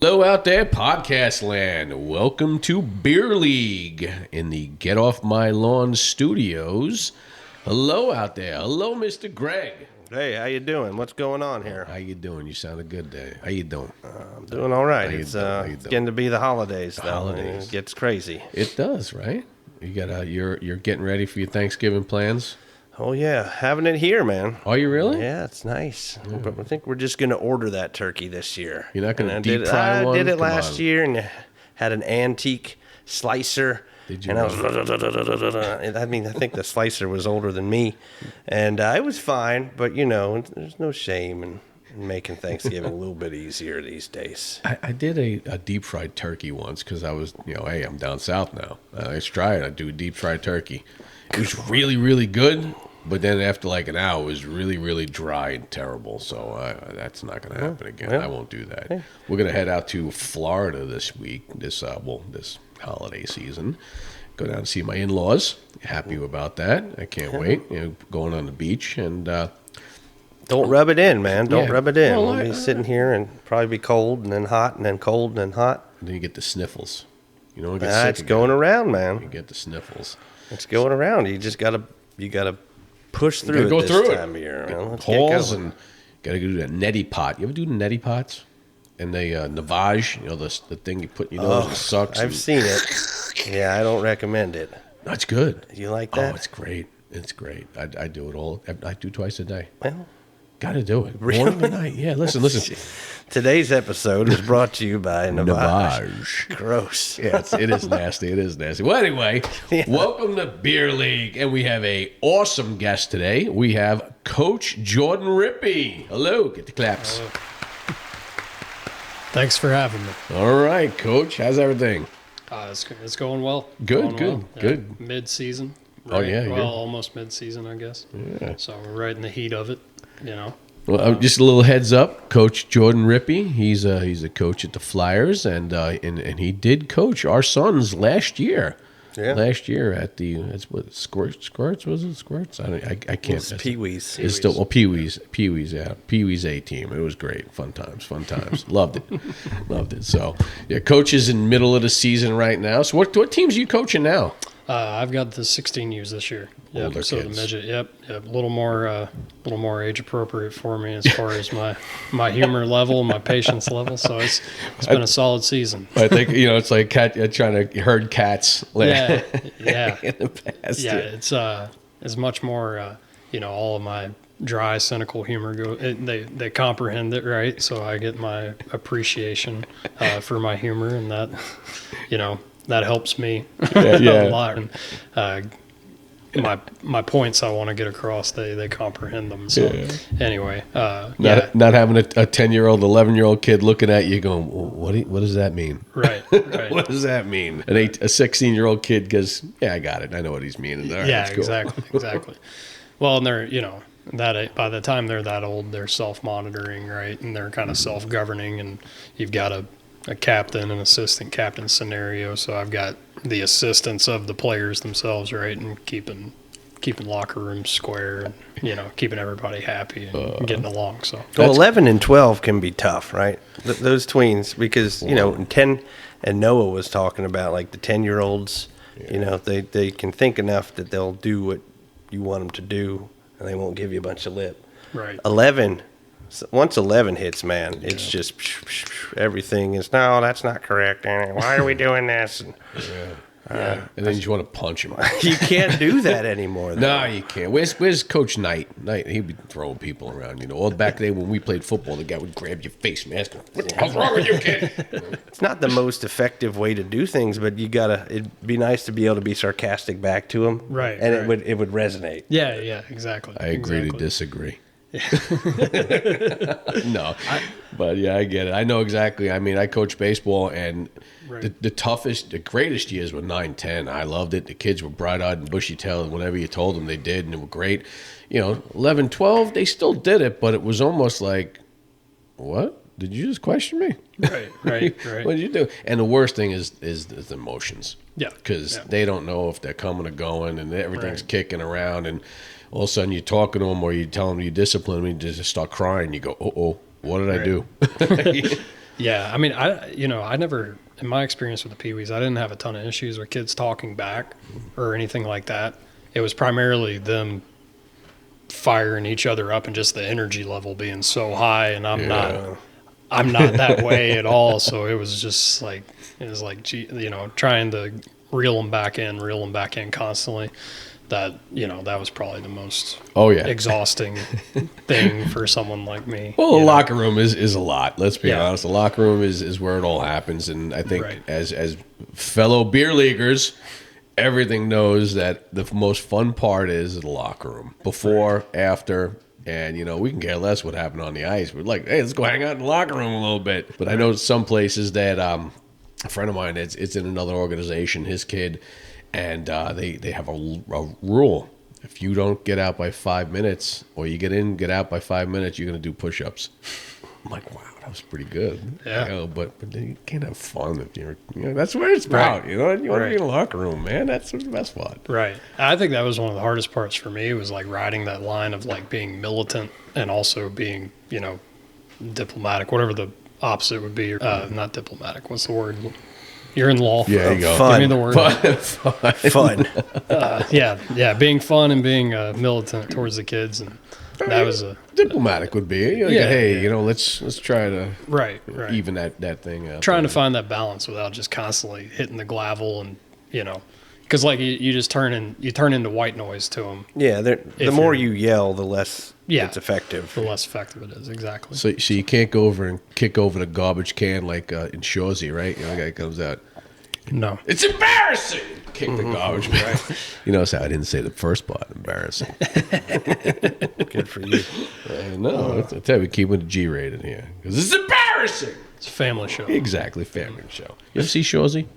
Hello out there, podcast land. Welcome to Beer League in the Get Off My Lawn studios. Hello out there. Hello, Mr. Greg. Hey, how you doing? What's going on here? How you doing? You sounded good there. How you doing? I'm doing all right. It's getting to be the holidays, though. Holidays. It gets crazy. It does, right? You got you're getting ready for your Thanksgiving plans. Oh yeah, having it here, man. Are you really? Yeah, it's nice. But I think we're just gonna order that turkey this year. You're not gonna deep fry one? I did it Come last on. year and had an antique slicer. Did you? And I was. I mean, I think the slicer was older than me, and it was fine. But there's no shame in making Thanksgiving a little bit easier these days. I did a deep fried turkey once because I was, hey, I'm down south now. Let's try it. I do a deep fried turkey. It was really, really good. But then after like an hour, it was really, really dry and terrible. So that's not going to happen again. Well, I won't do that. yeah. We're going to head out to Florida this week, this holiday season. Go down and see my in-laws. Happy about that. I can't wait. Going on the beach and Don't rub it in, man. Don't Yeah. rub it in. Well, We'll be sitting here and probably be cold and then hot and then cold and then hot. then you get the sniffles. You don't get It's sick going again. around, You man. get the sniffles. It's going around. You just gotta push through Gotta go it this through it. time of year. Man. Let's get Holes going. and got to do that neti pot. You ever do the neti pots? And the Navage, the thing you put in your nose and sucks. I've seen it. Yeah, I don't recommend it. That's good. You like that? Oh, it's great. It's great. I do it all. I do twice a day. Well, Got to do it. Really? Morning and night. Yeah, listen. today's episode is brought to you by Navage. Navage. Gross. Yeah, it is nasty. It is nasty. Well, anyway, Welcome to Beer League. And we have a awesome guest today. We have Coach Jordan Rippy. Hello. Get the claps. Thanks for having me. All right, Coach. How's everything? It's going well. Good, Going good. Mid-season. Oh, yeah, Well, good. almost mid-season, I guess. Yeah. So we're right in the heat of it, Well, just a little heads up, Coach Jordan Rippy. He's a coach at the Flyers, and he did coach our sons last year. Yeah. Last year at Squirts was it Squirts? I can't. It's Pee-wees. It's still Pee-wees, yeah, Pee-wees A team. It was great, fun times, loved it. So yeah, coach is in middle of the season right now. So what teams are you coaching now? I've got the 16Us this year. Yep. Older So kids. the midget. Yep. A little more age appropriate for me as far as my humor level, my patience level. So it's been a solid season. I think it's like trying to herd cats. Yeah. In the past. Yeah. It's much more. All of my dry, cynical humor they comprehend it, right? So I get my appreciation for my humor, and that that helps me Yeah. a lot. And my points I want to get across, they comprehend them. So anyway, Not having a 10-year-old, 11-year-old kid looking at you going, what does that mean? right. What does that mean? A 16-year-old kid goes, yeah, I got it. I know what he's meaning. All right, Yeah, let's go. exactly. Well, and they're that by the time they're that old, they're self-monitoring, right? And they're kind of self-governing, and you've got a captain and assistant captain scenario. So I've got the assistants of the players themselves, right, and keeping locker rooms square, and keeping everybody happy and getting along. So Well, 11 and 12 can be tough, right? Those tweens, because, and 10, and Noah was talking about, like, the 10-year-olds, they can think enough that they'll do what you want them to do, and they won't give you a bunch of lip. right. 11, once 11 hits, man, it's just everything is, no, that's not correct. Why are we doing this? And, And then you just want to punch him. you can't do that anymore, though. No, you can't. Where's Coach Knight? Knight, he'd be throwing people around. All back then when we played football, the guy would grab your face mask. What the hell's wrong with you, kid? It's not the most effective way to do things, but it'd be nice to be able to be sarcastic back to him. Right, And right. it would resonate. Yeah, exactly. I agree to exactly. disagree. No, but yeah, I get it. I know exactly. I mean, I coach baseball, and Right. the greatest years were 9, 10. I loved it. The kids were bright-eyed and bushy-tailed, and whatever you told them, they did, and it were great. 11, 12, they still did it, but it was almost like, what? Did you just question me? Right. What did you do? And the worst thing is the emotions. Yeah. Because they don't know if they're coming or going, and everything's Right. kicking around, and all of a sudden you're talking to them or you tell them you discipline them, and you just start crying. You go, oh, what did I do? Yeah, I mean, I never, in my experience with the Pee Wees, I didn't have a ton of issues with kids talking back or anything like that. It was primarily them firing each other up and just the energy level being so high, and I'm not that way at all. So it was just like, gee, trying to reel them back in constantly. That was probably the most exhausting thing for someone like me. Well, the locker room is a lot. Let's be honest. The locker room is where it all happens, and I think as fellow beer leaguers, everything knows that the most fun part is the locker room. Before, after, and we can care less what happened on the ice. We're like, hey, let's go hang out in the locker room a little bit. But I know some places that a friend of mine, it's in another organization, his kid. And they have a rule. If you don't get out by 5 minutes, or you get out by 5 minutes, you're going to do push-ups. I'm like, wow, that was pretty good. Yeah. But you can't have fun if you're, that's what it's about. You want to be in the locker room, man. That's the best fun. Right. I think that was one of the hardest parts for me, was like riding that line of like being militant and also being, diplomatic, whatever the opposite would be. Not diplomatic. What's the word? You're in law. Yeah, there you go. Fun. Give me the word. Fun. Yeah. Being fun and being militant towards the kids, and that was a diplomatic would be. Hey, let's try to right. even that thing out. Trying to find that balance without just constantly hitting the gavel, and because like you just turn into white noise to them. Yeah, the more you yell, the less it's effective. The less effective it is, exactly. So you can't go over and kick over the garbage can like in Shorzy, right? The guy comes out. No. It's embarrassing! Kick the garbage can. You notice how I didn't say the first part, embarrassing. Good for you. No, I tell you, we keep it G-rated here. Because it's embarrassing! It's a family show. Exactly, family show. You ever see Shorzy?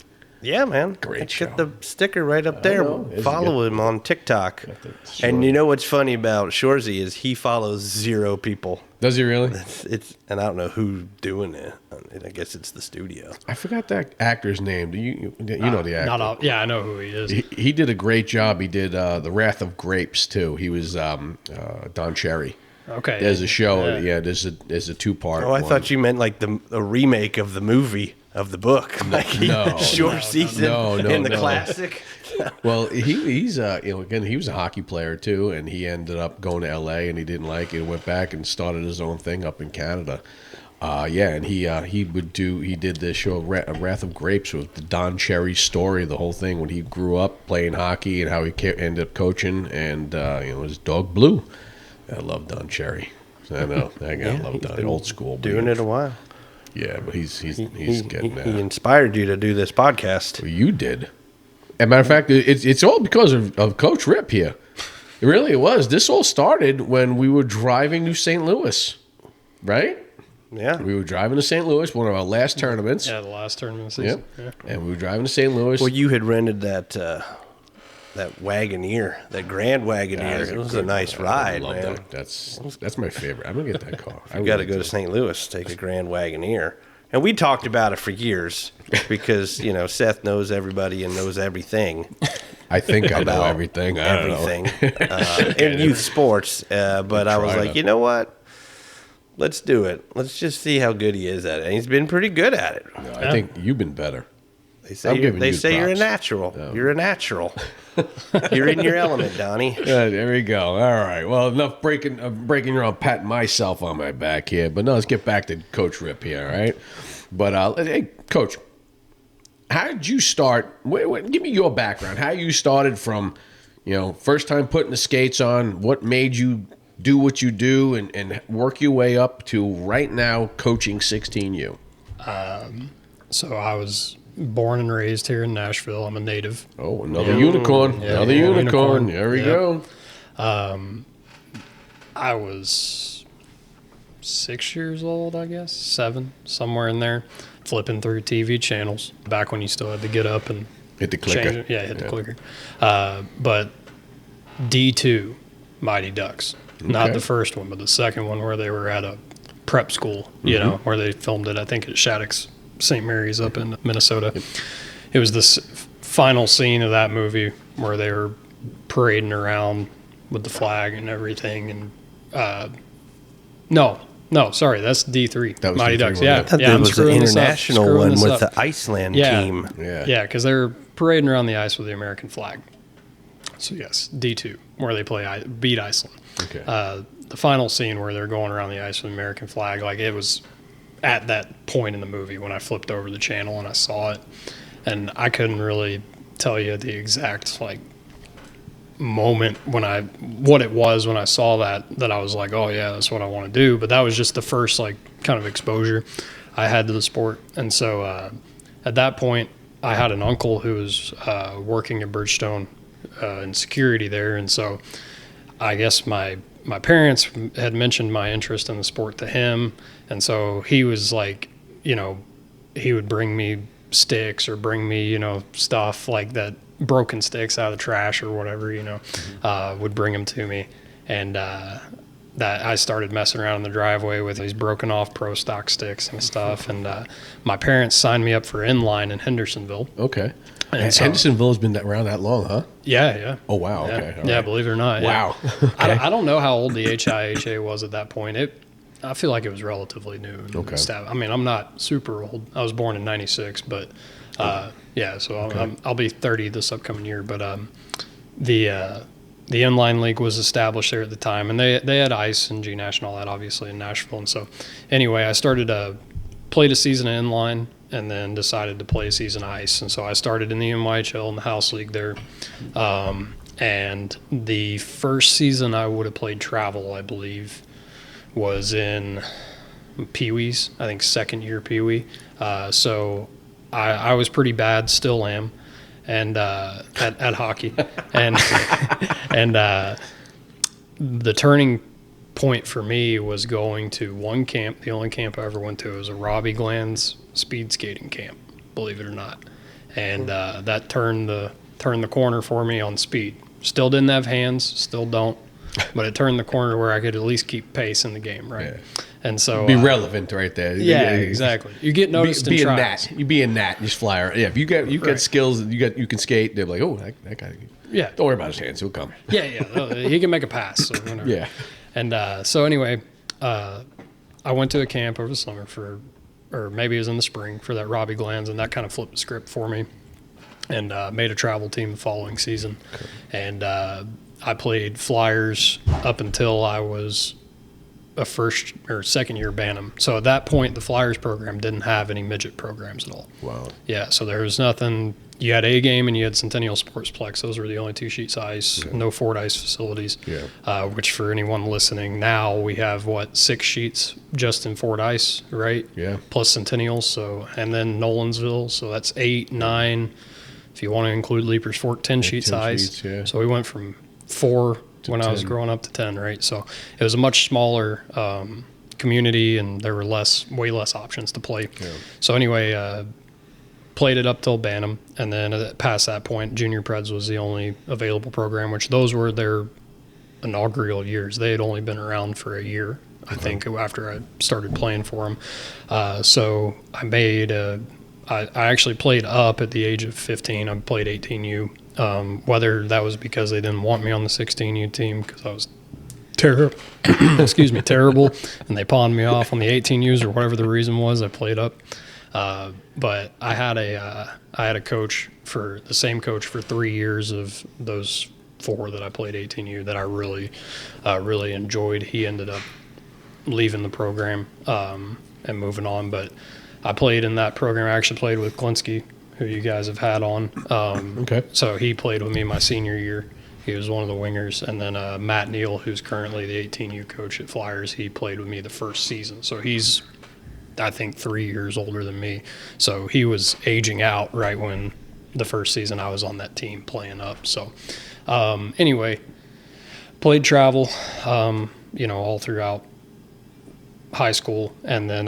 Yeah, man. Great show. Get the sticker right up there. Follow him on TikTok. Sure. And you know what's funny about Shorzy is he follows 0 people. Does he really? And I don't know who's doing it. I guess it's the studio. I forgot that actor's name. Do you know the actor? I know who he is. He did a great job. He did The Wrath of Grapes too. He was Don Cherry. Okay. There's a show. Yeah, there's a 2-part. Oh, I thought you meant like a remake of the movie of the book. Short season in the classic. Well, he's again, he was a hockey player too, and he ended up going to L.A. and he didn't like it. He went back and started his own thing up in Canada. And he did this show Wrath of Grapes with the Don Cherry story, the whole thing when he grew up playing hockey and how he ended up coaching, and his dog Blue. I love Don Cherry. I know I love Don, old school. Doing it a while. Yeah, but he's getting he inspired you to do this podcast. Well, you did. As a matter of fact, it's all because of Coach Rip here. It was. This all started when we were driving to St. Louis, right? Yeah. We were driving to St. Louis, one of our last tournaments. Yeah, the last tournament of the season. Yep. Yeah. And we were driving to St. Louis. Well, you had rented that Wagoneer, that Grand Wagoneer. It was a nice ride, man. That. That's my favorite. I'm gonna get that car. You got to go to St. Louis, take a Grand Wagoneer. And we talked about it for years because, Seth knows everybody and knows everything. I think I know everything. I don't know. In youth sports. But I was like, you know what? Let's do it. Let's just see how good he is at it. And he's been pretty good at it. No, I think you've been better. They say you're a natural. No. You're a natural. You're in your element, Donnie. There we go. All right. Well, enough breaking your own, patting myself on my back here. But no, let's get back to Coach Rip here, all right? But, hey, Coach, how did you start? Give me your background. How you started from, first time putting the skates on, what made you do what you do and work your way up to right now coaching 16U? So I was born and raised here in Nashville. I'm a native. Oh, another unicorn. Yeah, another unicorn. There we go. I was 6 years old, I guess, 7, somewhere in there, flipping through TV channels back when you still had to get up and hit the clicker. Change it. Yeah, hit the clicker. But D2 Mighty Ducks. Okay. Not the first one, but the second one where they were at a prep school, where they filmed it, I think at Shattuck's St. Mary's up in Minnesota. Yep. It was this final scene of that movie where they were parading around with the flag and everything. And no, No, sorry, that's D3. That was Mighty D3 Ducks. one, Yeah, yeah. I thought yeah. there I'm was the screwing this up, international screwing one this with up. the Iceland Yeah. team. Yeah. Yeah, because they're parading around the ice with the American flag. So yes, D2, where they beat Iceland. Okay. The final scene where they're going around the ice with the American flag, like it was at that point in the movie when I flipped over the channel and I saw it, and I couldn't really tell you the exact like moment what it was when I saw that I was like, oh yeah, that's what I want to do. But that was just the first like kind of exposure I had to the sport. And so at that point I had an uncle who was working at Bridgestone in security there, and so I guess my parents had mentioned my interest in the sport to him, and so he was like, you know, he would bring me sticks or bring me, you know, stuff like that, broken sticks out of the trash or whatever, you know, would bring them to me. And that I started messing around in the driveway with these broken off pro stock sticks and stuff. And my parents signed me up for inline in Hendersonville. Okay. And so, Hendersonville has been around that long, huh? yeah. Oh, wow. Yeah, Okay. All yeah, right. believe it or not. Wow. Yeah. Okay. I don't know how old the HIHA was at that point. I feel like it was relatively new. Okay. I mean, I'm not super old. I was born in '96, but yeah, so I'll be 30 this upcoming year. But the inline league was established there at the time, and they had ice and G Nash and all that, obviously, in Nashville. And so anyway, I started played a season of inline and then decided to play a season of ice. And so I started in the NYHL in the house league there. And the first season I would have played travel, I believe, was in Pee-wees, I think second year Pee-wee. So I was pretty bad, still am, and at hockey. And the turning point for me was going to one camp. The only camp I ever went to was a Robbie Glanz speed skating camp, believe it or not. And that turned the corner for me on speed. Still didn't have hands, still don't, but it turned the corner where I could at least keep pace in the game, right? Yeah. And so Be relevant right there. yeah, exactly. You get noticed in be a trials. gnat. You be a gnat. You just fly around. Yeah, if you got Right. skills, you can skate. They're like, oh, that guy. Yeah, Don't worry about his hands. He'll come. yeah. He can make a pass. So whatever. Yeah. And so anyway, I went to a camp over the summer or maybe it was in the spring for that Robbie Glanz, and that kind of flipped the script for me, and made a travel team the following season. Okay. And I played Flyers up until I was a first or second year Bantam. So at that point, the Flyers program didn't have any midget programs at all. Wow. Yeah, so there was nothing. You had A game and you had Centennial Sportsplex. Those were the only 2 sheets of ice, no Ford ice facilities. Yeah. Which for anyone listening now, we have 6 sheets just in Ford ice, right? Yeah. Plus Centennials. So and then Nolansville. So that's 8, 9. If you want to include Leapers Fork, 10 sheets 10 of ice. sheets, yeah. So we went from 4 when 10. I was growing up to 10, right? So it was a much smaller community, and there were way less options to play. Yeah. So anyway, played it up till Bantam, and then past that point, Junior Preds was the only available program, which those were their inaugural years. They had only been around for a year, I think, after I started playing for them. So I made I actually played up at the age of 15. I played 18U. Whether that was because they didn't want me on the 16U team because I was terrible, terrible, and they pawned me off on the 18Us or whatever the reason was, I played up. But I had a coach for the same coach for 3 years of those 4 that I played 18U that I really enjoyed. He ended up leaving the program and moving on, but I played in that program. I actually played with Klinsky, who you guys have had on. Okay. So he played with me my senior year. He was one of the wingers. And then Matt Neal, who's currently the 18U coach at Flyers, he played with me the first season. So he's, I think, 3 years older than me. So he was aging out right when the first season I was on that team playing up. So anyway, played travel, all throughout high school. And then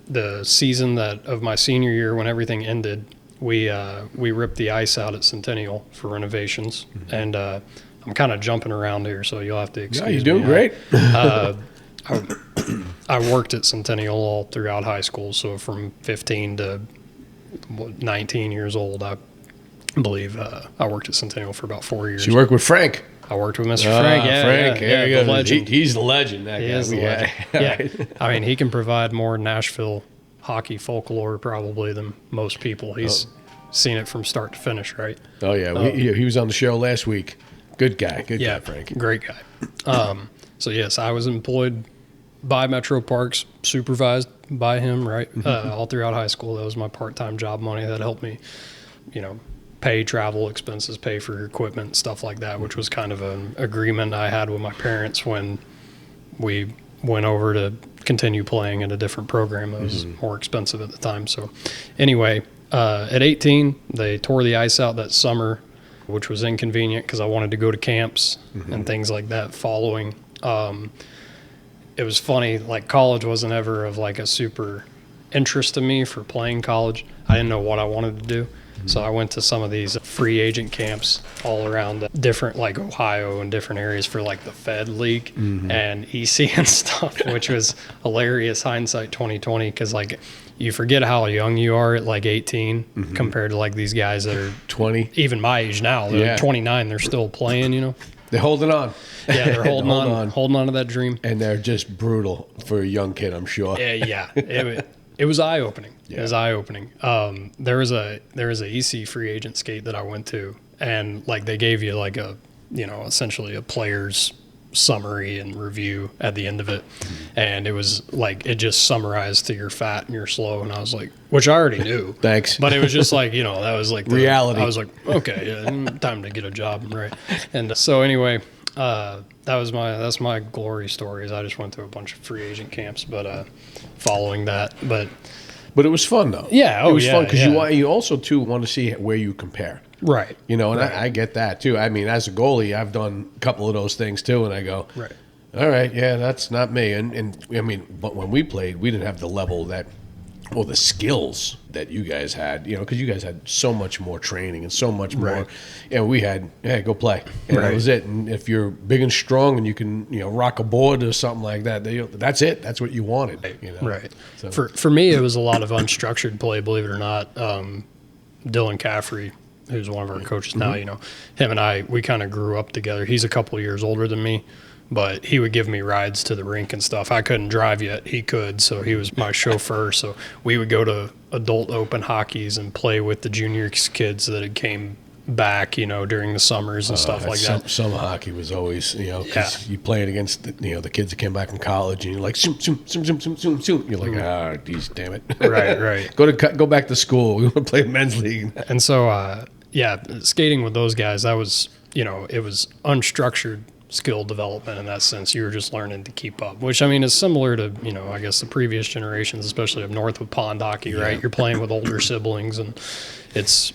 the season of my senior year, when everything ended, we ripped the ice out at Centennial for renovations. Mm-hmm. And I'm kind of jumping around here, so you'll have to excuse me. You're doing great. I worked at Centennial all throughout high school, so from 15 to 19 years old, I believe I worked at Centennial for about 4 years. So you work with Frank. I worked with Mr. Frank. Yeah, Frank, yeah, there the legend. He's the legend. That He guy. is the legend. Yeah. I mean, he can provide more Nashville hockey folklore probably than most people. He's seen it from start to finish, right? Oh yeah, he was on the show last week. Good guy, Frank. Great guy. So yes, I was employed by Metro Parks, supervised by him, right? All throughout high school. That was my part-time job money that helped me, pay travel expenses, pay for equipment, stuff like that, which was kind of an agreement I had with my parents when we went over to continue playing in a different program that was more expensive at the time. So anyway, at 18, they tore the ice out that summer, which was inconvenient because I wanted to go to camps and things like that following. It was funny, like college wasn't ever of like a super interest to me for playing college. I didn't know what I wanted to do. So I went to some of these free agent camps all around different, like Ohio and different areas for like the Fed League and EC and stuff, which was hilarious hindsight 2020 because like you forget how young you are at like 18 compared to like these guys that are 20, even my age now. They're 29, they're still playing, They're holding on. Yeah, they're holding on to that dream. And they're just brutal for a young kid, I'm sure. Yeah. It was eye opening. Yeah. It was eye opening. There was a EC free agent skate that I went to, and like they gave you like a essentially a player's summary and review at the end of it, and it was like it just summarized to you're fat and you're slow, and I was like, which I already knew. Thanks. But it was just like that was like reality. I was like, okay, yeah, time to get a job, right? And so anyway. That's my glory stories. I just went to a bunch of free agent camps, but following that, but it was fun though. Yeah, it was fun because you also too want to see where you compare, right? And I get that too. I mean, as a goalie, I've done a couple of those things too, and I go, right, all right, yeah, that's not me. And I mean, but when we played, we didn't have the level or the skills that you guys had, because you guys had so much more training and so much more. We had, go play. And that was it. And if you're big and strong and you can, rock a board or something like that, that's it. That's what you wanted. Right. So. For me, it was a lot of unstructured play, believe it or not. Dylan Caffrey, who's one of our coaches now, him and I, we kind of grew up together. He's a couple of years older than me. But he would give me rides to the rink and stuff. I couldn't drive yet. He could, so he was my chauffeur. So we would go to adult open hockeys and play with the junior kids that had came back, during the summers and stuff like that. Summer hockey was always, because you playing against, the kids that came back from college, and you're like, zoom, zoom, zoom, zoom, zoom, zoom, zoom. You're like, geez, damn it. Right. Go back to school. We want to play men's league. And so, skating with those guys, that was, it was unstructured skill development in that sense. You were just learning to keep up, which I mean is similar to I guess the previous generations, especially up north with pond hockey, right? You're playing with older siblings, and it's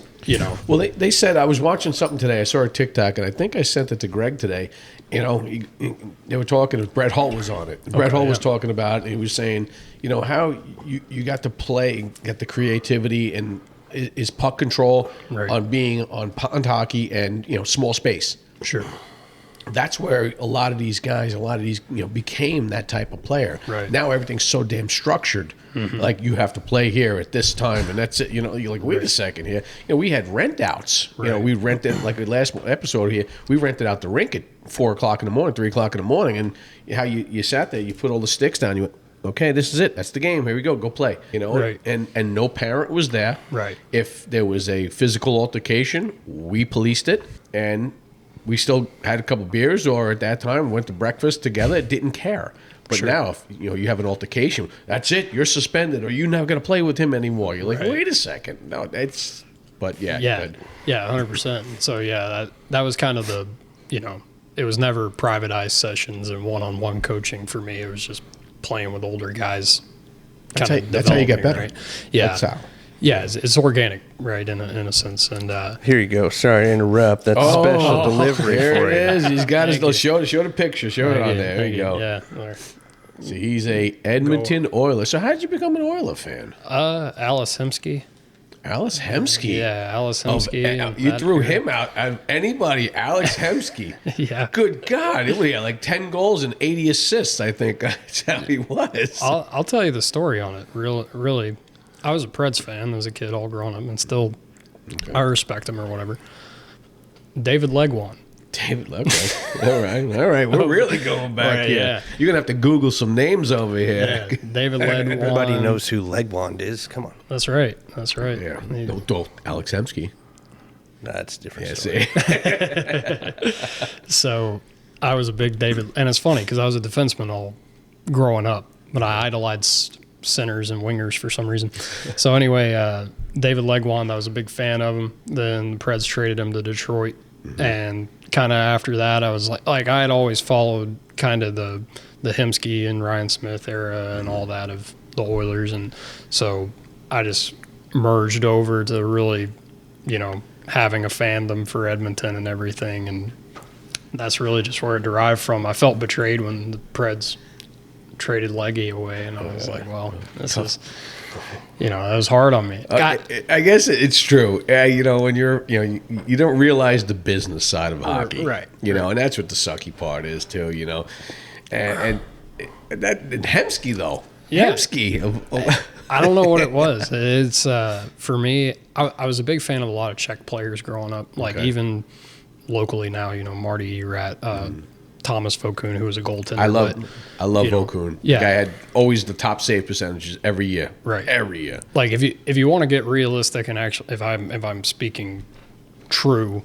Well, they said, I was watching something today. I saw a TikTok, and I think I sent it to Greg today. They were talking. Brett Hull was on it. Brett Hull was talking about it. He was saying, how you got to play, get the creativity and is puck control on being on pond hockey and small space. Sure. That's where a lot of these guys, became that type of player. Right. Now everything's so damn structured. Like you have to play here at this time, and that's it. You're like, wait a second here. We had rent outs. Right. We rented, like the last episode here, we rented out the rink at 4 o'clock in the morning, 3 o'clock in the morning, and how you sat there, you put all the sticks down, you went, okay, this is it. That's the game. Here we go. Go play. Right. And no parent was there. Right. If there was a physical altercation, we policed it, and we still had a couple beers, or at that time went to breakfast together. Didn't care. But now, if you have an altercation, that's it. You're suspended, or you're not going to play with him anymore. You're like, wait a second. No, it's. But yeah, good. 100%. So that was kind of the, it was never privatized sessions and one-on-one coaching for me. It was just playing with older guys. That's how you get better. Right? Yeah. That's how. Yeah, it's organic, right, in a sense. And here you go. Sorry to interrupt. That's special delivery there for it you. is. He's got his. Show the picture. Show it on there. There you go. Yeah. So he's a Edmonton Oiler. So how did you become an Oiler fan? Alice Hemsky. Alice Hemsky. Yeah, Alice Hemsky. You threw him out of anybody. Alex Hemsky. Yeah. Good God. He had like 10 goals and 80 assists, I think. That's how he was. I'll tell you the story on it. Really. I was a Preds fan as a kid, all grown up, and still I respect him or whatever. David Legwand. David, okay. All right. We're really going back Right, here. yeah. You're going to have to Google some names over here. Yeah, David Legwand. Everybody knows who Legwand is. Come on. That's right. That's right. Yeah. Don't Alex Hemsky. That's a different Yeah, story. see. So I was a big David, and it's funny because I was a defenseman all growing up, but I idolized centers and wingers for some reason. So anyway, David Legwand, I was a big fan of him. Then the Preds traded him to Detroit, and kind of after that, I was like I had always followed kind of the Hemsky and Ryan Smith era and all that of the Oilers, and so I just merged over to really, having a fandom for Edmonton and everything, and that's really just where it derived from. I felt betrayed when the Preds traded Leggy away, and I was like, well, this is, that was hard on me. I guess it's true. When you're, you don't realize the business side of hockey. Right. And that's what the sucky part is, too, And Hemsky, though. Yeah. Hemsky. I don't know what it was. It's for me. I was a big fan of a lot of Czech players growing up. Like even locally now, Marty Erat, Thomas Vokun, who was a goaltender. I love Vokun. Yeah. Guy had always the top save percentages every year. Right. Every year. Like if you want to get realistic and actually, if I'm speaking true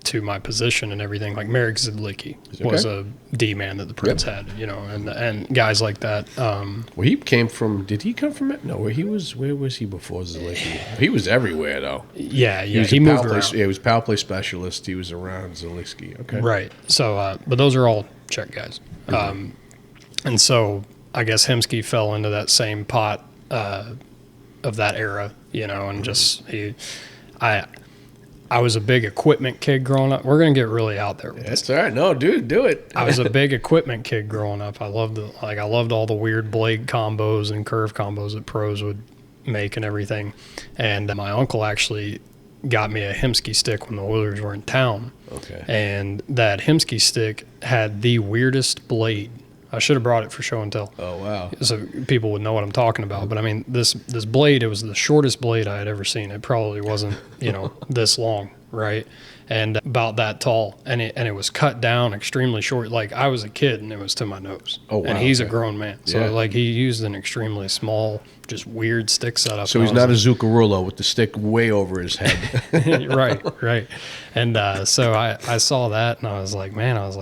to my position and everything, like Marek Zidlicki was a D-man that the Preds had, and guys like that. Well, he came from. Did he come from it? No, where was he before Zidlicki? He was everywhere though. Yeah. He moved around. He was power play specialist. He was around Zidlicki. Okay. Right. So, but those are all Czech guys, and so I guess Hemsky fell into that same pot of that era, and just I was a big equipment kid growing up. We're gonna get really out there with this. That's all right. No, dude, do it. I was a big equipment kid growing up. I loved all the weird blade combos and curve combos that pros would make and everything. And my uncle actually got me a Hemsky stick when the Oilers were in town. Okay. And that Hemsky stick had the weirdest blade. I should have brought it for show and tell. Oh wow! So people would know what I'm talking about. But I mean, this blade, it was the shortest blade I had ever seen. It probably wasn't, this long, right? And about that tall, and it was cut down extremely short. Like I was a kid, and it was to my nose. Oh wow! And he's okay. a grown man, so he used an extremely small, just weird stick setup. So he's not a Zuccarello with the stick way over his head. right. And so I saw that, and I was like,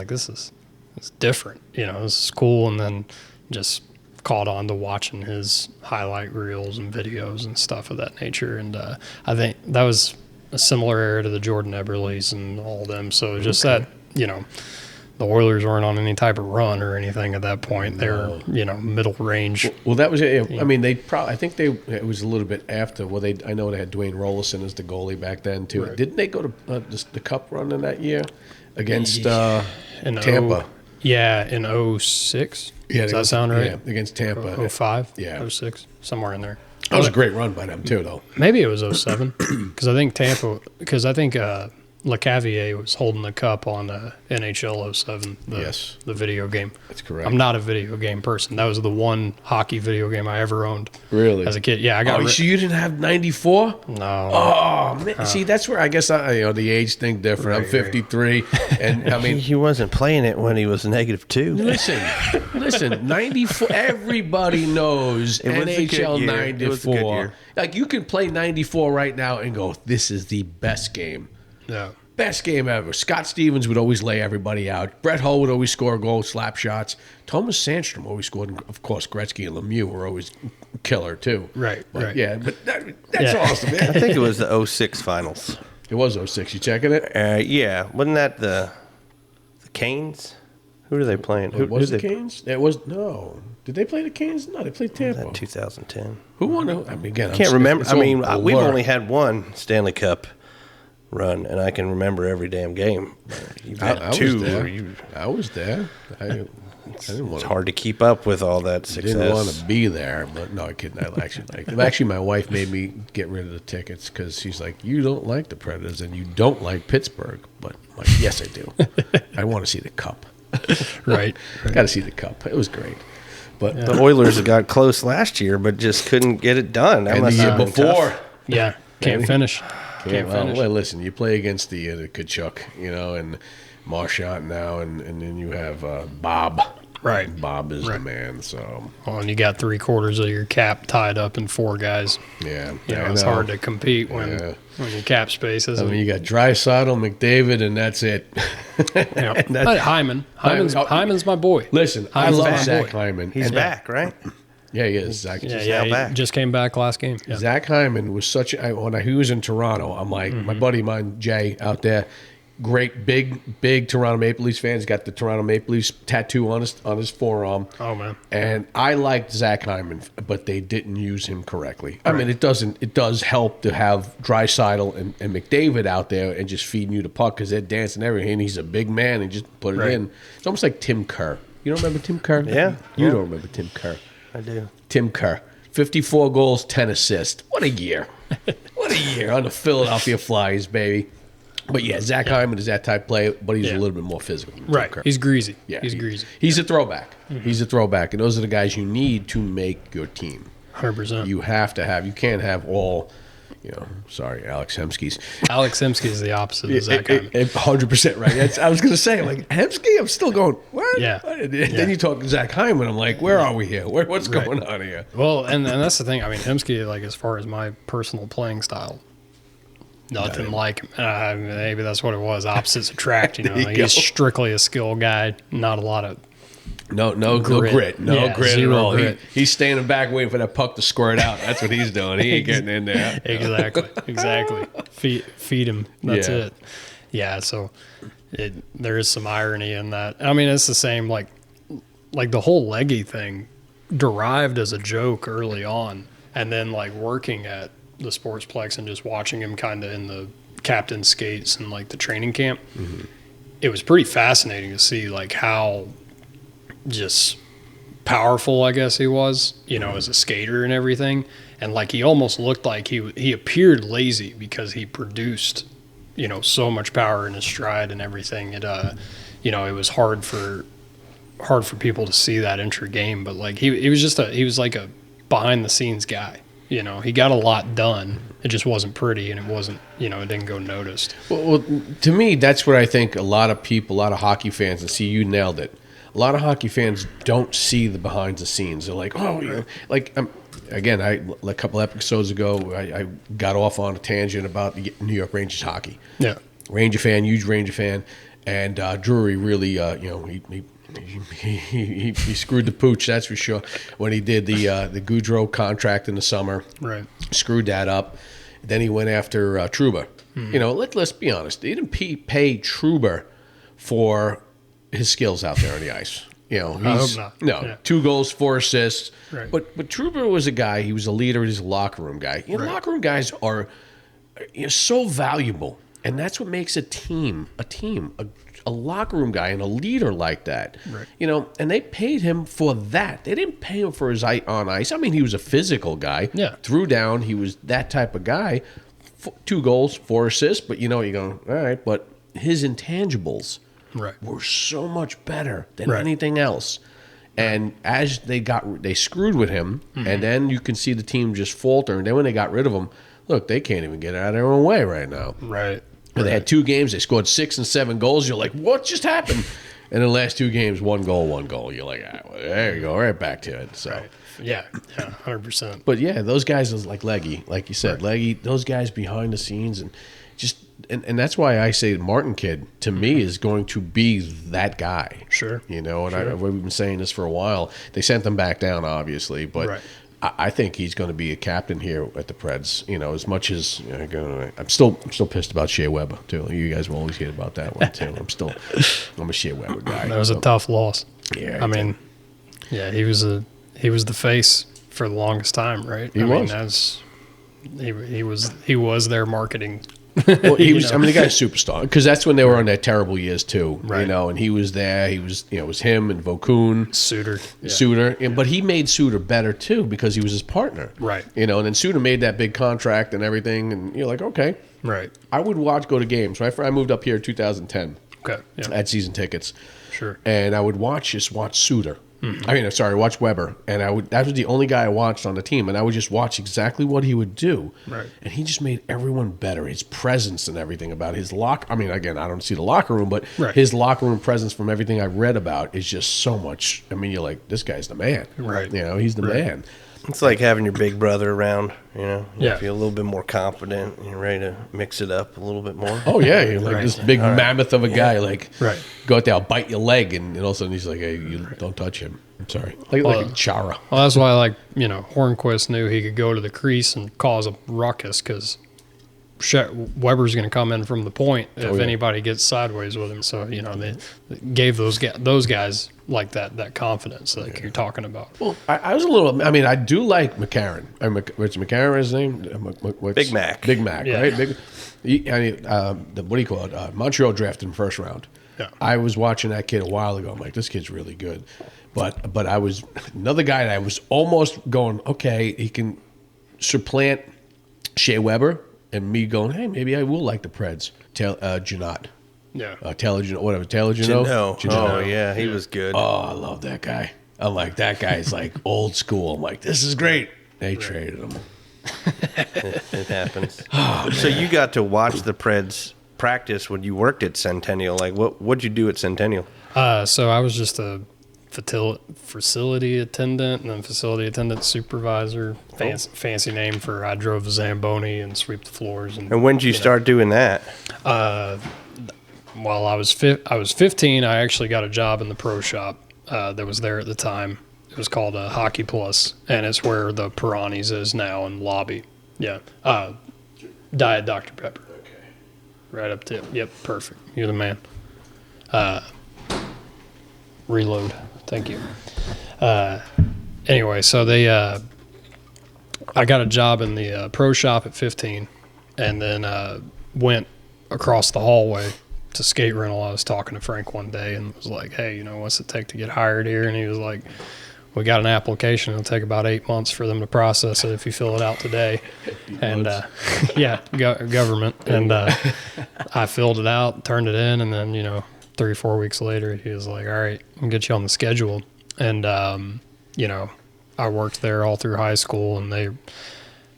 this is. It's different, this is cool. And then just caught on to watching his highlight reels and videos and stuff of that nature. And I think that was a similar era to the Jordan Eberleys and all of them. So just that, the Oilers weren't on any type of run or anything at that point. They were, middle range. Well, that was it. I mean, I think it was a little bit after. Well, I know they had Dwayne Rollison as the goalie back then too. Right. Didn't they go to the Cup run in that year against in Tampa? In 06. Yeah, Does that sound right? Yeah, against Tampa. 05? Yeah. 06, somewhere in there. That was a great run by them too, though. Maybe it was 07, because I think LeCavier was holding the cup on NHL 07, the video game. That's correct. I'm not a video game person. That was the one hockey video game I ever owned. Really? As a kid. Yeah, I got so you didn't have 94? No. Oh, man. See, that's where I guess the age thing different. I'm 53, and I mean... He wasn't playing it when he was -2. Listen, 94, everybody knows It was a good NHL year. 94. It was a good year. Like, you can play 94 right now and go, this is the best game. Yeah. Best game ever. Scott Stevens would always lay everybody out. Brett Hull would always score a goal, slap shots. Thomas Sandstrom always scored. And of course, Gretzky and Lemieux were always killer, too. Right. Yeah, but that's awesome, I man. think it was the 06 finals. It was 06. You checking it? Yeah. Wasn't that the Canes? Who are they playing? Who Was who the they, Canes? It was, no. Did they play the Canes? No, they played Tampa. that 2010. Who won? I mean, again, I can't remember. it's I mean, all a we've blur. only had one Stanley Cup run, and I can remember every damn game. You've had I two. was there. Where I was there. I didn't it's want hard to keep up with all that success. Didn't want to be there, but no, I kidding. I actually liked them. Actually, my wife made me get rid of the tickets because she's like, "You don't like the Predators and you don't like Pittsburgh." But I'm like, yes, I do. I want to see the Cup. Right. Got to see the Cup. It was great. But The Oilers got close last year, but just couldn't get it done. That and the must year have been before, tough. Yeah. Can't finish. yeah, Can't finish. well, listen, you play against the Kachuk, and Marchand now, and then you have Bob. Right. Bob is the man. So, well, and you got 3/4 of your cap tied up in 4 guys. yeah, You know, it's hard to compete when your cap space is. I mean, you got Draisaitl, McDavid, and that's it. But Hyman's my boy. Listen, I Hyman's love my Zach boy. Hyman. He's back, right? Yeah, he is. Zach, Yeah, back. he just came back last game. Yeah. Zach Hyman was such a, when he was in Toronto, I'm like, my buddy of mine, Jay, out there, great, big Toronto Maple Leafs fan. He's got the Toronto Maple Leafs tattoo on his forearm. Oh, man. And I liked Zach Hyman, but they didn't use him correctly. I mean, it does help to have Draisaitl and McDavid out there and just feeding you the puck because they're dancing everything. And he's a big man and just put it in. It's almost like Tim Kerr. You don't remember Tim Kerr? Yeah. You don't remember Tim Kerr. I do. Tim Kerr, 54 goals, 10 assists. What a year. What a year on the Philadelphia Flyers, baby. But yeah, Zach Hyman is that type player, but he's a little bit more physical than Tim Kerr. He's greasy. Yeah, he's greasy. He's a throwback. He's a throwback. And those are the guys you need to make your team. 100%. You have to have, you can't have all, sorry, Alex Hemsky's. Alex Hemsky is the opposite of Zach Hyman. 100% right. I was going to say, like, Hemsky, I'm still going, what? Yeah. Then you talk Zach Hyman, I'm like, where are we here? What's going on here? Well, and that's the thing. I mean, Hemsky, like, as far as my personal playing style, nothing like him. Maybe that's what it was. Opposites attract, Like he's strictly a skill guy, not a lot of No grit. No grit at all. He's standing back waiting for that puck to squirt out. That's what he's doing. He ain't getting in there. Exactly. Feed him. That's it. Yeah, so there is some irony in that. I mean, it's the same, like the whole leggy thing derived as a joke early on, and then, like, working at the Sportsplex and just watching him kind of in the captain skates and, like, the training camp. It was pretty fascinating to see, like, how just powerful, I guess he was, as a skater and everything. And, like, he almost looked like he appeared lazy because he produced, so much power in his stride and everything. It was hard for people to see that intra game, but, like, he was like a behind the scenes guy. He got a lot done. It just wasn't pretty, and it wasn't, it didn't go noticed. Well, to me, that's what I think a lot of hockey fans, and see, you nailed it. A lot of hockey fans don't see the behind the scenes. They're like, again, a couple episodes ago, I got off on a tangent about New York Rangers hockey. Yeah. Ranger fan, huge Ranger fan, and Drury really, he screwed the pooch, that's for sure. When he did the Goudreau contract in the summer, right, screwed that up. Then he went after Trouba. Let's be honest. He didn't pay Trouba for his skills out there on the ice. I hope not. No, 2 goals, 4 assists. Right. But Trouba was a guy. He was a leader. He's a locker room guy. Locker room guys are so valuable, and that's what makes a team. A locker room guy and a leader like that, right. And they paid him for that. They didn't pay him for his on ice. I mean, he was a physical guy. Yeah. Threw down. He was that type of guy. 2 goals, 4 assists. But, you're going, all right. But his intangibles were so much better than anything else. And as they screwed with him, and then you can see the team just falter. And then when they got rid of him, look, they can't even get out of their own way right now. Right. They had 2 games. They scored 6 and 7 goals. You're like, what just happened? And the last 2 games, 1 goal. You're like, well, there you go, right back to it. So, right. Yeah, 100%. But yeah, those guys is like Leggy, like you said, Leggy. Those guys behind the scenes, and just and that's why I say Martin Kid to me is going to be that guy. Sure. And we've been saying this for a while. They sent them back down, obviously, but. I think he's going to be a captain here at the Preds. As much as I'm still pissed about Shea Weber too. You guys will always hear about that one too. I'm a Shea Weber guy. That was a tough loss. Yeah, I mean, he was the face for the longest time, right? He was their marketing. Well, he was. I mean, the guy's a superstar because that's when they were on their terrible years too. Right. And he was there. He was. It was him and Vokun, Suter, but he made Suter better too because he was his partner. Right. And then Suter made that big contract and everything, and you're like, okay, right. I would go to games. Right. I moved up here in 2010. Okay. Yeah. I had season tickets. Sure. And I would watch Suter. I mean, sorry, I watched Weber, and that was the only guy I watched on the team, and I would just watch exactly what he would do. Right. And he just made everyone better. His presence and everything about his I mean, again, I don't see the locker room, but Right. his locker room presence from everything I've read about is just so much. I mean, you're like, this guy's the man. Right. You know, he's the man. It's like having your big brother around, You Yeah. feel a little bit more confident. You're ready to mix it up a little bit more. Oh, yeah. You're like Right. this big mammoth of a guy. Like, Right. go out there, I'll bite your leg. And all of a sudden he's like, hey, you don't touch him. I'm sorry. Like a Chara. Well, that's why, like, Hornquist knew he could go to the crease and cause a ruckus because Weber's going to come in from the point if anybody gets sideways with him. So, they gave those guys like that confidence like you're talking about. Well, I was a little. I mean, I do like McCarron. What's McCarron his name? Big Mac. Big Mac, Yeah. right? What do you call it? Montreal drafted in first round. Yeah. I was watching that kid a while ago. I'm like, this kid's really good. But I was another guy that I was almost going, okay, he can supplant Shea Weber, and me going, hey, maybe I will like the Preds. Janot. Yeah. Taylor Janot, whatever. Taylor Janot. Oh, yeah, he was good. Oh, I love that guy. I'm like, that guy's like old school. I'm like, this is great. They traded him. It happens. So you got to watch the Preds practice when you worked at Centennial. Like, what'd you do at Centennial? So I was just a facility attendant and then facility attendant supervisor. Fancy name for I drove the Zamboni and sweep the floors. And when did you start doing that? While I was 15, I actually got a job in the pro shop that was there at the time. It was called Hockey Plus, and it's where the Piranhas is now in lobby. Yeah. Diet Dr. Pepper. Okay. Right up tip. Yep, perfect. You're the man. Reload. Thank you. Anyway, so I got a job in the pro shop at 15, and then went across the hallway to skate rental. I was talking to Frank one day and was like, hey, what's it take to get hired here? And he was like, we got an application. It'll take about 8 months for them to process it if you fill it out today. And government. And I filled it out, turned it in, and then 3 or 4 weeks later, he was like, all right, I'll get you on the schedule. And I worked there all through high school, and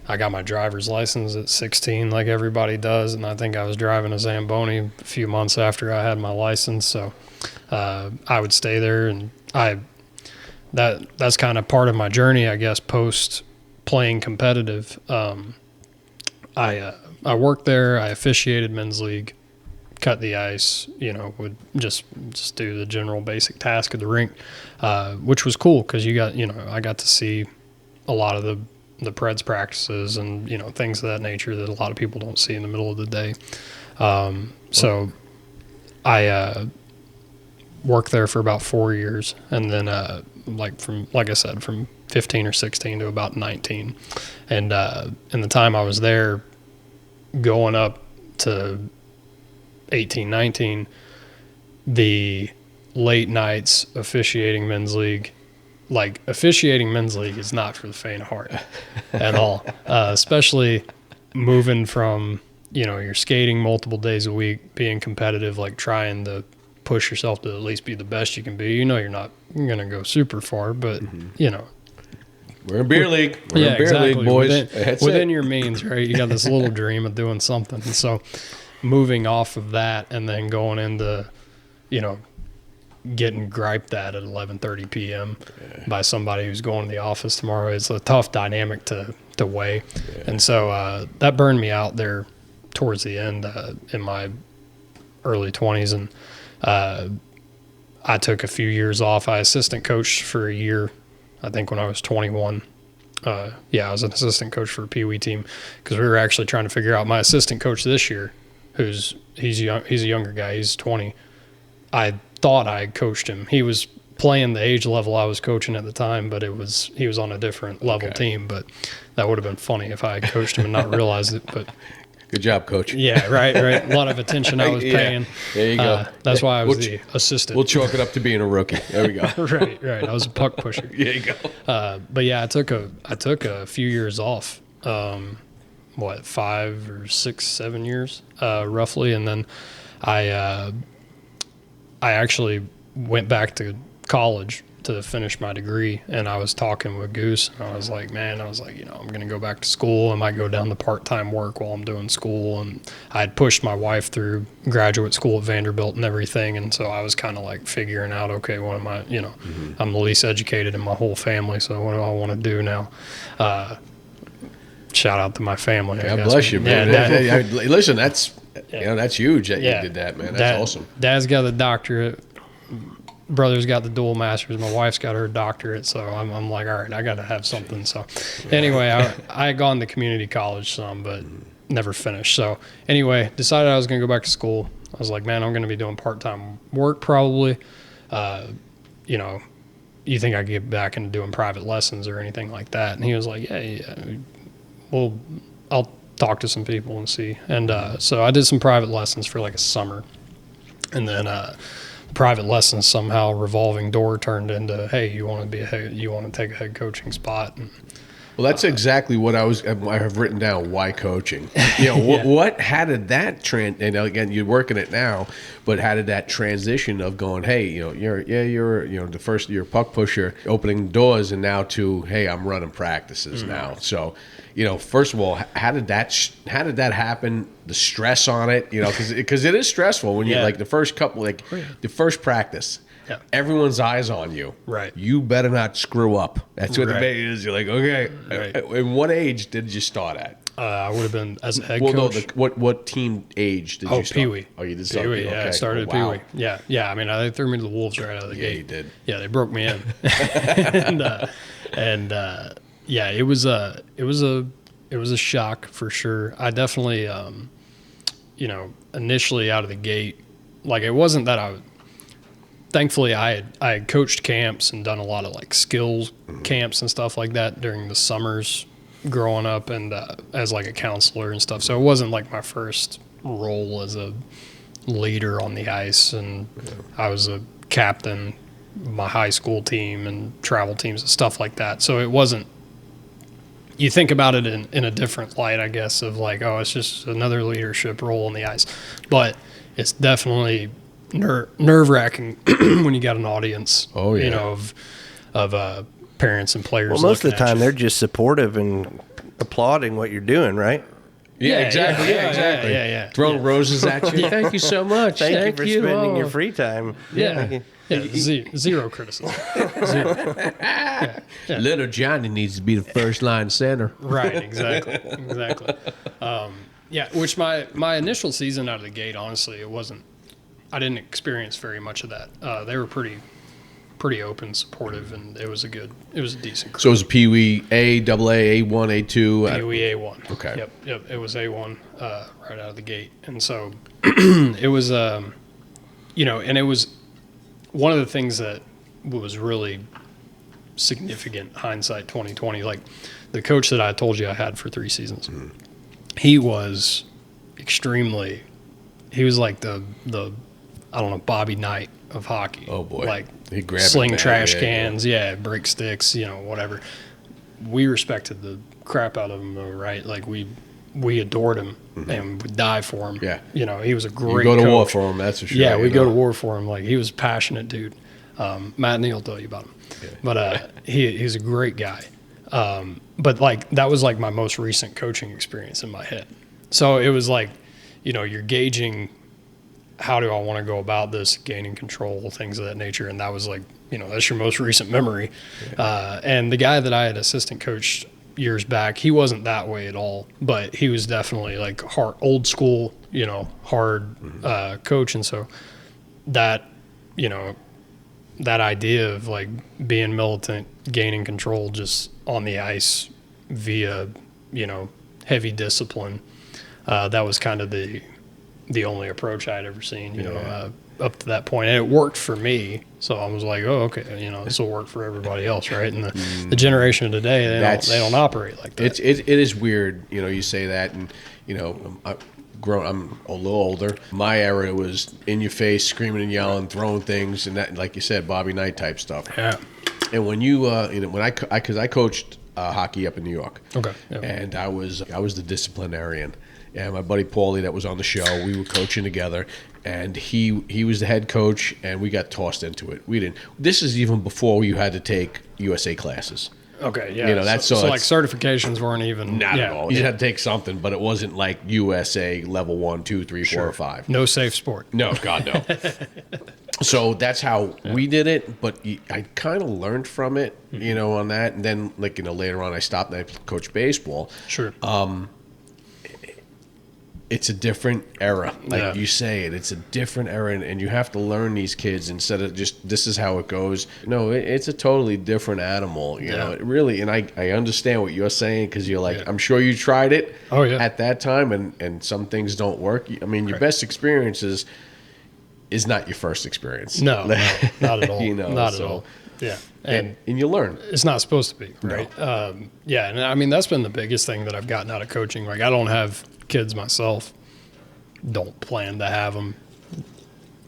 I got my driver's license at 16 like everybody does, and I think I was driving a Zamboni a few months after I had my license. So I would stay there, and that's kind of part of my journey, I guess, post playing competitive. I worked there. I officiated men's league, cut the ice, would just do the general basic task of the rink, which was cool because I got to see a lot of the Preds practices and things of that nature that a lot of people don't see in the middle of the day. So I worked there for about 4 years, and then like I said, from 15 or 16 to about 19, and in the time I was there, going up to 18, 19, the late nights officiating men's league. Like, officiating men's league is not for the faint of heart at all, especially moving from, you're skating multiple days a week, being competitive, like trying to push yourself to at least be the best you can be. You're not going to go super far, but, We're in beer league. We're in beer exactly. league, boys. Within your means, right? You got this little dream of doing something. And so moving off of that and then going into, getting griped at 11:30 p.m. by somebody who's going to the office tomorrow, it's a tough dynamic to weigh. Yeah. And so that burned me out there towards the end in my early 20s. And I took a few years off. I assistant coached for a year, I think when I was 21. I was an assistant coach for a Pee Wee team because we were actually trying to figure out my assistant coach this year, he's a younger guy. He's 20. I thought I had coached him. He was playing the age level I was coaching at the time, but he was on a different level team. But that would have been funny if I had coached him and not realized it. But good job, coach. Yeah, right. A lot of attention I was paying. There you go. That's why I was the assistant. We'll chalk it up to being a rookie. There we go. Right. I was a puck pusher. There you go. But yeah, I took a few years off. 5 or 6, 7 years, roughly, and then I actually went back to college to finish my degree, and I was talking with Goose, and I was like, I'm going to go back to school. I might go down to part-time work while I'm doing school. And I had pushed my wife through graduate school at Vanderbilt and everything, and so I was kind of like figuring out, okay, what am I, I'm the least educated in my whole family, so what do I want to do now? Shout out to my family. God bless you, man. Yeah, listen, that's that's huge that you did that, man. That's awesome. Dad's got a doctorate. Brother's got the dual masters. My wife's got her doctorate. So I'm like, all right, I got to have something. So anyway, I had gone to community college some, but never finished. So anyway, decided I was going to go back to school. I was like, man, I'm going to be doing part-time work probably. You think I could get back into doing private lessons or anything like that? And he was like, yeah. Well, I'll talk to some people and see. And so I did some private lessons for like a summer. And then private lessons somehow revolving door turned into, hey, you want to take a head coaching spot? And, well, that's exactly what I have written down. Why coaching? How did that again, you're working it now, but how did that transition of going, hey, you're the first, you're a puck pusher, opening doors, and now to, hey, I'm running practices now. So, first of all, how did that happen? The stress on it, because it is stressful when you like the first couple, the first practice. Yeah. Everyone's eyes on you. Right. You better not screw up. That's what the bait is. You're like, okay. Right. In what age did you start at? I would have been as a head coach. No, what team age did you start? Pee-wee. Oh, you did start Pee-wee. Yeah, I started at Pee-wee. Yeah. I mean, they threw me to the wolves right out of the gate. Yeah, you did. Yeah, they broke me in. It was a shock for sure. I definitely, initially out of the gate, like it wasn't that thankfully I had coached camps and done a lot of like skills camps and stuff like that during the summers growing up and as like a counselor and stuff. So it wasn't like my first role as a leader on the ice, and I was a captain, my high school team and travel teams and stuff like that. So it wasn't, you think about it in a different light, I guess, of like, oh, it's just another leadership role on the ice. But it's definitely nerve-wracking when you got an audience, of parents and players. Well, most of the time they're just supportive and applauding what you're doing, right? Yeah, exactly. Yeah. Throwing roses at you. Thank you so much. Thank you for spending your free time. Zero criticism. Zero. Little Johnny needs to be the first line center. Right, exactly. Which my initial season out of the gate, honestly, I didn't experience very much of that. They were pretty open, supportive, and it was a decent crew. So it was Pee-wee A, AA, A1, A2? Pee-wee A1. Okay. Yep. It was A1 right out of the gate. And so it was, and it was one of the things that was really significant, hindsight 2020, like the coach that I told you I had for 3 seasons, he was he was like the I don't know, Bobby Knight of hockey. Oh boy. Like he grabbed sling trash cans, break sticks, whatever. We respected the crap out of him though, right? Like we adored him and would die for him. Yeah. He was a great coach. You go to war coach. for him, that's for sure. Yeah, we go to war for him. Like he was a passionate dude. Matt Neal will tell you about him. Yeah. But he's a great guy. But like that was like my most recent coaching experience in my head. So it was like, you're gauging how do I want to go about this, gaining control, things of that nature. And that was like, that's your most recent memory. Yeah. And the guy that I had assistant coached years back, he wasn't that way at all, but he was definitely like hard, old school, hard coach. And so that, that idea of like being militant, gaining control just on the ice via, heavy discipline, that was kind of the only approach I'd ever seen, up to that point. And it worked for me. So I was like, oh, okay, this will work for everybody else, right? And the generation of today, they don't operate like that. It is weird, you say that, and, I'm a little older. My era was in your face, screaming and yelling, throwing things, and that, like you said, Bobby Knight type stuff. Yeah. And when you, because I coached hockey up in New York. Okay. Yep. And I was the disciplinarian. Yeah, my buddy Paulie that was on the show, we were coaching together, and he was the head coach, and we got tossed into it. We didn't. This is even before you had to take USA classes. Okay, yeah. You know, that's so so like certifications weren't even not at all. You just had to take something, but it wasn't like USA level 1, 2, 3, 4, or 5. No safe sport. No, God no. So that's how we did it, but I kind of learned from it, you know, on that. And then, like, you know, later on I stopped and I coached baseball. Sure. It's a different era. Like you say it's a different era, and you have to learn these kids instead of just, this is how it goes. No, it's a totally different animal, you know, it really. And I understand what you're saying, because you're like, I'm sure you tried it at that time, and some things don't work. I mean, your best experiences is not your first experience. No, not at all. You know, not at all. Yeah. And you learn. It's not supposed to be, right? No. Yeah, and I mean, that's been the biggest thing that I've gotten out of coaching. Like, I don't have kids myself. Don't plan to have them.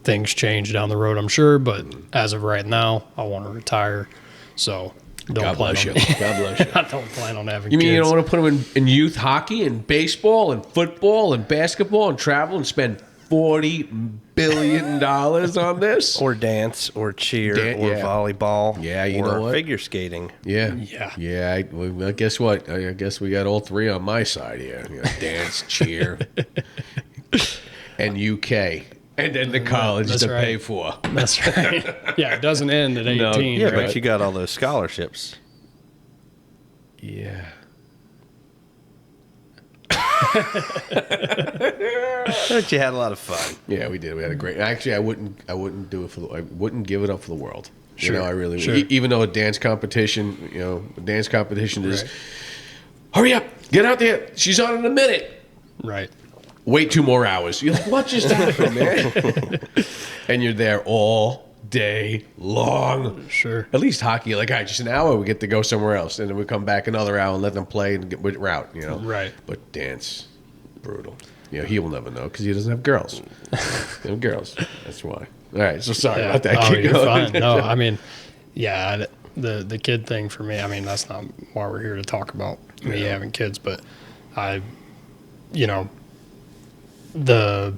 Things change down the road, I'm sure, but as of right now, I want to retire. So God bless you. God bless you. I don't plan on having You mean kids. you don't want to put them in youth hockey and baseball and football and basketball and travel and spend $40 billion on this? Or dance, or cheer, or yeah. volleyball. Yeah, you or know what? figure skating. Yeah. Yeah. Yeah. Well, guess what? I guess we got all three on my side here. You know, dance, cheer, and UK. And then the college That's to right. pay for. That's right. Yeah, it doesn't end at 18. Yeah, right? but you got all those scholarships. Yeah. But you had a lot of fun. Yeah, we did. We had a great. Actually, I wouldn't do it for. I wouldn't give it up for the world. Sure. You know, I really. Sure. Even though a dance competition, you know, a dance competition is, hurry up, get out there. She's on in a minute. Right. Wait 2 more hours. You're like, what just happened, man? And you're there all day long. Sure. At least hockey, like, all right, just an hour, we get to go somewhere else, and then we come back another hour and let them play and get route. You know. Right. But dance, brutal. You know, he will never know because he doesn't have girls. They have girls. That's why. All right. So sorry about that. Oh, Keep you're going. fine. No, I mean, yeah, the kid thing for me, I mean, that's not why we're here to talk about me having kids, but you know, the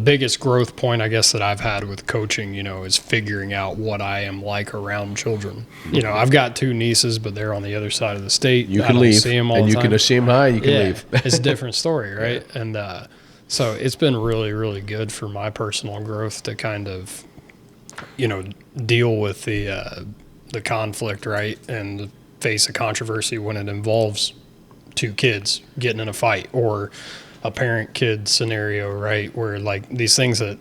biggest growth point, I guess, that I've had with coaching, you know, is figuring out what I am like around children. You know, I've got 2 nieces, but they're on the other side of the state. You I can don't leave, see them all and the you time. can see them high. You can leave. It's a different story, right? Yeah. And so it's been really, really good for my personal growth to kind of, you know, deal with the conflict, right, and face a controversy when it involves 2 kids getting in a fight, or a parent-kid scenario, right, where, like, these things that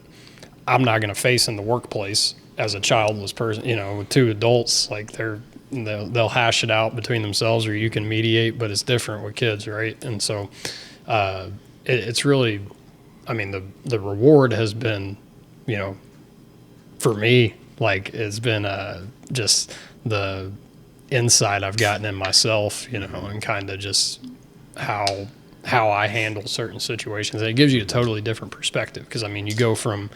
I'm not going to face in the workplace as a childless person, you know, with 2 adults, like, they'll hash it out between themselves, or you can mediate, but it's different with kids, right? And so it's really, I mean, the reward has been, you know, for me, like, it's been just the insight I've gotten in myself, you know, and kind of just how I handle certain situations. And it gives you a totally different perspective, because, I mean, you go from,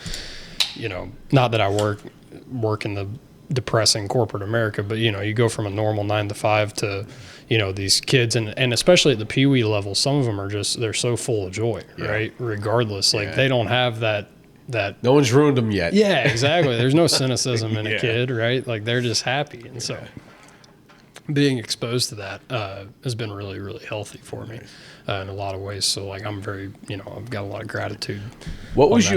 you know, not that I work in the depressing corporate America, but, you know, you go from a normal 9 to 5 to, you know, these kids, and especially at the peewee level, some of them are just, they're so full of joy, right? Regardless, like, they don't have that No one's ruined them yet. Yeah, exactly. There's no cynicism in a kid, right? Like, they're just happy. And so being exposed to that has been really, really healthy for me in a lot of ways. So, like, I'm very, you know, I've got a lot of gratitude. What was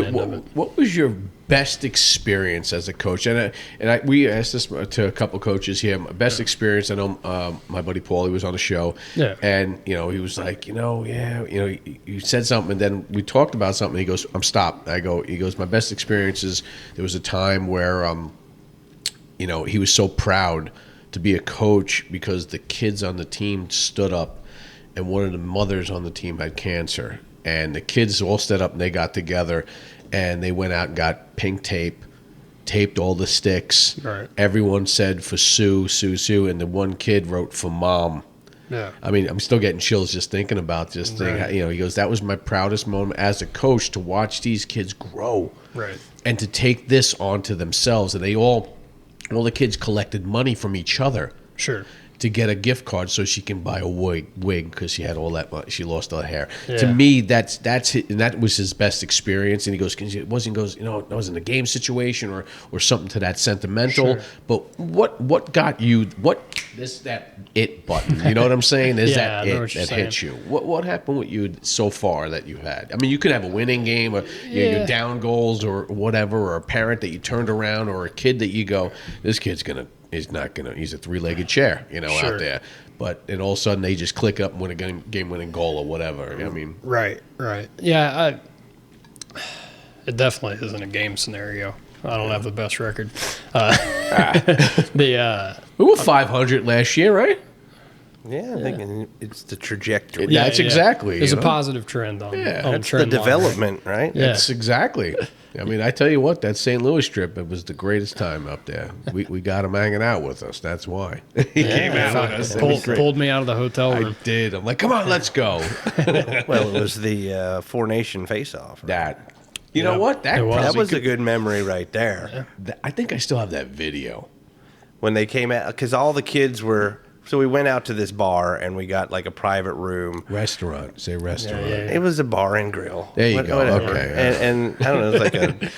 your best experience as a coach? And we asked this to a couple coaches here. My best experience, I know my buddy Paulie was on the show. Yeah. And, you know, he was like, you know, you said something, and then we talked about something. He goes, I'm stopped. He goes, my best experience is there was a time where, you know, he was so proud to be a coach because the kids on the team stood up, and one of the mothers on the team had cancer, and the kids all stood up and they got together and they went out and got pink tape, taped all the sticks. Right. Everyone said for Sue, Sue, Sue, and the one kid wrote for Mom. Yeah. I mean, I'm still getting chills just thinking about this thing. Right. You know, he goes, that was my proudest moment as a coach, to watch these kids grow. Right. And to take this onto themselves. And they all the kids collected money from each other. Sure. to get a gift card so she can buy a wig because she had all that money. She lost all her hair. Yeah. To me, that's and that was his best experience. And he goes, it wasn't I was in a game situation or something to that sentimental. Sure. But what got you? That it button? You know what I'm saying? Is Yeah, I know that what you're that hit you? What happened with you so far that you had? I mean, you could have a winning game, or you're down goals, or whatever, or a parent that you turned around, or a kid that you go, this kid's he's a three-legged chair, Sure. out there. But and all of a sudden they just click up and win a game-winning goal or whatever. I mean, Right. Yeah, it definitely isn't a game scenario. I don't have the best record. we were 500 last year, right? Yeah, I think it's the trajectory. Yeah. That's exactly, There's you a know? positive trend on That's the trend line, right? development, right? Yeah. That's exactly. I mean, I tell you what, that St. Louis trip, it was the greatest time up there. We got him hanging out with us. That's why. He came out with us. It was great. Pulled me out of the hotel room. I did. I'm like, come on, let's go. Well, it was the Four Nation face-off. Right? That. You know what? it was. That was a good memory right there. I think I still have that video. When they came out, because all the kids were. So we went out to this bar and we got like a private room. Restaurant. Say restaurant. Yeah. It was a bar and grill. There you go. Whatever. Okay. And I don't know, it was like a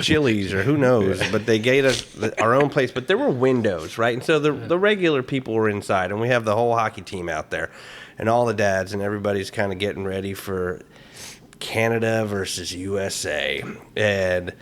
Chili's or who knows, but they gave us our own place. But there were windows, right? And so the regular people were inside, and we have the whole hockey team out there, and all the dads, and everybody's kind of getting ready for Canada versus USA, and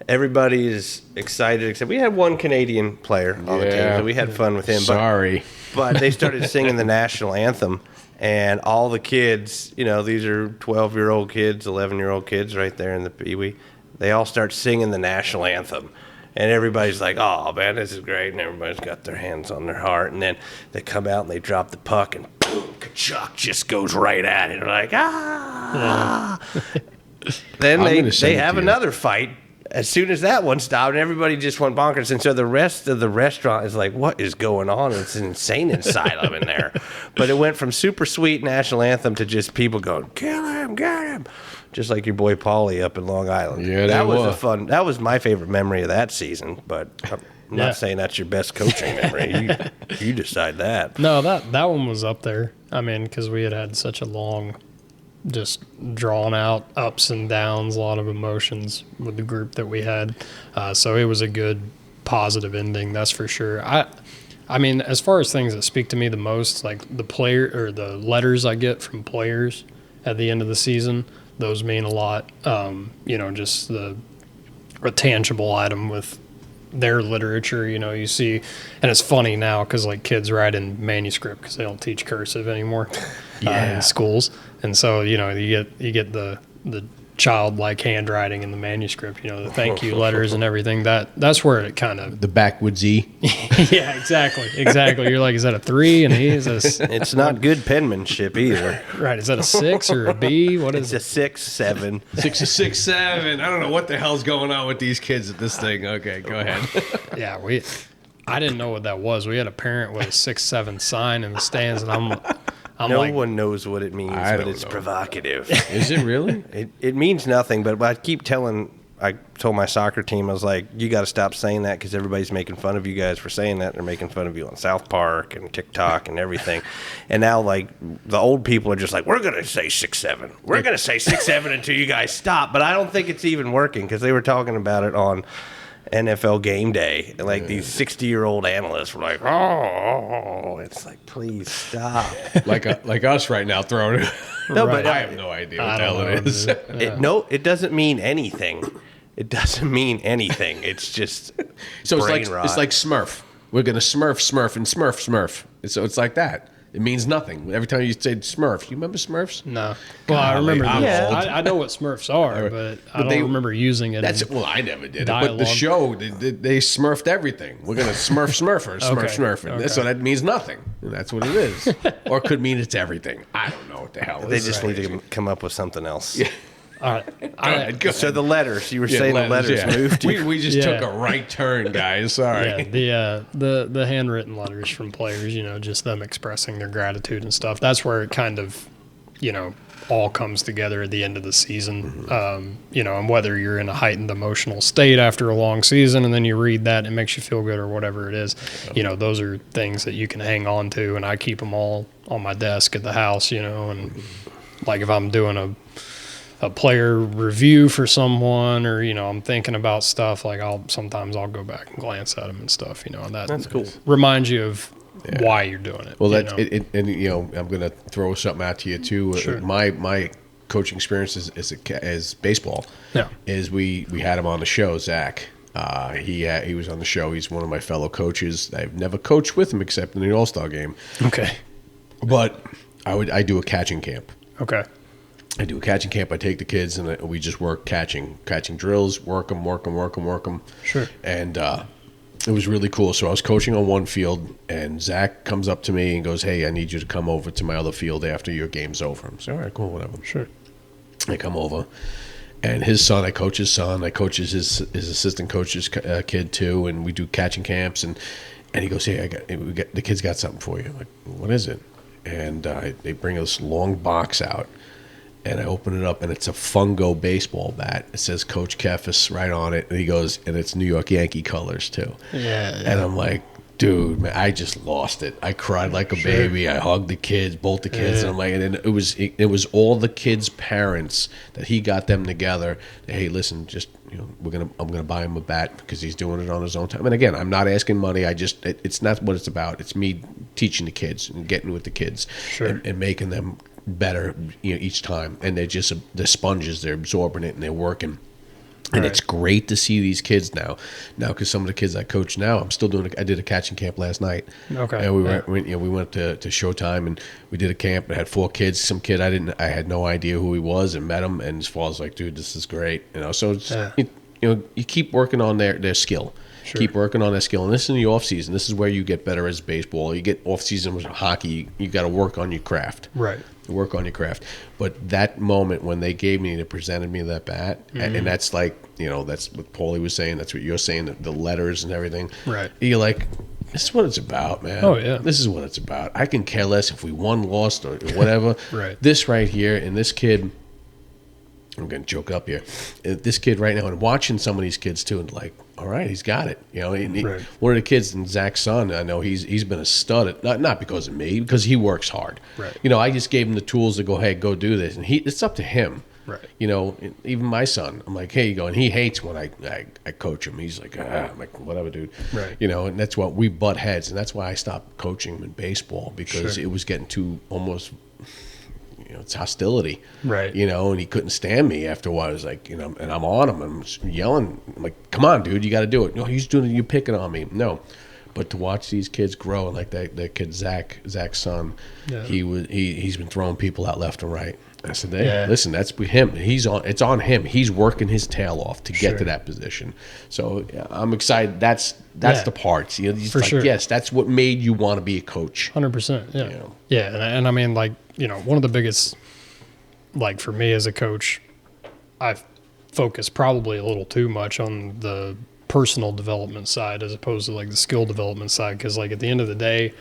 everybody is excited. Except we had one Canadian player on the team, so we had fun with him. Sorry. But they started singing the national anthem, and all the kids, these are 12-year-old kids, 11-year-old kids right there in the Pee-wee. They all start singing the national anthem. And everybody's like, oh, man, this is great. And everybody's got their hands on their heart. And then they come out and they drop the puck, and boom, Kachuk just goes right at it. They're like, ah. Then they have another fight. As soon as that one stopped, and everybody just went bonkers. And so the rest of the restaurant is like, what is going on? It's an insane asylum in there. But it went from super sweet national anthem to just people going, kill him, get him. Just like your boy Paulie up in Long Island. Yeah, that was that was my favorite memory of that season. But I'm not saying that's your best coaching memory. You decide that. No, that one was up there. I mean, because we had such a long, just drawn out ups and downs, a lot of emotions with the group that we had. So it was a good, positive ending, that's for sure. I mean, as far as things that speak to me the most, like the player or the letters I get from players at the end of the season, those mean a lot. Just a tangible item with their literature, you see, and it's funny now because like kids write in manuscript because they don't teach cursive anymore in schools, and so you get the childlike handwriting in the manuscript, the thank you letters and everything. That's where it kind of the backwoods E. Yeah, exactly. You're like, is that a 3? And it's not good penmanship either. Right? Is that a 6 or a B? What is it's a 6-7? 6-7. I don't know what the hell's going on with these kids at this thing. Okay, go ahead. Yeah, I didn't know what that was. We had a parent with a 6-7 sign in the stands, and I'm no like, one knows what it means, but it's provocative. Is it really? It means nothing, but I told my soccer team, I was like, you got to stop saying that because everybody's making fun of you guys for saying that. They're making fun of you on South Park and TikTok and everything. And now, like, the old people are just like, we're going to say 6-7. We're going to say 6-7 until you guys stop. But I don't think it's even working because they were talking about it on NFL Game Day. Like, these 60-year-old analysts were like, oh, it's like, please stop. like us right now throwing it. No, but I have no idea what the hell it is. It doesn't mean anything. It doesn't mean anything. It's just so brain rot. It's like Smurf. We're gonna Smurf and Smurf. So it's like that. It means nothing. Every time you say Smurf, you remember Smurfs? No. Well, I remember. I'm old. I know what Smurfs are, but I don't remember using it. I never did dialogue. it. But the show, they Smurfed everything. We're gonna Smurfer, Smurf. Okay. So that means nothing. And that's what it is. Or it could mean it's everything. I don't know what the hell. They just need to come up with something else. Yeah. All right. Go So ahead. the letters, you were saying the letters moved. We just took a right turn, guys. Sorry. Yeah, the handwritten letters from players, just them expressing their gratitude and stuff. That's where it kind of, all comes together at the end of the season. And whether you're in a heightened emotional state after a long season and then you read that and it makes you feel good or whatever it is, those are things that you can hang on to, and I keep them all on my desk at the house, and like if I'm doing a player review for someone, or I'm thinking about stuff, like sometimes I'll go back and glance at them and stuff, and That's cool. reminds you of why you're doing it. Well, that's it, and I'm going to throw something out to you too. Sure. My coaching experience is baseball. Yeah. Is we had him on the show, Zach. He was on the show. He's one of my fellow coaches. I've never coached with him except in the All-Star game. Okay. But I do a catching camp. Okay. I do a catching camp. I take the kids and we just work catching drills, work them. Sure. And it was really cool. So I was coaching on one field, and Zach comes up to me and goes, "Hey, I need you to come over to my other field after your game's over." I'm saying, "All right, cool, whatever." Sure. I come over, and his son, I coach his son. I coach his assistant coach's kid too, and we do catching camps. And he goes, "Hey, the kid's got something for you." I'm like, "What is it?" And they bring this long box out. And I open it up, and it's a fungo baseball bat. It says Coach Keffis right on it. And he goes, and it's New York Yankee colors, too. Yeah. And I'm like, dude, man, I just lost it. I cried like a baby. I hugged the kids, both the kids. And I'm like, and then it was all the kids' parents that he got them together. Hey, listen, just, I'm gonna buy him a bat because he's doing it on his own time. And again, I'm not asking money. It's not what it's about. It's me teaching the kids and getting with the kids and making them better each time, and they're sponges. They're absorbing it and they're working, and it's great to see these kids now because some of the kids I coach now, I'm still doing I did a catching camp last night. Okay. And we went to Showtime, and we did a camp and had 4 kids. Some kid I had no idea who he was, and met him, and as far as like, dude, this is great, so it's, you keep working on their skill. Sure. Keep working on that skill. And this is in the off season. This is where you get better as baseball. You get off season with hockey. You got to work on your craft. Right. Work on your craft. But that moment when they presented me that bat, and that's like, that's what Paulie was saying. That's what you're saying, the letters and everything. Right. You're like, this is what it's about, man. Oh, yeah. This is what it's about. I can care less if we won, lost, or whatever. Right. This right here, and this kid, I'm going to joke up here. This kid right now, and watching some of these kids too, and like, all right, he's got it. One of the kids, and Zach's son, I know he's been a stud. Not because of me, because he works hard. Right. I just gave him the tools to go, hey, go do this, and it's up to him. Right. Even my son, I'm like, hey, you go, and he hates when I coach him. He's like, I'm like, whatever, dude. Right. And that's what we butt heads, and that's why I stopped coaching him in baseball, because it was getting too almost. It's hostility, right? And he couldn't stand me after a while. I was like, and I'm on him. I'm yelling. I'm like, come on, dude, you got to do it. No, he's doing it. You picking on me. No, but to watch these kids grow, and like that kid Zach's son, he's been throwing people out left and right. I said, hey, listen, that's him. It's on him. He's working his tail off to get to that position. So I'm excited. That's the parts. For sure. Yes, that's what made you want to be a coach. 100%. Yeah. Yeah, and I mean, like, one of the biggest, like for me as a coach, I focus probably a little too much on the personal development side as opposed to like the skill development side, because like at the end of the day,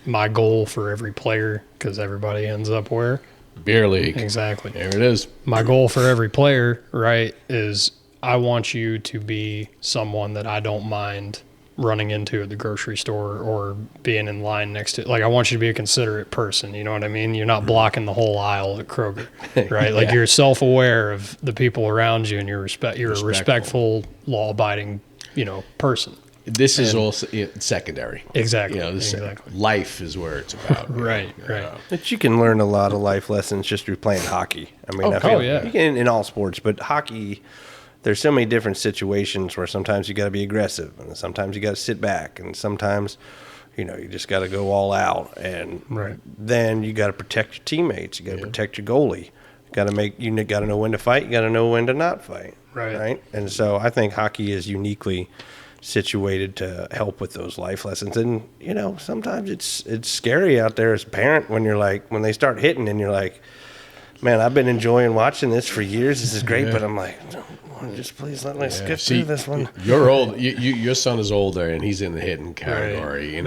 my goal for every player, because everybody ends up where? Beer league. Exactly. There it is. My goal for every player, right, is I want you to be someone that I don't mind running into at the grocery store or being in line next to. Like, I want you to be a considerate person. You know what I mean? You're not blocking the whole aisle at Kroger, right? Like, you're self-aware of the people around you, and you're a respectful, law-abiding, person. This is all secondary. Exactly. Exactly. Life is where it's about. Right. But you can learn a lot of life lessons just through playing hockey. I mean, you can in all sports, but hockey, there's so many different situations where sometimes you got to be aggressive, and sometimes you got to sit back, and sometimes, you just got to go all out, and then you got to protect your teammates. You got to protect your goalie. You got to know when to fight. You got to know when to not fight. Right. And so I think hockey is uniquely situated to help with those life lessons. And sometimes it's scary out there as a parent when when they start hitting and you're like, man, I've been enjoying watching this for years, this is great, but I'm like, just please let me skip through this one. You're old. Your son is older, and he's in the hitting category.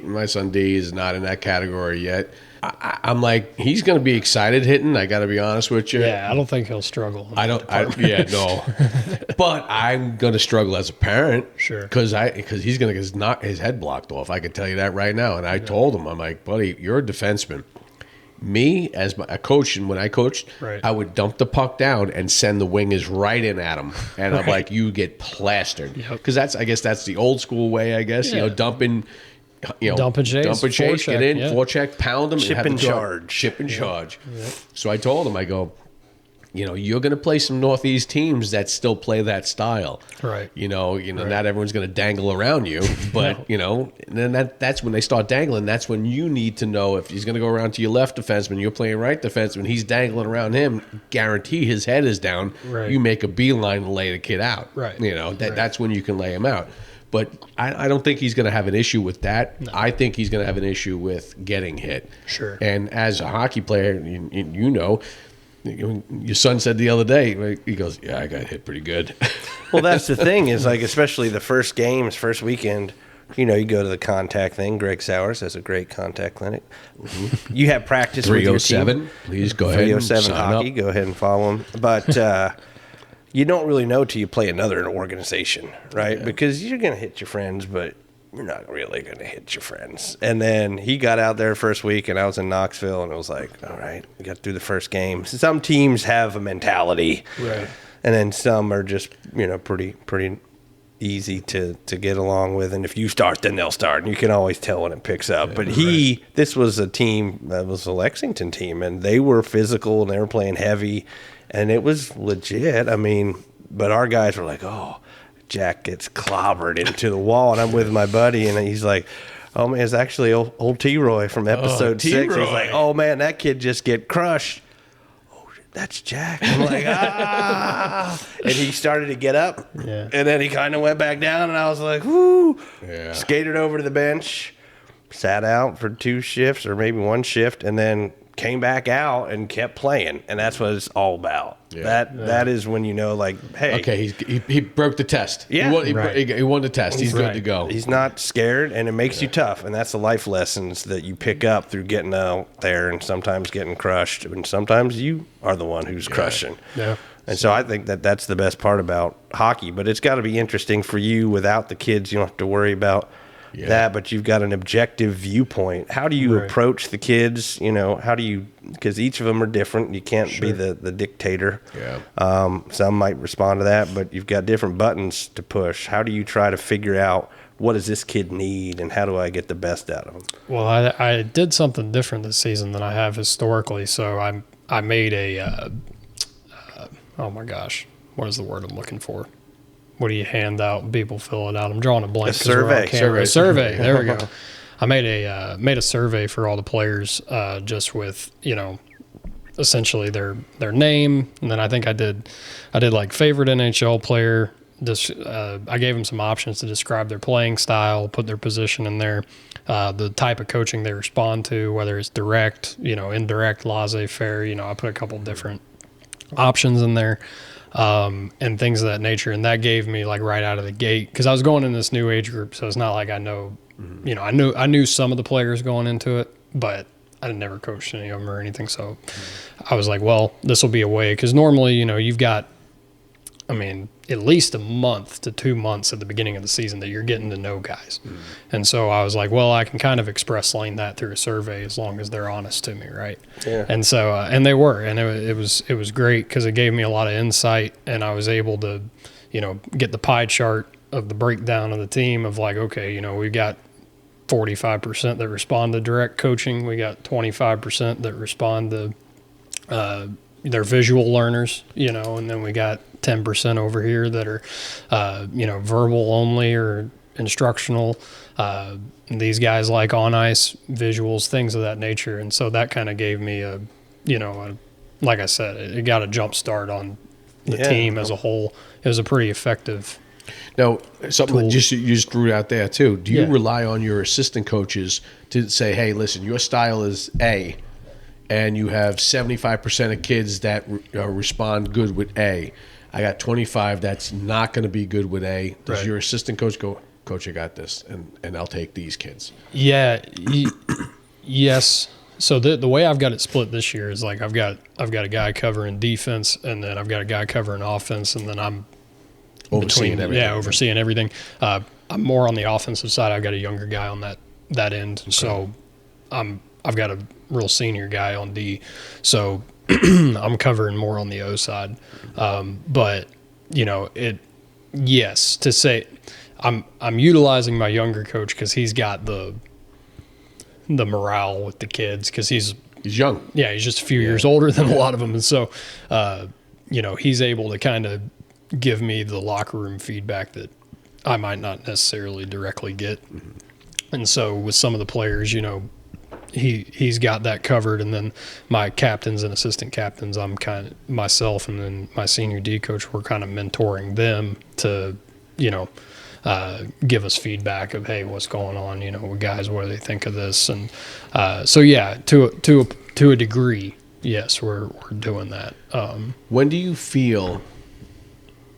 My son D is not in that category yet, I'm like, he's going to be excited hitting. I got to be honest with you. Yeah, I don't think he'll struggle. Yeah, no. But I'm going to struggle as a parent. Sure. Because he's going to get his head blocked off. I can tell you that right now. And I told him, I'm like, buddy, you're a defenseman. Me, as a coach, and when I coached, Right. I would dump the puck down and send the wingers right in at him. And I'm like, you get plastered. Because I guess that's the old school way, I guess. Yeah. Dumping. Dump and chase, Get in, yeah. forecheck, pound them, Chip have and the dog- charge. chip and charge. So I told him, I go, you're going to play some Northeast teams that still play that style. Right. Not everyone's going to dangle around you, but and then that's when they start dangling. That's when you need to know if he's going to go around to your left defenseman, you're playing right defenseman, he's dangling around him, guarantee his head is down. Right. You make a beeline and lay the kid out. Right. That's when you can lay him out. But I don't think he's going to have an issue with that. No. I think he's going to have an issue with getting hit. Sure. And as a hockey player, your son said the other day, he goes, yeah, I got hit pretty good. Well, that's the thing is, like, especially the first weekend, you go to the contact thing. Greg Sowers has a great contact clinic. Mm-hmm. You have practice with your team. 307, please go ahead and 307 sign hockey, up. go ahead and follow him. But you don't really know till you play another organization, right? Yeah. Because you're going to hit your friends, but you're not really going to hit your friends. And then he got out there first week, and I was in Knoxville, and it was like, all right, we got through the first game. Some teams have a mentality, right? And then some are just pretty easy to get along with. And if you start, then they'll start, and you can always tell when it picks up. But this was a team that was a Lexington team, and they were physical, and they were playing heavy. And it was legit. I mean, but our guys were like, oh, Jack gets clobbered into the wall. And I'm with my buddy, and he's like, oh, man, it's actually old T-Roy from episode 6. He's like, oh, man, that kid just get crushed. Oh, that's Jack. I'm like, ah. And he started to get up. Yeah. And then he kind of went back down, and I was like, whoo. Yeah. Skated over to the bench, sat out for 2 shifts or maybe 1 shift, and then came back out and kept playing, and that's what it's all about. Yeah. That is when hey, okay, he broke the test. Yeah, he won the test. He's good to go. He's not scared, and it makes you tough, and that's the life lessons that you pick up through getting out there and sometimes getting crushed, and sometimes you are the one who's crushing. Yeah. And so I think that's the best part about hockey, but it's got to be interesting for you without the kids. You don't have to worry about that, but you've got an objective viewpoint. How do you approach the kids? How do you, because each of them are different. You can't be the dictator. Yeah. Some might respond to that, but you've got different buttons to push. How do you try to figure out what does this kid need and how do I get the best out of him? Well, I did something different this season than I have historically. So I made a, oh my gosh, what is the word I'm looking for? What do you hand out and people fill it out? I'm drawing a blank. A survey. Survey. There we go. I made a survey for all the players, just with essentially their name, and then I think I did like favorite NHL player. I gave them some options to describe their playing style, put their position in there, the type of coaching they respond to, whether it's direct, indirect, laissez-faire. I put a couple different options in there. And things of that nature. And that gave me right out of the gate, because I was going in this new age group. So it's not like I know, I knew some of the players going into it, but I had never coached any of them or anything. So I was like, well, this will be a way, because normally, you've got, at least a month to 2 months at the beginning of the season that you're getting to know guys. And so I was like, well, I can kind of express lane that through a survey as long as they're honest to me. Right. Yeah. And so, and they were, and it was great, because it gave me a lot of insight, and I was able to, get the pie chart of the breakdown of the team of okay, we've got 45% that respond to direct coaching. We got 25% that respond to, they're visual learners, and then we got 10% over here that are, verbal only or instructional. These guys like on ice visuals, things of that nature. And so that kind of gave me like I said, it got a jump start on the team as a whole. It was a pretty effective. Now, something that you just threw out there too. Do you rely on your assistant coaches to say, hey, listen, your style is A, and you have 75% of kids that respond good with A. I got 25 that's not going to be good with A. Does your assistant coach go, Coach, I got this, and I'll take these kids? Yeah. Yes. So the way I've got it split this year is like I've got a guy covering defense, and then I've got a guy covering offense, and then I'm Overseeing everything. Yeah, overseeing everything. I'm more on the offensive side. I've got a younger guy on that end. Okay. So I've got a real senior guy on D. So I'm covering more on the O side. But yes, to say I'm utilizing my younger coach because he's got the morale with the kids because he's young. Yeah, he's just a few years older than a lot of them, and so he's able to kind of give me the locker room feedback that I might not necessarily directly get. Mm-hmm. And so with some of the players, he's got that covered, and then my captains and assistant captains, I'm kind of myself and then my senior D coach, we're kind of mentoring them to give us feedback of, hey, what's going on, guys, what do they think of this? And so yeah, to a degree, yes, we're doing that. When do you feel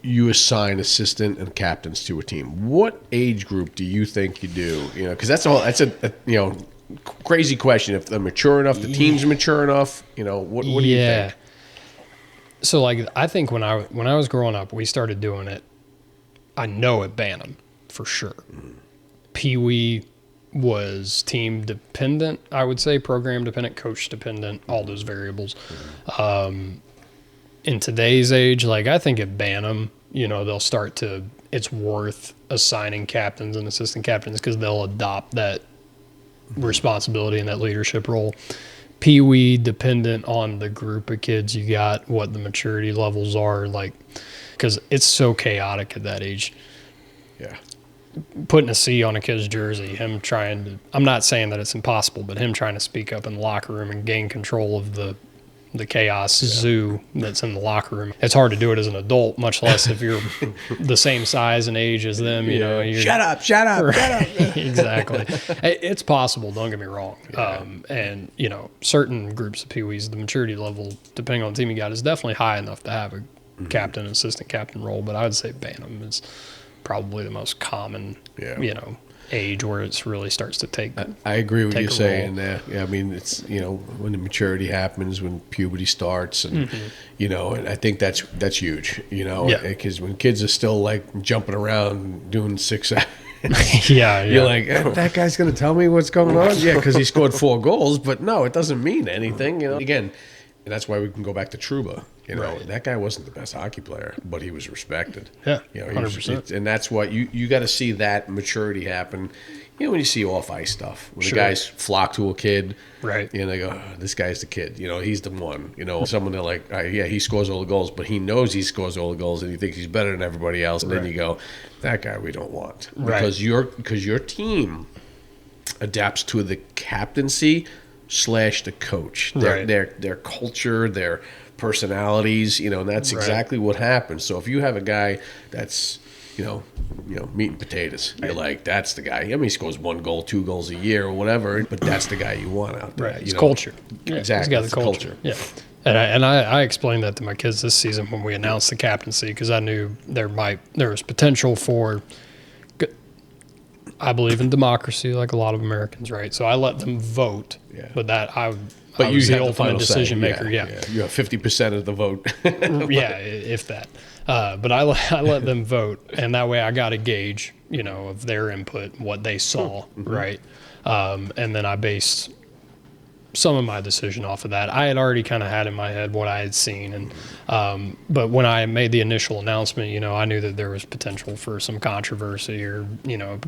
you assign assistant and captains to a team? What age group do you think you do? Because that's a crazy question. If they're mature enough, the team's mature enough, what do you think? So like, I think when I was growing up, we started doing it. I know at Bantam for sure. Pee Wee was team dependent, I would say, program dependent, coach dependent, all those variables. In today's age, like I think at Bantam, they'll start to, it's worth assigning captains and assistant captains because they'll adopt that responsibility and that leadership role. Pee Wee, dependent on the group of kids you got, what the maturity levels are, like, because it's so chaotic at that age. Yeah. Putting a C on a kid's jersey, him trying to, I'm not saying that it's impossible, but him trying to speak up in the locker room and gain control of the chaos zoo that's in the locker room. It's hard to do it as an adult, much less if you're the same size and age as them. You're, shut up. Right. Exactly. It's possible, don't get me wrong. Yeah. And certain groups of Pee-wees, the maturity level, depending on the team you got, is definitely high enough to have a captain, assistant captain role. But I would say Bantam is probably the most common, age where it really starts to take. I agree with you saying that. Yeah, I mean, it's when the maturity happens, when puberty starts, and and I think that's huge. Because when kids are still like jumping around doing 6 you're like, that guy's gonna tell me what's going on. Yeah, because he scored 4 goals, but no, it doesn't mean anything. Again, and that's why we can go back to Trouba. Right. That guy wasn't the best hockey player, but he was respected. Yeah, 100%. And that's what you got to see that maturity happen. When you see off ice stuff, when the guys flock to a kid, right? They go, oh, "This guy's the kid." He's the one. Someone they're like, he scores all the goals, but he knows he scores all the goals, and he thinks he's better than everybody else. And then you go, "That guy we don't want," because your team adapts to the captaincy / the coach, their culture, their personalities, and that's exactly what happens. So if you have a guy that's, meat and potatoes, you're like, that's the guy. I mean, he scores 1 goal, 2 goals a year or whatever, but that's the guy you want out there. Right. It's culture. Exactly. He's got the culture. Yeah. And I explained that to my kids this season when we announced the captaincy, because I knew there was potential for, I believe in democracy like a lot of Americans, right? So I let them vote, but I was the ultimate decision maker. Yeah. You have 50% of the vote. Yeah, if that. But I let them vote, and that way I got a gauge, of their input, what they saw, right? And then I based some of my decision off of that. I had already kind of had in my head what I had seen, and but when I made the initial announcement, I knew that there was potential for some controversy or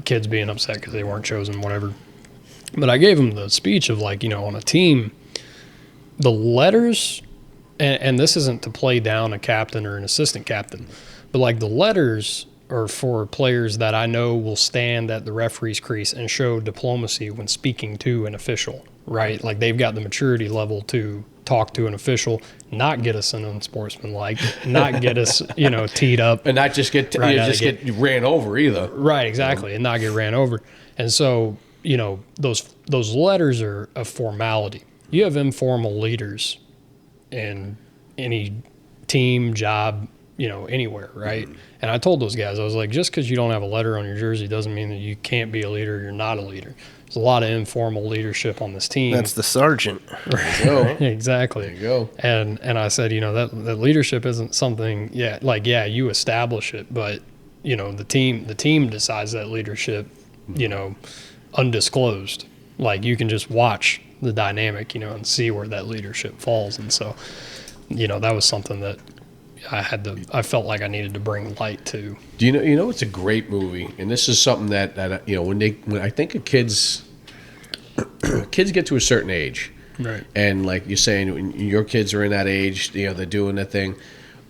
kids being upset because they weren't chosen, whatever. But I gave them the speech of like, on a team, the letters, and this isn't to play down a captain or an assistant captain, but like the letters are for players that I know will stand at the referee's crease and show diplomacy when speaking to an official, right? Like they've got the maturity level to talk to an official, not get us in unsportsmanlike, not get us, teed up. And not just get get ran over either. Right, exactly, and not get ran over. And so, those letters are a formality. You have informal leaders in any team, job, anywhere, right? Mm-hmm. And I told those guys, I was like, just because you don't have a letter on your jersey doesn't mean that you can't be a leader or you're not a leader. there's a lot of informal leadership on this team. That's the sergeant. Exactly. There you go. And I said, that leadership isn't something, you establish it, but the team decides that leadership, undisclosed. Like, you can just watch the dynamic, and see where that leadership falls. And so, that was something that I felt like I needed to bring light to. Do you know it's a great movie, and this is something that when I think of kids get to a certain age, right? And like you're saying, when your kids are in that age, they're doing that thing.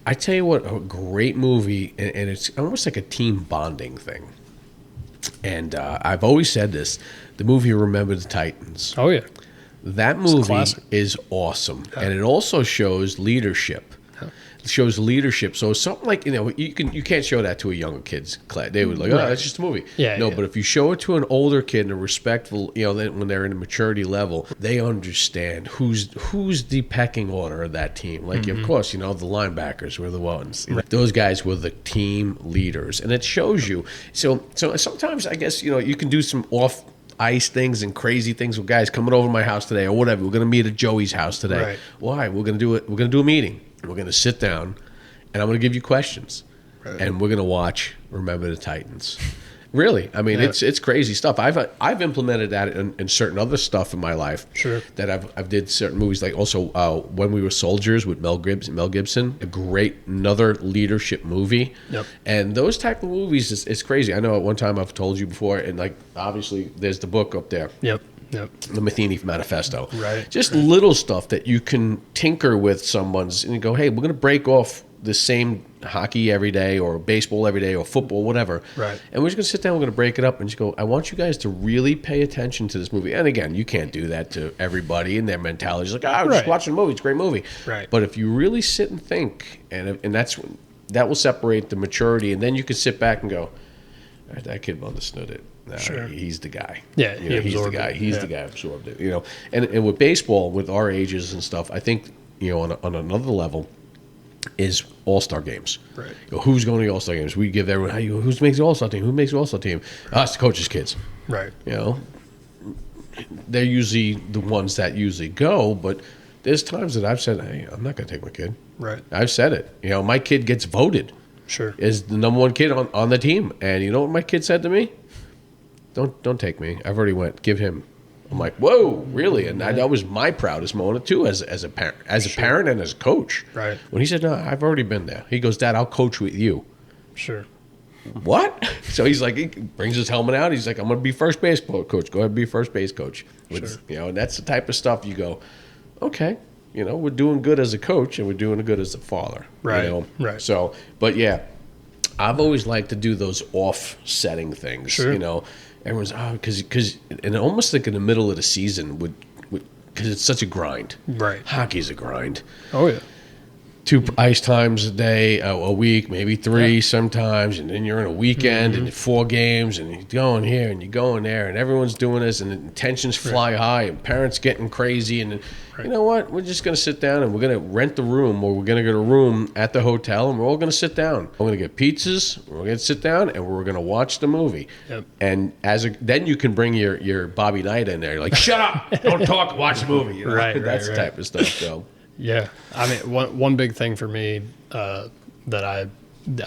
I tell you what, a great movie, and it's almost like a team bonding thing. And I've always said this: the movie Remember the Titans. Oh yeah, that movie is awesome, and it also shows leadership. Shows leadership. So something like, you can't show that to a younger kid's class. They would that's just a movie. But if you show it to an older kid and a respectful, when they're in a maturity level, they understand who's the pecking order of that team. Like, of course, the linebackers were the ones. Those guys were the team leaders, and it shows you. So sometimes I guess you can do some off ice things and crazy things with guys coming over to my house today or whatever. We're gonna meet at Joey's house today. Right. Why? We're gonna do it. We're gonna do a meeting. We're going to sit down, and I'm going to give you questions, and we're going to watch Remember the Titans. Really, I mean, it's crazy stuff. I've implemented that in certain other stuff in my life. Sure. That I've did certain movies, like also When We Were Soldiers with Mel Gibson, a great another leadership movie. Yep. And those type of movies is crazy. I know at one time I've told you before, and like obviously there's the book up there. Yep. The Matheny Manifesto. Right. Just little stuff that you can tinker with someone's and go, hey, we're going to break off the same hockey every day or baseball every day or football, whatever. Right. And we're just going to sit down, we're going to break it up and just go, I want you guys to really pay attention to this movie. And again, you can't do that to everybody and their mentality is like, I was just watching a movie. It's a great movie. Right. But if you really sit and think, and that will separate the maturity, and then you can sit back and go, all right, that kid understood it. Sure. He's the guy. Yeah, he's the guy. He's the guy who absorbed it. And with baseball, with our ages and stuff, I think on another level is all-star games. Right. Who's going to the all-star games? We give everyone, who makes the all-star team? Who makes the all-star team? It's the coach's kids. Right. They're usually the ones that usually go, but there's times that I've said, hey, I'm not going to take my kid. Right. I've said it. My kid gets voted. Sure. Is the number one kid on the team. And you know what my kid said to me? Don't take me. I've already went. Give him. I'm like, whoa, really? And that was my proudest moment too, as a parent, parent and as a coach. Right. When he said, no, I've already been there. He goes, Dad, I'll coach with you. Sure. What? So he's like, he brings his helmet out. He's like, I'm going to be first base coach. Go ahead and be first base coach. Sure. And that's the type of stuff you go, okay, we're doing good as a coach and we're doing good as a father. Right. Right. So, but yeah, I've always liked to do those offsetting things. Sure. Everyone's because and almost like in the middle of the season because it's such a grind. Right. Hockey's a grind. Oh yeah. 2 ice times a day, a week, maybe 3 sometimes, and then you're in a weekend and 4 games, and you're going here and you're going there, and everyone's doing this, and the tensions fly high, and parents getting crazy, and you know what? We're just going to sit down, and we're going to rent the room, or we're going to get a room at the hotel, and we're all going to sit down. We're going to get pizzas, we're going to sit down, and we're going to watch the movie. Yep. And then you can bring your Bobby Knight in there, like, shut up, don't talk, watch the movie. Right. That's the type of stuff, so. Yeah, I mean, one big thing for me that I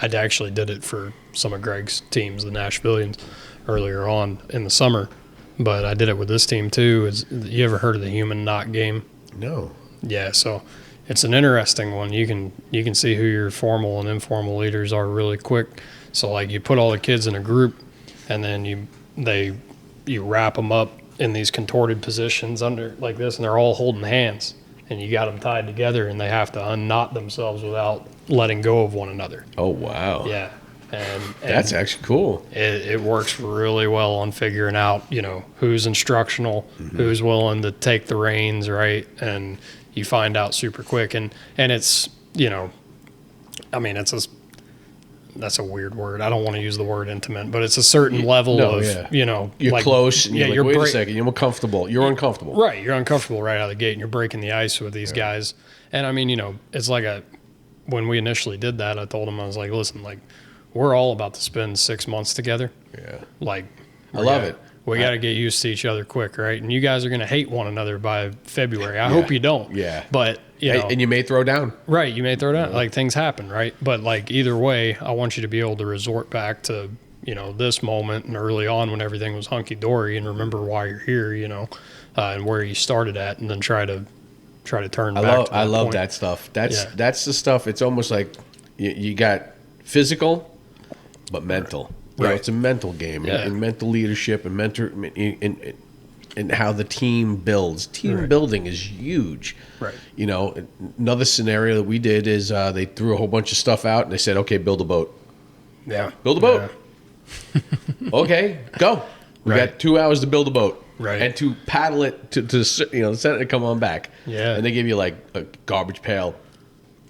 actually did it for some of Greg's teams, the Nashvillians, earlier on in the summer, but I did it with this team too. Is you ever heard of the human knock game? No. Yeah, so it's an interesting one. You can see who your formal and informal leaders are really quick. So like you put all the kids in a group, and then you wrap them up in these contorted positions under like this, and they're all holding hands. And you got them tied together, and they have to unknot themselves without letting go of one another. Oh, wow. Yeah. And that's actually cool. It works really well on figuring out, who's instructional, who's willing to take the reins, right? And you find out super quick. And it's, that's a weird word. I don't want to use the word intimate, but it's a certain level of, you're like, close. And you're like, wait a second, you're uncomfortable. You're uncomfortable. Right. You're uncomfortable right out of the gate, and you're breaking the ice with these guys. And I mean, it's like when we initially did that, I told him, I was like, listen, like, we're all about to spend 6 months together. Yeah. Like, I love it. We got to get used to each other quick, right? And you guys are going to hate one another by February. I hope you don't. Yeah. But, you know. And you may throw down. Right. You may throw down. Like, things happen, right? But, like, either way, I want you to be able to resort back to, you know, this moment and early on when everything was hunky-dory and remember why you're here, you know, and where you started at, and then try to turn back to I love point. that stuff. That's the stuff. It's almost like you got physical, but mental. You know, Right. it's a mental game, Yeah. and mental leadership, and and how the team builds. Team Right. building is huge. Right. You know, another scenario that we did is they threw a whole bunch of stuff out, and they said, "Okay, build a boat. Yeah. Build a boat. Okay, go. We Right. got 2 hours to build a boat." Right. And to paddle it to send it to come on back. Yeah. And they give you like a garbage pail,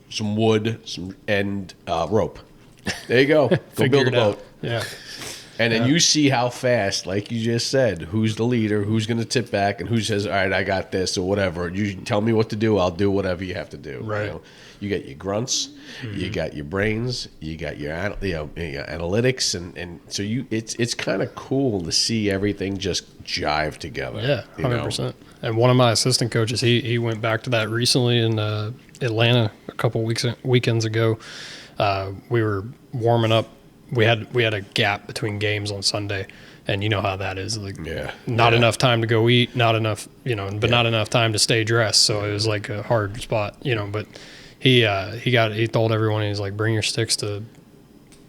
some wood, and rope. There you go. Go Figure build a it out. boat. Yeah. And then you see how fast, like you just said, who's the leader, who's going to tip back, and who says, "All right, I got this," or whatever. You tell me what to do, I'll do whatever you have to do. Right. You got your grunts, you got your brains, you got your your analytics, and so it's kind of cool to see everything just jive together. Yeah, you know? 100%. And one of my assistant coaches, he went back to that recently in Atlanta a couple weekends ago. We were warming up. We had a gap between games on Sunday, and you know how that is. Like, not enough time to go eat, not enough, but not enough time to stay dressed. So it was like a hard spot, But he told everyone, he's like, bring your sticks to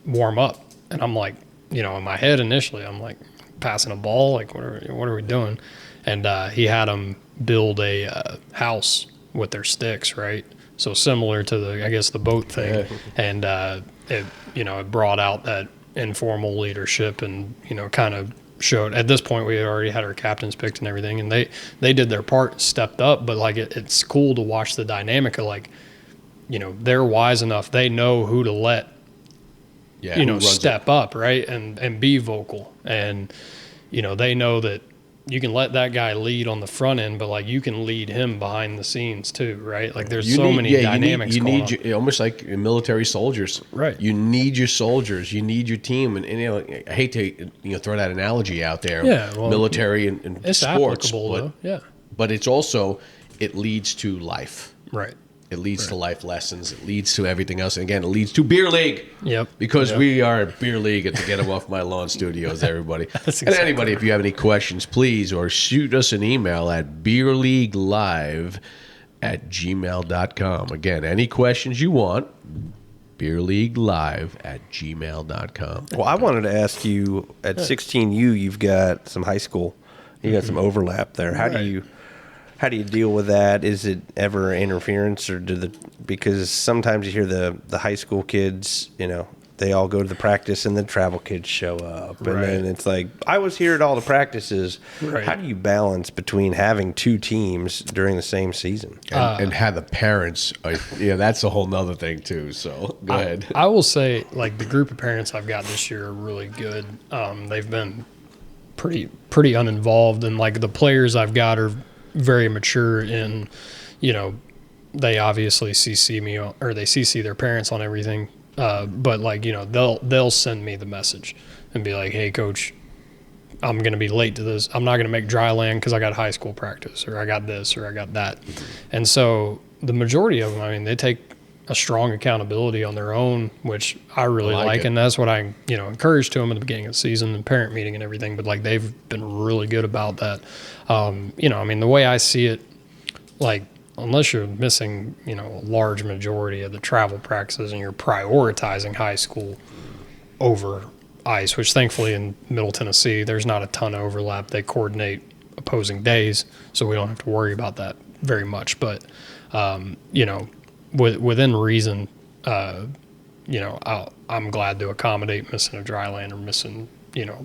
warm up. And I'm like, in my head initially, I'm like, passing a ball, like what are we doing? And he had them build a house with their sticks, right? So similar to the boat thing, and it brought out that informal leadership, and kind of showed. At this point, we had already had our captains picked and everything, and they did their part, stepped up. But like it's cool to watch the dynamic of like, they're wise enough, they know who to let. Step up, right, and be vocal, and they know that you can let that guy lead on the front end, but like you can lead him behind the scenes too, right? Like there's many dynamics. You need almost like military soldiers, right? You need your soldiers, you need your team, and I hate to throw that analogy out there, military and it's sports, applicable, though. Yeah, but it's also it leads to life, right? It leads to life lessons. It leads to everything else. And again, it leads to Beer League. Yep. Because we are Beer League at the Get 'Em Off My Lawn Studios, everybody. And anybody, if you have any questions, please, or shoot us an email at beerleaguelive@gmail.com. Again, any questions you want, beerleaguelive@gmail.com. Well, I wanted to ask you, at 16U, you've got some high school. You got some overlap there. How do you deal with that? Is it ever interference, or because sometimes you hear the high school kids, they all go to the practice and the travel kids show up, and then it's like, I was here at all the practices. Right. How do you balance between having two teams during the same season? And how the parents, that's a whole nother thing too. So go ahead. I will say, like, the group of parents I've got this year are really good. They've been pretty uninvolved, and like the players I've got are very mature in, they obviously CC me or they CC their parents on everything. But like, they'll send me the message and be like, "Hey coach, I'm going to be late to this. I'm not going to make dry land because I got high school practice, or I got this, or I got that." And so the majority of them, they take a strong accountability on their own, which I really like. And that's what I, encourage to them at the beginning of the season and parent meeting and everything. But like, they've been really good about that. The way I see it, like, unless you're missing, a large majority of the travel practices and you're prioritizing high school over ice, which thankfully in Middle Tennessee, there's not a ton of overlap. They coordinate opposing days, so we don't have to worry about that very much. But, within reason, I'm glad to accommodate missing a dry land or missing,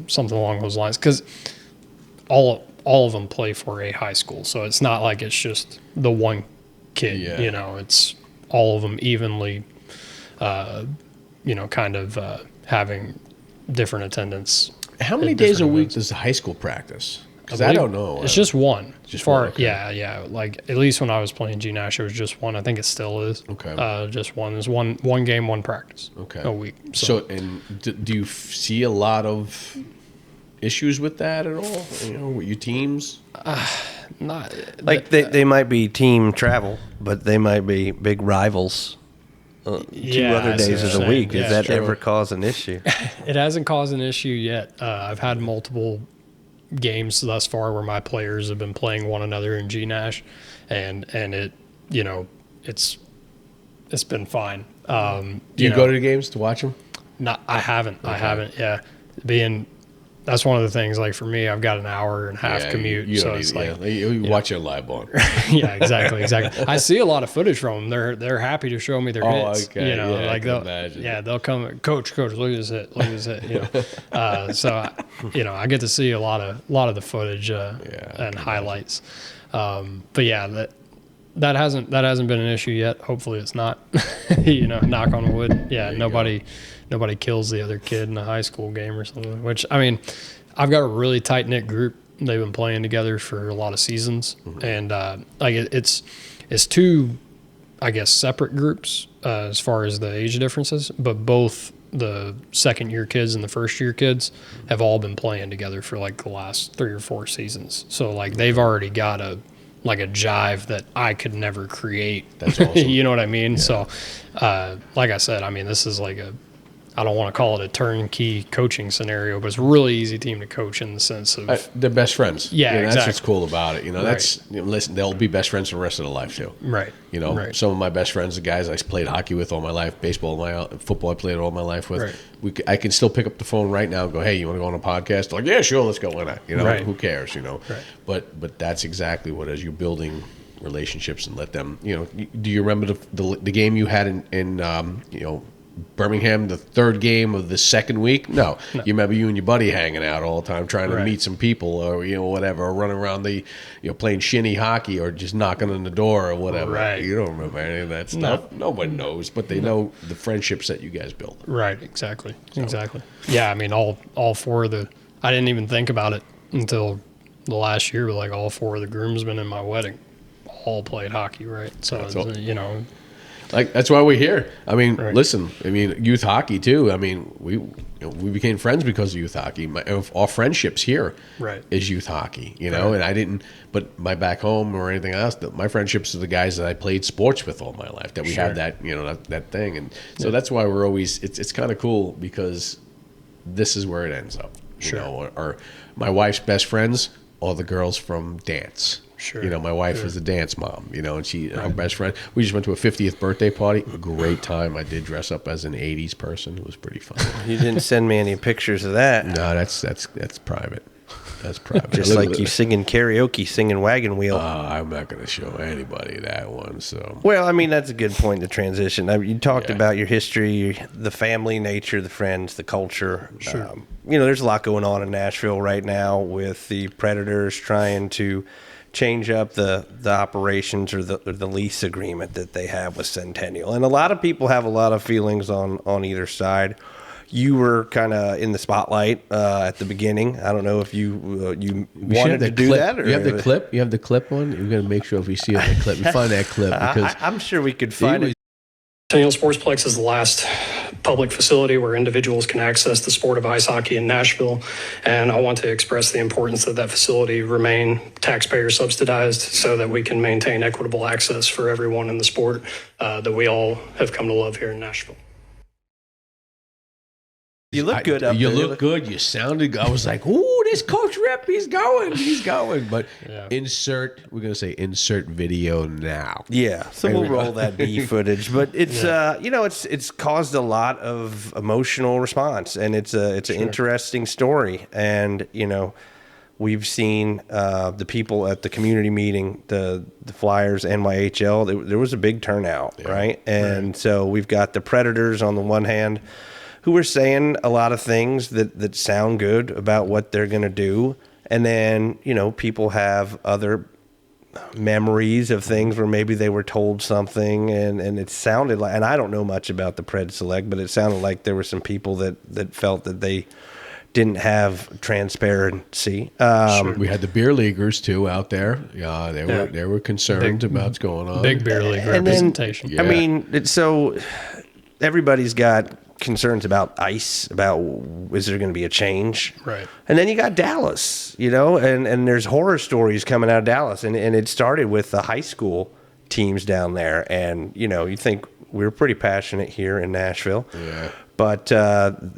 something along those lines, because all of them play for a high school, so it's not like it's just the one kid. It's all of them evenly, having different attendance. How many days a week does the high school practice? Because I don't know. It's just one. Just one, okay. Yeah. Like, at least when I was playing G-Nash, it was just one. I think it still is. Okay. Just one. There's one game, one practice. Okay. A week. So and do you see a lot of issues with that at all? You know, with your teams? Not Like they might be team travel, but they might be big rivals. 2 other I see days what of the you're week. saying. Does Yeah, that sure. ever cause an issue? It hasn't caused an issue yet. I've had multiple games thus far where my players have been playing one another in G-Nash, and it, you know, it's been fine. Do you go to the games to watch them? I haven't. Yeah, that's one of the things. Like for me, I've got an hour and a half commute, You so don't it's need, like, you watch it live on. yeah, exactly. I see a lot of footage from them. They're happy to show me their hits. Okay. You know, Yeah, like they'll come, coach, look at this hit, look at this hit. You know, I get to see a lot of the footage and highlights. But yeah, that hasn't been an issue yet. Hopefully, it's not. You know, knock on wood. Yeah, nobody kills the other kid in a high school game or something. Which, I mean, I've got a really tight knit group. They've been playing together for a lot of seasons, and it's 2, I guess, separate groups as far as the age differences. But both the second year kids and the first year kids have all been playing together for like the last 3 or 4 seasons. So like they've already got a jive that I could never create. That's awesome. You know what I mean? Yeah. So, like I said, I mean, this is like I don't want to call it a turnkey coaching scenario, but it's a really easy team to coach in the sense of They're best friends. Yeah, You know, That's what's exactly. cool about it. You know, listen, they'll be best friends for the rest of their life too. right. You know, right. some of my best friends, the guys I played hockey with all my life, baseball, football I played all my life with. Right. I can still pick up the phone right now and go, hey, you want to go on a podcast? They're like, yeah, sure, let's go. Why not? You know, Right. who cares? You know, Right. But that's exactly what, as you're building relationships and let them, you know, do you remember the game you had in you know, Birmingham, the 3rd game of the 2nd week? No. You remember you and your buddy hanging out all the time trying to Right. meet some people, or, you know, whatever, or running around playing shinny hockey, or just knocking on the door or whatever. Right. You don't remember any of that stuff. No one knows, but they know the friendships that you guys built. Right. Exactly. Yeah. I mean, all 4 of I didn't even think about it until the last year, but like all 4 of the groomsmen in my wedding all played hockey. Right. So, you know, Like, that's why we're here. I mean, Right. listen, I mean, youth hockey too. I mean, we became friends because of youth hockey. Our friendships here Right. is youth hockey, you know, and I didn't, but my back home or anything else, my friendships are the guys that I played sports with all my life, that we Sure. have that, you know, that thing. And so that's why we're always, it's kind of cool, because this is where it ends up, you know, or my wife's best friends are the girls from dance. Sure. You know, my wife is a dance mom, you know, and her best friend, we just went to a 50th birthday party. A great time. I did dress up as an 80s person. It was pretty fun. You didn't send me any pictures of that. No, that's private. That's private. Just like you singing karaoke, singing Wagon Wheel. I'm not going to show anybody that one. So, Well, I mean, that's a good point to transition. I mean, you talked Yeah. about your history, the family nature, the friends, the culture. Sure. You know, there's a lot going on in Nashville right now with the Predators trying to change up the operations or the lease agreement that they have with Centennial. And a lot of people have a lot of feelings on either side. You were kind of in the spotlight at the beginning. I don't know if you wanted to do that. Or you have the clip? You have the clip on? We're going to make sure if we see the clip, we find that clip, because I'm sure we could find it. Centennial Sportsplex is the last public facility where individuals can access the sport of ice hockey in Nashville. And I want to express the importance that facility remain taxpayer subsidized so that we can maintain equitable access for everyone in the sport that we all have come to love here in Nashville. You look good up You there. look good. You sounded. I was like, "Ooh, this Coach Rip, he's going." But Yeah. we're gonna say insert video now. Yeah, so There we'll we go. roll that B footage, but it's you know, it's caused a lot of emotional response, and it's an interesting story. And you know, we've seen the people at the community meeting, the Flyers, NYHL. There was a big turnout, right? And so we've got the Predators on the one hand, who are saying a lot of things that sound good about what they're going to do. And then, you know, people have other memories of things where maybe they were told something and it sounded like, and I don't know much about the Pred Select, but it sounded like there were some people that felt that they didn't have transparency. We had the beer leaguers too out there. Yeah, they were concerned about what's going on. Big beer league And then, representation. Yeah. I mean, so everybody's got concerns about ice, about is there going to be a change? Right. And then you got Dallas, and there's horror stories coming out of Dallas. And it started with the high school teams down there. And, you think we're pretty passionate here in Nashville. Yeah. But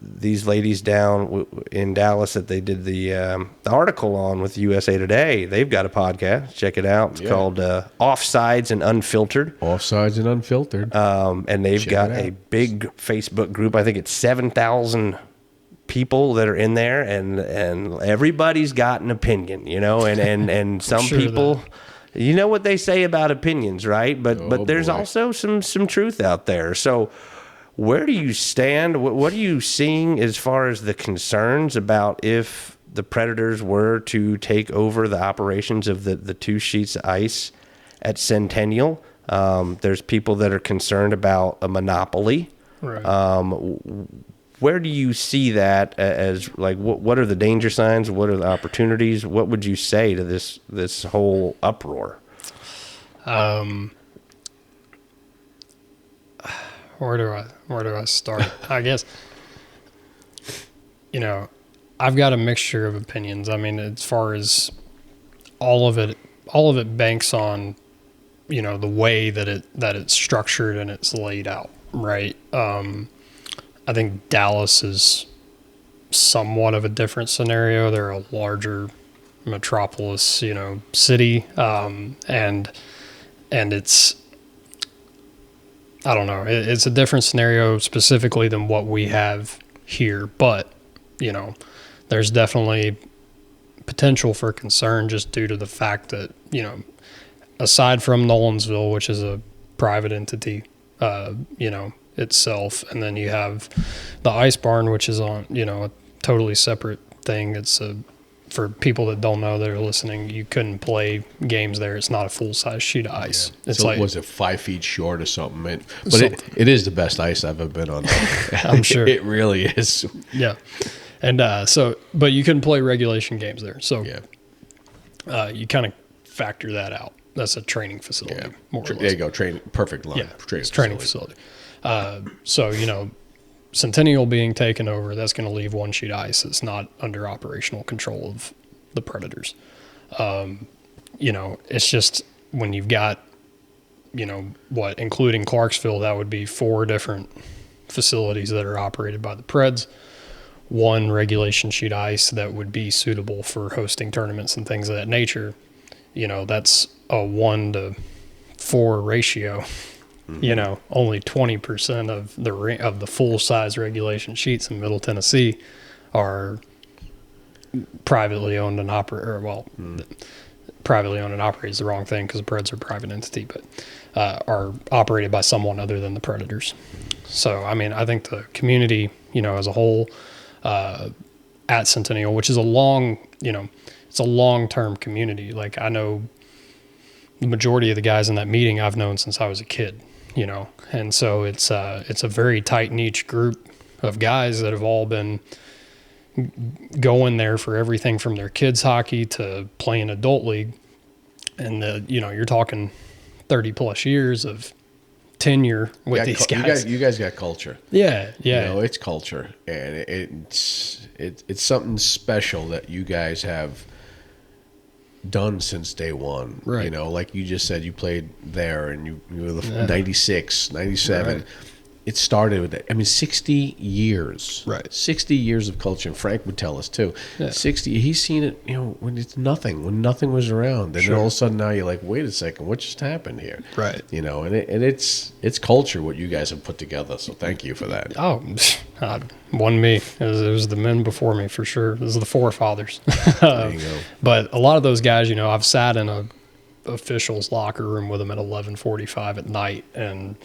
these ladies down in Dallas that they did the article on with USA Today, they've got a podcast. Check it out. It's called Offsides and Unfiltered. Offsides and Unfiltered. And they've got a big Facebook group. I think it's 7,000 people that are in there, and everybody's got an opinion, and some sure people, you know what they say about opinions, right? But there's also some truth out there. So where do you stand? What are you seeing as far as the concerns about if the Predators were to take over the operations of the 2 sheets of ice at Centennial? There's people that are concerned about a monopoly. Right. Where do you see that as, like, what are the danger signs? What are the opportunities? What would you say to this whole uproar? Where do I start? I guess, I've got a mixture of opinions. I mean, as far as all of it banks on, the way that it's structured and it's laid out, right? I think Dallas is somewhat of a different scenario. They're a larger metropolis, city, and it's, I don't know. It's a different scenario specifically than what we have here, but there's definitely potential for concern just due to the fact that aside from Nolensville, which is a private entity, itself, and then you have the Ice Barn, which is on a totally separate thing. It's for people that don't know that are listening, you couldn't play games there. It's not a full-size sheet of ice. Yeah. It's so like, was it 5 feet short or something? But it is the best ice I've ever been on. I'm sure. It really is. Yeah. And but you couldn't play regulation games there. So you kind of factor that out. That's a training facility, more or less. There you go. Perfect line. Yeah, it's a training facility. So, Centennial being taken over, that's going to leave 1 sheet of ice that's not under operational control of the Predators. It's just when you've got, including Clarksville, that would be 4 different facilities that are operated by the Preds. 1 regulation sheet of ice that would be suitable for hosting tournaments and things of that nature. That's a 1-to-4 ratio. Only 20% of the full size regulation sheets in Middle Tennessee are privately owned and operated. Privately owned and operated is the wrong thing because the Preds are a private entity, but are operated by someone other than the Predators. So, I mean, I think the community, as a whole, at Centennial, which is it's a long-term community. Like, I know the majority of the guys in that meeting I've known since I was a kid. And so it's a very tight niche group of guys that have all been going there for everything from their kids hockey to playing adult league. And you're talking 30 plus years of tenure with these guys. You guys got culture. Yeah. It's culture, and it's something special that you guys have done since day one. Right. Like you just said, you played there and you were the 96, 97. Right. It started with that. I mean, 60 years. Right. 60 years of culture. And Frank would tell us too. Yeah. 60. He's seen it, when it's nothing, when nothing was around. And then all of a sudden now you're like, wait a second, what just happened here? Right. And it's culture what you guys have put together. So thank you for that. Oh, wasn't me. It was the men before me for sure. It was the forefathers. There you go. But a lot of those guys, I've sat in a official's locker room with them at 11:45 at night, and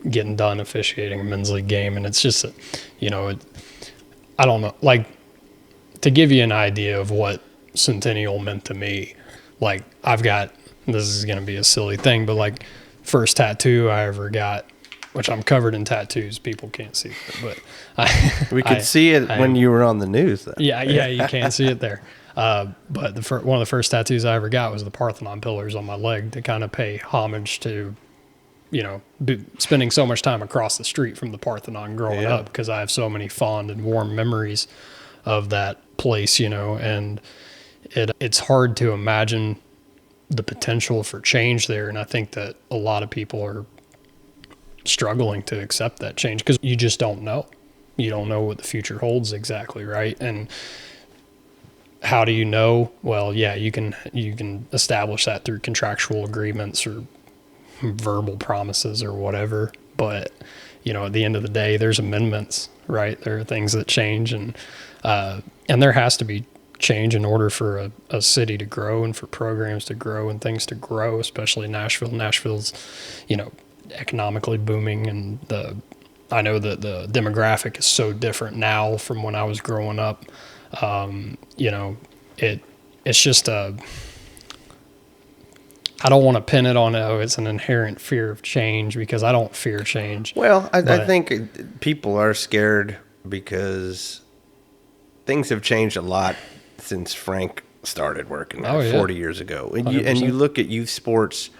getting done officiating a men's league game, and it's just I don't know, like, to give you an idea of what Centennial meant to me, like, I've got, this is going to be a silly thing, but like, first tattoo I ever got, which I'm covered in tattoos, people can't see it, but we could see it when you were on the news though. Yeah, you can't see it there. But one of the first tattoos I ever got was the Parthenon pillars on my leg to kind of pay homage to spending so much time across the street from the Parthenon growing up, because I have so many fond and warm memories of that place, and it's hard to imagine the potential for change there. And I think that a lot of people are struggling to accept that change because you just don't know. You don't know what the future holds exactly, right? And how do you know? Well, yeah, you can establish that through contractual agreements or verbal promises or whatever. But, at the end of the day, there's amendments, right? There are things that change, and there has to be change in order for a city to grow and for programs to grow and things to grow, especially Nashville. Nashville's, economically booming, and I know that the demographic is so different now from when I was growing up. It's just I don't want to pin it on, it's an inherent fear of change, because I don't fear change. Well, I think people are scared because things have changed a lot since Frank started working there 40 years ago. And you look at youth sports,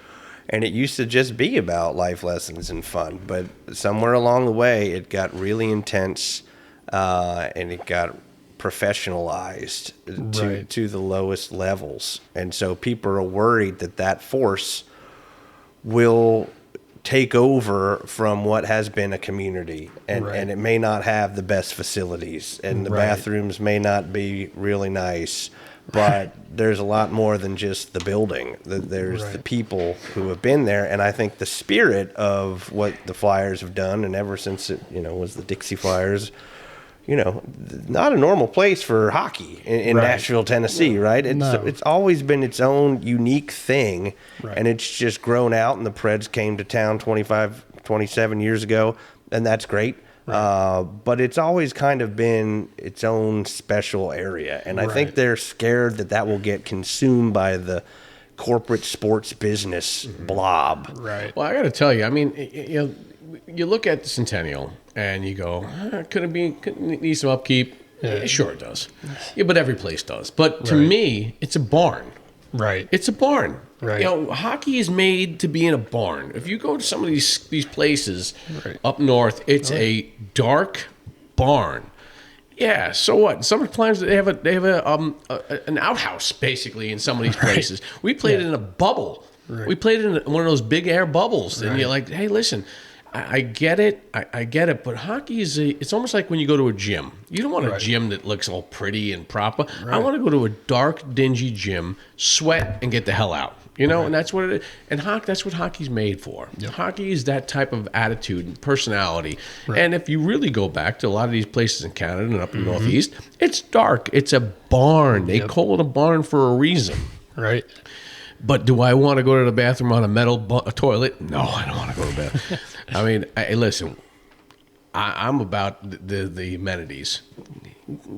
and it used to just be about life lessons and fun. But somewhere along the way, it got really intense, and it got professionalized to the lowest levels. And so people are worried that force will take over from what has been a community, and it may not have the best facilities, and the bathrooms may not be really nice, but there's a lot more than just the building. There's the people who have been there, and I think the spirit of what the Flyers have done, and ever since it was the Dixie Flyers, not a normal place for hockey in Nashville, Tennessee, right? It's always been its own unique thing, and it's just grown out, and the Preds came to town 27 years ago, and that's great. But it's always kind of been its own special area, and I think they're scared that will get consumed by the corporate sports business blob. Right. Well, I got to tell you, I mean, you look at the Centennial and you go, could it need some upkeep? Yeah, sure it does. Yeah, but every place does. But to me, it's a barn. Right. It's a barn. Right. Hockey is made to be in a barn. If you go to some of these places up north, it's a dark barn. Yeah, so what? Sometimes they have an outhouse basically in some of these places. We played in a bubble. Right. We played in one of those big air bubbles, and you're like, hey, listen. I get it. I get it. But hockey it's almost like when you go to a gym. You don't want a gym that looks all pretty and proper. I want to go to a dark, dingy gym, sweat, and get the hell out. And that's what it is. And that's what hockey's made for. Yep. Hockey is that type of attitude and personality. Right. And if you really go back to a lot of these places in Canada and up in the Northeast, it's dark. It's a barn. They call it a barn for a reason. Right. But do I want to go to the bathroom on a metal toilet? No, I don't want to go to the bathroom. I mean, listen, I'm about the amenities.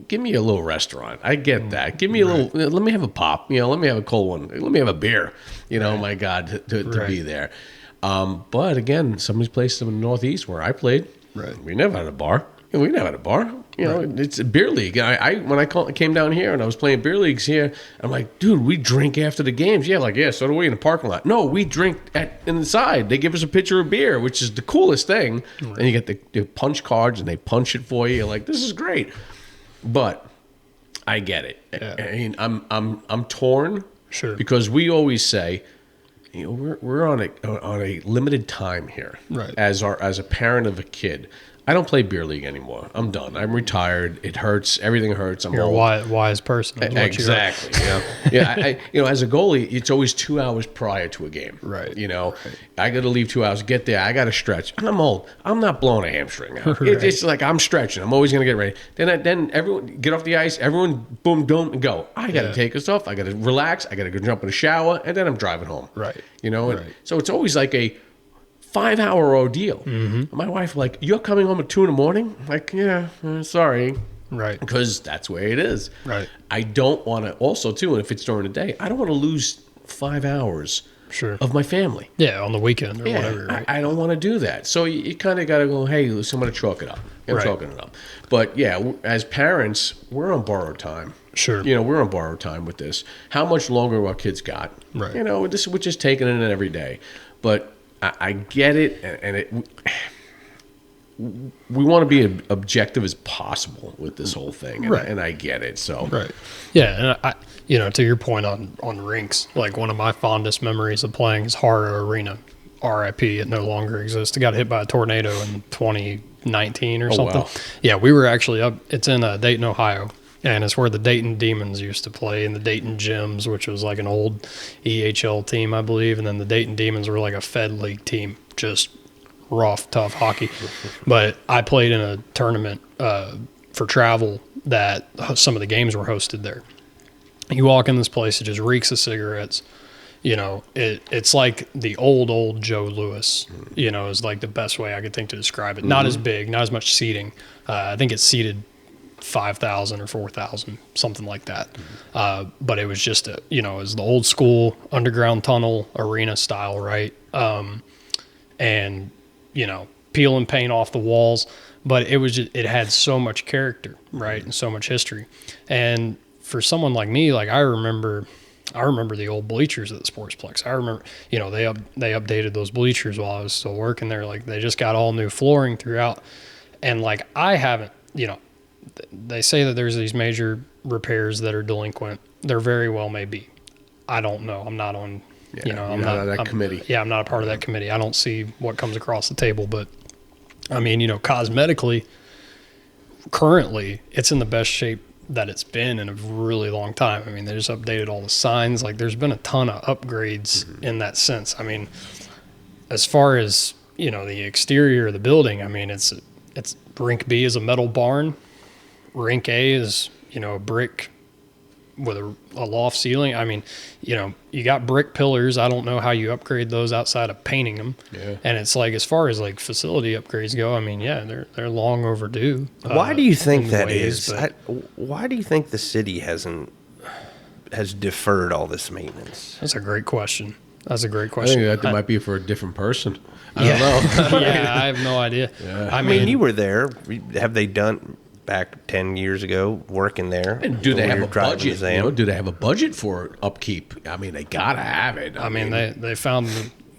Give me a little restaurant. I get that. Give me a little. Let me have a pop. Let me have a cold one. Let me have a beer. My God, to be there. But again, some of these places in the Northeast where I played, we never had a bar. We never had a bar. It's a beer league. When I came down here and I was playing beer leagues here, I'm like, dude, we drink after the games. Yeah, so do we in the parking lot. No, we drink inside. They give us a pitcher of beer, which is the coolest thing. Right. And you get the punch cards and they punch it for you. You're like, this is great. But I get it. Yeah. I mean, I'm torn. Sure. Because we always say, we're on a limited time here. Right. As a parent of a kid. I don't play beer league anymore. I'm done. I'm retired. It hurts. Everything hurts. You're old. a wise person. Exactly. Yeah. As a goalie, it's always 2 hours prior to a game. Right. I got to leave 2 hours. Get there. I got to stretch. I'm old. I'm not blowing a hamstring out. It's like I'm stretching. I'm always gonna get ready. Then everyone get off the ice. Everyone boom and go. I got to take this off. I got to relax. I got to go jump in the shower, and then I'm driving home. Right. So it's always like a 5-hour ordeal. Mm-hmm. My wife like, you're coming home at 2 a.m? Like, yeah, sorry. Right. Because that's where it is. Right. I don't want to, also too, and if it's during the day, I don't want to lose 5 hours of my family. Yeah, on the weekend or whatever. Right? I don't want to do that. So you kind of got to go, hey, listen, I'm going to chalk it up. I'm chalking it up. But yeah, as parents, we're on borrowed time. Sure. We're on borrowed time with this. How much longer our kids got? Right. We're just taking it in every day. But I get it, and we want to be as objective as possible with this whole thing, and I get it. So yeah, and to your point on rinks, like one of my fondest memories of playing is Haro Arena. RIP, it no longer exists. It got hit by a tornado in 2019 or something. Wow. Yeah, we were actually up. It's in Dayton, Ohio, and it's where the Dayton Demons used to play in the Dayton Gyms, which was like an old EHL team, I believe. And then the Dayton Demons were like a Fed League team, just rough, tough hockey. But I played in a tournament for travel that some of the games were hosted there. You walk in this place, it just reeks of cigarettes. It's like the old Joe Louis, is like the best way I could think to describe it. Not as big, not as much seating. I think it's seated 5,000 or 4,000, something like that. But it was just, it was the old school underground tunnel arena style, right? And, peel and paint off the walls. But it had so much character, right? And so much history. And for someone like me, like I remember the old bleachers at the Sportsplex. I remember, they updated those bleachers while I was still working there. Like they just got all new flooring throughout. And like I haven't, they say that there's these major repairs that are delinquent. There very well may be. I don't know. I'm not on, I'm not on that committee. Yeah, I'm not a part of that committee. I don't see what comes across the table. But I mean, cosmetically, currently, it's in the best shape that it's been in a really long time. I mean, they just updated all the signs. Like there's been a ton of upgrades in that sense. I mean, as far as, the exterior of the building, I mean, it's rink B is a metal barn. Rink A is, a brick with a loft ceiling. I mean, you got brick pillars. I don't know how you upgrade those outside of painting them. Yeah. And it's like, as far as like facility upgrades go, I mean, yeah, they're long overdue. Why do you think that is? Why do you think the city has deferred all this maintenance? That's a great question. I think that might be for a different person. I don't know. Yeah, I have no idea. Yeah. I mean, you were there. Have they done back 10 years ago working there? And do they have a budget? Do they have a budget for upkeep? I mean, they gotta have it. I mean, they found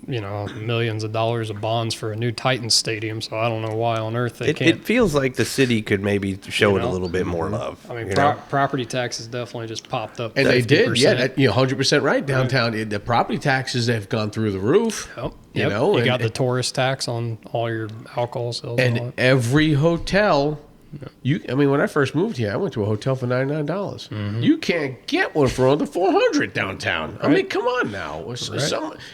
millions of dollars of bonds for a new Titans stadium, so I don't know why on earth they can't. It feels like the city could maybe show it a little bit more love. I mean, property taxes definitely just popped up. And 50%. They did, yeah, 100% right. Downtown, the property taxes have gone through the roof. Yep. You got the tourist tax on all your alcohol sales. And every hotel... when I first moved here, I went to a hotel for $99. Mm-hmm. You can't get one for under $400 downtown. Right. I mean, come on now.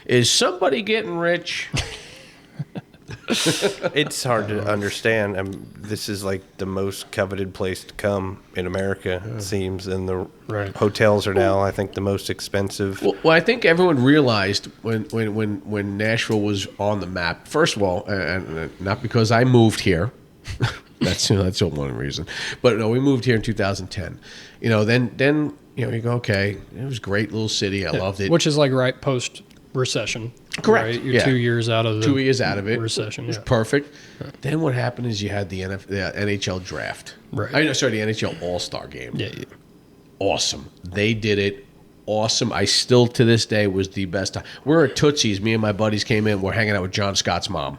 Is somebody getting rich? It's hard to understand. This is like the most coveted place to come in America, it seems. And the hotels are now, I think, the most expensive. Well, I think everyone realized when Nashville was on the map. First of all, and not because I moved here. That's one reason, but no, we moved here in 2010. Then you go, okay, it was a great little city. I loved it, which is like right post recession. Correct. Right? You're 2 years out of the recession. It was perfect. Yeah. Then what happened is you had the NHL draft. Right. The NHL All-Star game. Yeah. Awesome. They did it. Awesome. I still, to this day, was the best time. We're at Tootsie's. Me and my buddies came in. We're hanging out with John Scott's mom.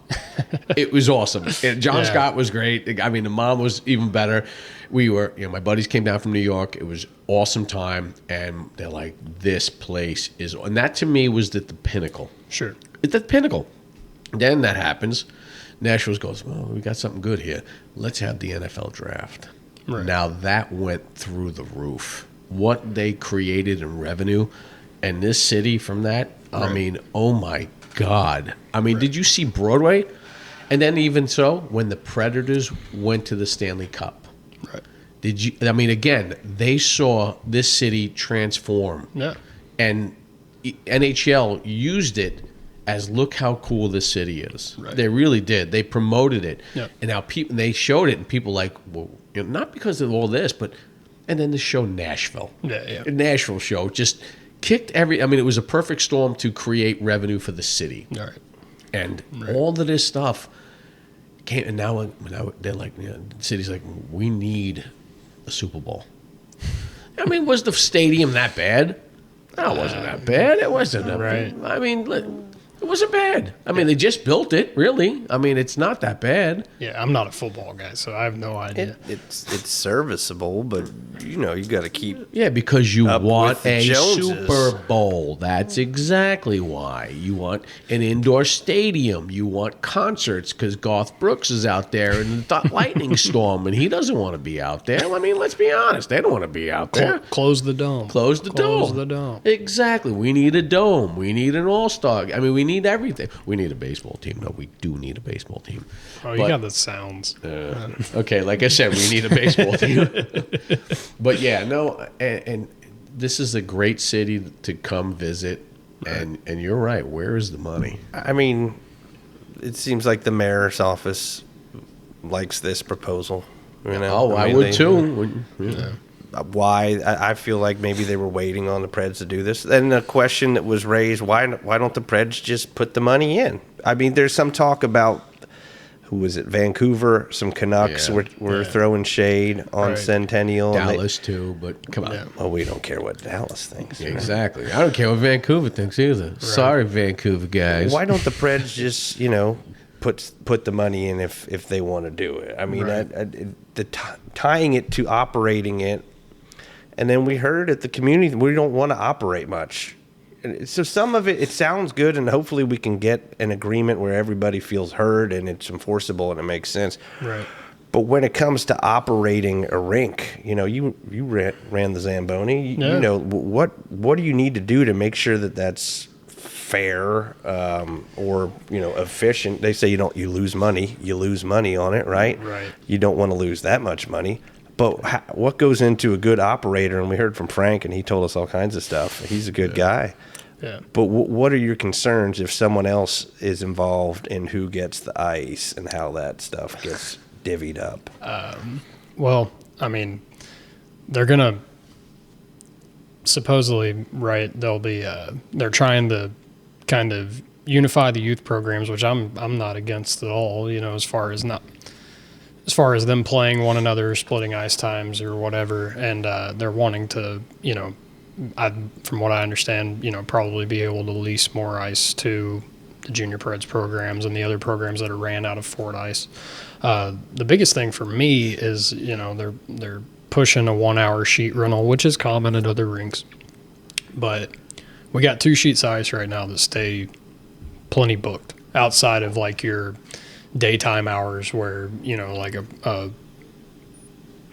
It was awesome. And John Scott was great. I mean, the mom was even better. We were, my buddies came down from New York. It was awesome time. And they're like, this place is, and that to me was the pinnacle. Sure. It's the pinnacle. Then that happens. Nashville goes, well, we got something good here. Let's have the NFL draft. Right. Now that went through the roof. What they created in revenue and this city from that, I mean, oh my God. I mean, did you see Broadway? And then even so, when the Predators went to the Stanley Cup, did you, I mean, again, they saw this city transform. Yeah. And NHL used it as look how cool this city is. Right. They really did. They promoted it. Yeah. And now they showed it and people like, well, not because of all this, but and then the show Nashville. Yeah. The Nashville show just kicked it was a perfect storm to create revenue for the city. All right. And all of this stuff came, and now they're like, the city's like, we need a Super Bowl. I mean, was the stadium that bad? No, it wasn't that bad. It wasn't that bad. I mean, It wasn't bad. I mean, they just built it, really. I mean, it's not that bad. Yeah, I'm not a football guy, so I have no idea. It's serviceable, but you got to keep. Yeah, because you Up want with the a Joneses. Super Bowl. That's exactly why. You want an indoor stadium. You want concerts because Garth Brooks is out there in the lightning storm, and he doesn't want to be out there. I mean, let's be honest. They don't want to be out there. Close the dome. Close the dome. Close the dome. Exactly. We need a dome. We need an all-star. I mean, we need everything. We need a baseball team. No, we do need a baseball team. Oh, you got the sounds. Okay, like I said, we need a baseball team. But yeah, no, and this is a great city to come visit. And you're right. Where is the money? I mean, it seems like the mayor's office likes this proposal. Oh, I mean, would too. Yeah. Why? I feel like maybe they were waiting on the Preds to do this. And the question that was raised: why don't the Preds just put the money in? I mean, there's some talk about who was it? Vancouver, some Canucks were throwing shade on Centennial. Dallas too, but come on. Yeah. Well, we don't care what Dallas thinks. Exactly. I don't care what Vancouver thinks either. Right. Sorry, Vancouver guys. Why don't the Preds just put the money in if they want to do it? I mean, tying it to operating it. And then we heard at the community, we don't want to operate much. And so some of it sounds good, and hopefully we can get an agreement where everybody feels heard and it's enforceable and it makes sense. Right. But when it comes to operating a rink, you ran the Zamboni. Yeah. What do you need to do to make sure that that's fair or efficient? They say you lose money. You lose money on it, right? Right. You don't want to lose that much money. But what goes into a good operator? And we heard from Frank, and he told us all kinds of stuff. He's a good guy. Yeah. But what are your concerns if someone else is involved in who gets the ice and how that stuff gets divvied up? Well, I mean, they're going to supposedly, right, they're trying to kind of unify the youth programs, which I'm not against at all, as far as them playing one another, splitting ice times or whatever, and they're wanting to, from what I understand, probably be able to lease more ice to the Junior Preds programs and the other programs that are ran out of Fort Ice. The biggest thing for me is, they're pushing a 1 hour sheet rental, which is common at other rinks, but we got 2 sheets of ice right now that stay plenty booked outside of like your daytime hours where like a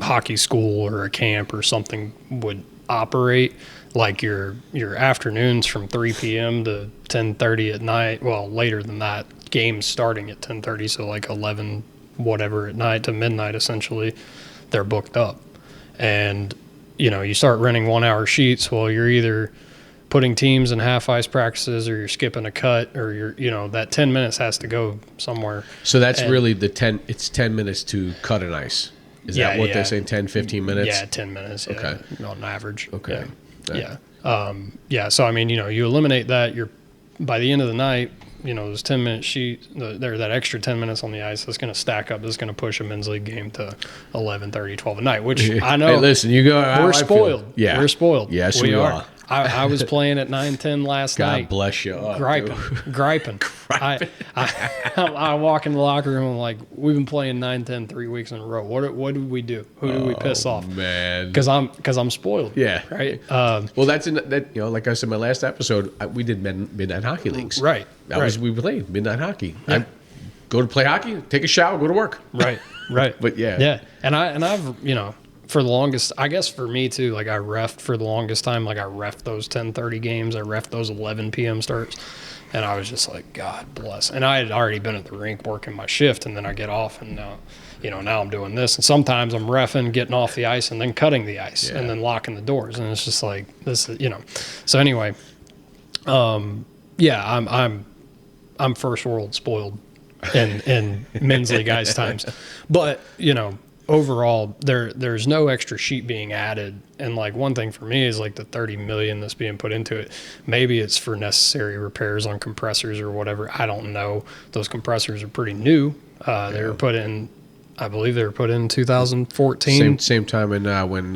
hockey school or a camp or something would operate. Like your afternoons from 3 p.m. to 10:30 at night, well, later than that, games starting at 10:30, so like 11 whatever at night to midnight, essentially they're booked up. And you start renting 1 hour sheets, well, you're either putting teams in half ice practices or you're skipping a cut, or that 10 minutes has to go somewhere. So that's really it's 10 minutes to cut an ice. Is that what they're saying, 10, 15 minutes? Yeah, 10 minutes. Okay. On average. Okay. Yeah. So, I mean, you eliminate that, by the end of the night, those 10-minute sheet, that extra 10 minutes on the ice that's going to stack up. That's going to push a men's league game to 11:30, 12 at night, which I know. Hey, listen, you go. We're spoiled. Yeah. We're spoiled. Yes, we are. I was playing at 9:10 last night. God bless you. Griping. I walk in the locker room, I'm like, we've been playing 9-10 3 weeks in a row. What did we do? Who did we piss off? Man, because I'm spoiled. Yeah. Right. Well, that's in that. Like I said, in my last episode, we did midnight hockey leagues. Right. We played midnight hockey. Yeah. I go to play hockey, take a shower, go to work. Right. But yeah. Yeah. And I've for the longest, I guess for me too, like I reffed for the longest time. Like I reffed those 10:30 games. I reffed those 11 p.m. starts. And I was just like, God bless. And I had already been at the rink working my shift, and then I get off, and now I'm doing this. And sometimes I'm reffing, getting off the ice, and then cutting the ice, and then locking the doors. And it's just like, this is, So anyway, I'm first world spoiled in men's league ice times. But, overall, there's no extra sheet being added. And like one thing for me is like the $30 million that's being put into it. Maybe it's for necessary repairs on compressors or whatever. I don't know. Those compressors are pretty new. They were put in I believe they were put in 2014. Same time when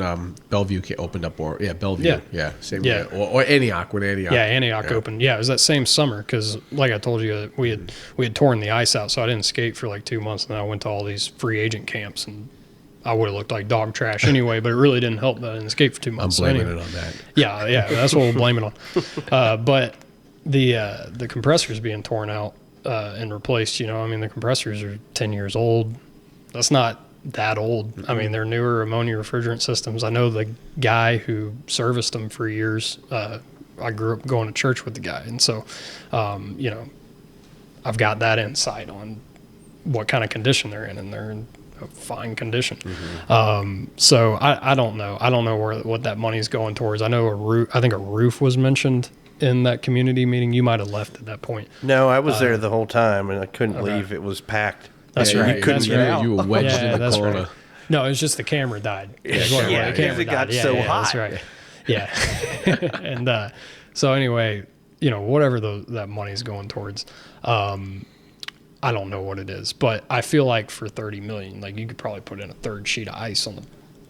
Bellevue opened up, Bellevue, same Yeah. year, or Antioch when Antioch, Antioch opened. Yeah, it was that same summer because, like I told you, we had torn the ice out, so I didn't skate for like 2 months, and then I went to all these free agent camps, and I would have looked like dog trash anyway. But it really didn't help that I didn't skate for 2 months. I'm blaming it on that. Yeah, that's what we'll blame it on. But the compressors being torn out and replaced, the compressors are 10 years old. That's not that old. I mean, they're newer ammonia refrigerant systems. I know the guy who serviced them for years. I grew up going to church with the guy. And so, I've got that insight on what kind of condition they're in, and they're in a fine condition. So I don't know. I don't know what that money's going towards. I know I think a roof was mentioned in that community meeting. You might have left at that point. No, I was there the whole time, and I couldn't leave. It was packed. That's right. You couldn't get out. You were wedged in the corner. Right. No, it was just the camera died. Yeah, the camera it got died. so hot. That's right. Yeah. And so anyway, whatever that money's going towards, I don't know what it is, but I feel like for $30 million, like you could probably put in a third sheet of ice on the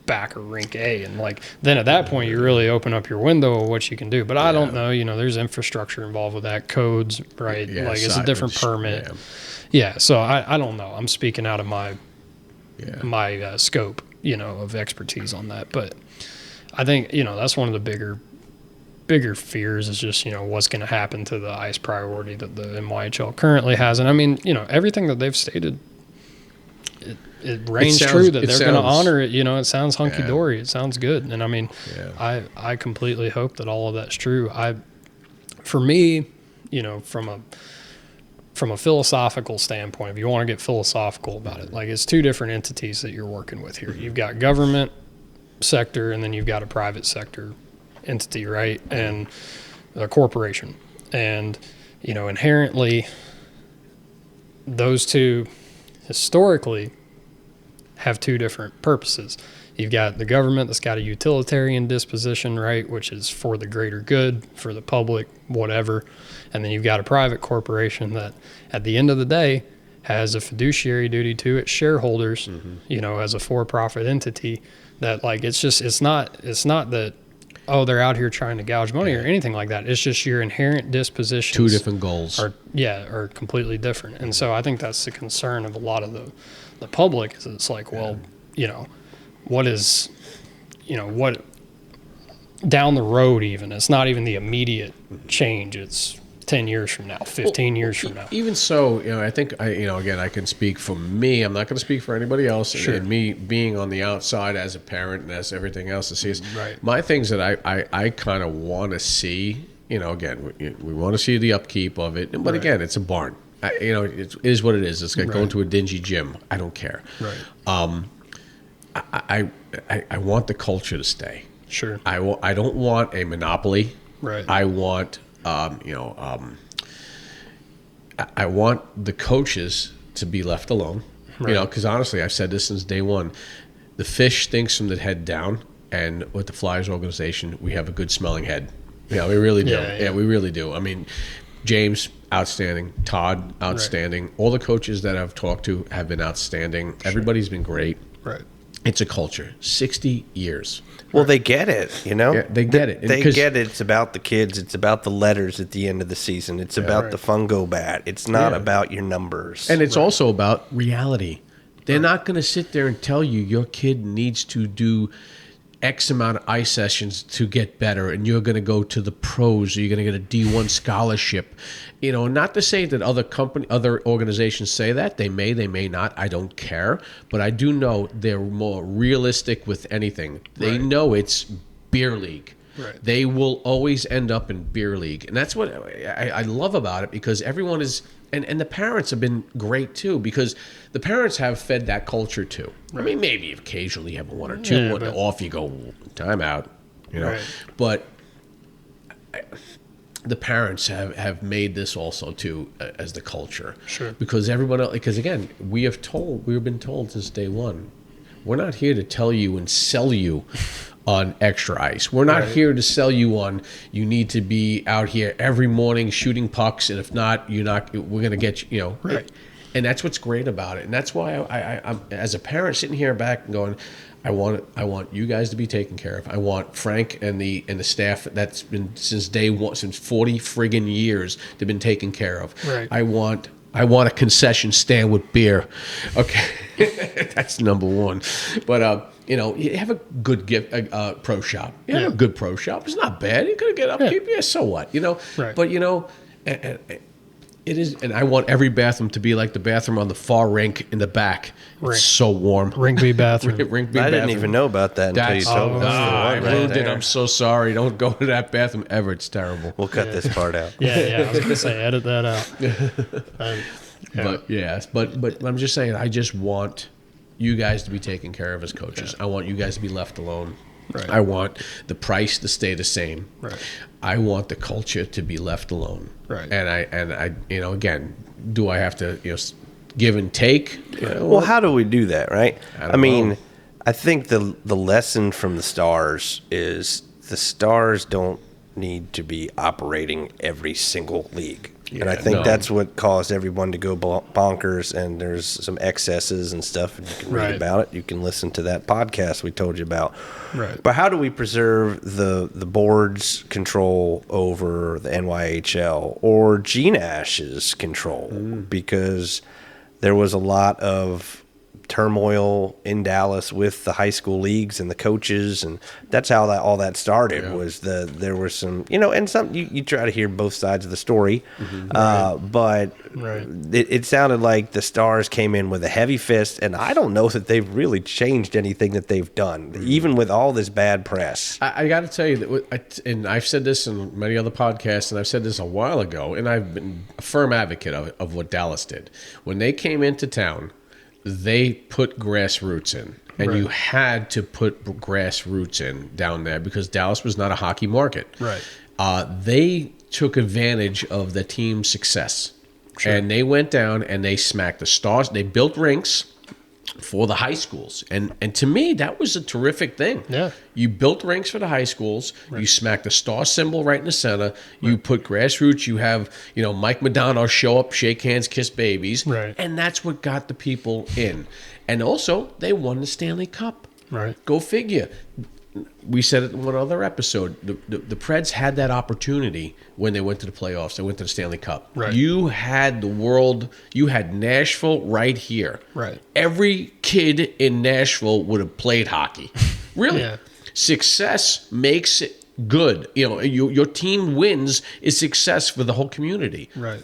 back of rink A, and like then at that point you really open up your window of what you can do. But I don't know. There's infrastructure involved with that, codes, right? Like it's a different permit. Yeah, so I don't know. I'm speaking out of my scope, of expertise on that. But I think, that's one of the bigger fears is just, what's going to happen to the ice priority that the NYHL currently has. And I mean, everything that they've stated, it reigns true that they're going to honor it. It sounds hunky-dory. It sounds good. And I mean, I completely hope that all of that's true. For me, from a philosophical standpoint, if you want to get philosophical about it, like it's two different entities that you're working with here. You've got government sector, and then you've got a private sector entity, right? And a corporation. And, inherently, those two historically have two different purposes. You've got the government that's got a utilitarian disposition, right, which is for the greater good, for the public, whatever. And then you've got a private corporation that, at the end of the day, has a fiduciary duty to its shareholders, as a for-profit entity. That, like, it's not that, they're out here trying to gouge money or anything like that. It's just your inherent dispositions. Two different goals. Are completely different. And so I think that's the concern of a lot of the public is it's like, well, what is, what down the road even, it's not even the immediate change. It's 10 years from now, 15 years from now. Even so, I think, again, I can speak for me. I'm not going to speak for anybody else. Sure. And me being on the outside as a parent and as everything else to see is right. My things that I kind of want to see, again, we want to see the upkeep of it. But again, it's a barn. It is what it is. It's like going to a dingy gym. I don't care. Right. I want the culture to stay. Sure. I don't want a monopoly. Right. I want I want the coaches to be left alone. Right. Because honestly, I've said this since day one. The fish stinks from the head down, and with the Flyers organization, we have a good smelling head. We really do. Yeah, we really do. I mean, James, outstanding. Todd, outstanding. Right. All the coaches that I've talked to have been outstanding. Sure. Everybody's been great. Right. It's a culture. 60 years. Well, they get it, Yeah, they get it. They get it. It's about the kids. It's about the letters at the end of the season. It's about the fungo bat. It's not about your numbers. And it's also about reality. They're not going to sit there and tell you your kid needs to do X amount of ice sessions to get better, and you're going to go to the pros, or you're going to get a D1 scholarship. Not to say that other organizations say that. They may not. I don't care. But I do know they're more realistic with anything. They know it's beer league. Right. They will always end up in beer league. And that's what I love about it, because everyone is... And the parents have been great, too, because the parents have fed that culture, too. Right. I mean, maybe occasionally you have one or two, off you go, time out, Right. But the parents have made this also, too, as the culture. Sure. Because everyone else, because, again, we've been told since day one, we're not here to tell you and sell you on extra ice. We're not here to sell you on you need to be out here every morning shooting pucks, and if not, we're going to get you. Right. And that's what's great about it. And that's why I'm as a parent sitting here back and going, I want you guys to be taken care of. I want Frank and the staff that's been since day one, since 40 friggin' years, they've been taken care of. Right. I want a concession stand with beer. Okay, that's number one. But you have a good pro shop. You have a good pro shop. It's not bad. You could get upkeep. Yeah, so what? Right. But it is, and I want every bathroom to be like the bathroom on the far rink in the back. Rink. It's so warm. Rinkby bathroom. Rink I didn't even know about that until you told me. I Right ruined it. there. I'm so sorry. Don't go to that bathroom ever. It's terrible. We'll cut this part out. Yeah. I was gonna say, edit that out. But I'm just saying, I just want you guys to be taken care of as coaches. I want you guys to be left alone. Right. I want the price to stay the same. Right. I want the culture to be left alone. Right. And I again, do I have to give and take? Well, how do we do that, right? I mean, know. I think the lesson from the Stars is the Stars don't need to be operating every single league. And I think that's what caused everyone to go bonkers, and there's some excesses and stuff, and you can read about it. You can listen to that podcast we told you about. Right. But how do we preserve the board's control over the NYHL or GNASH's control? Because there was a lot of turmoil in Dallas with the high school leagues and the coaches, and that's how all that started. Was there was some, and some you try to hear both sides of the story, but it sounded like the Stars came in with a heavy fist, and I don't know that they've really changed anything that they've done, even with all this bad press. I got to tell you that, and I've said this in many other podcasts, and I've said this a while ago, and I've been a firm advocate of what Dallas did when they came into town. They put grassroots in, and you had to put grassroots in down there because Dallas was not a hockey market. Right. They took advantage of the team's success, and they went down and they smacked the Stars. They built rinks for the high schools, and to me that was a terrific thing. Yeah, you built rinks for the high schools. You smacked the star symbol right in the center. You put grassroots. You have Mike Madonna show up, shake hands, kiss babies, and that's what got the people in. And also they won the Stanley Cup. Right, go figure. We said it in one other episode. The Preds had that opportunity when they went to the playoffs. They went to the Stanley Cup. Right. You had the world. You had Nashville right here. Right. Every kid in Nashville would have played hockey. Really. Success makes it good. Your team wins is success for the whole community. Right.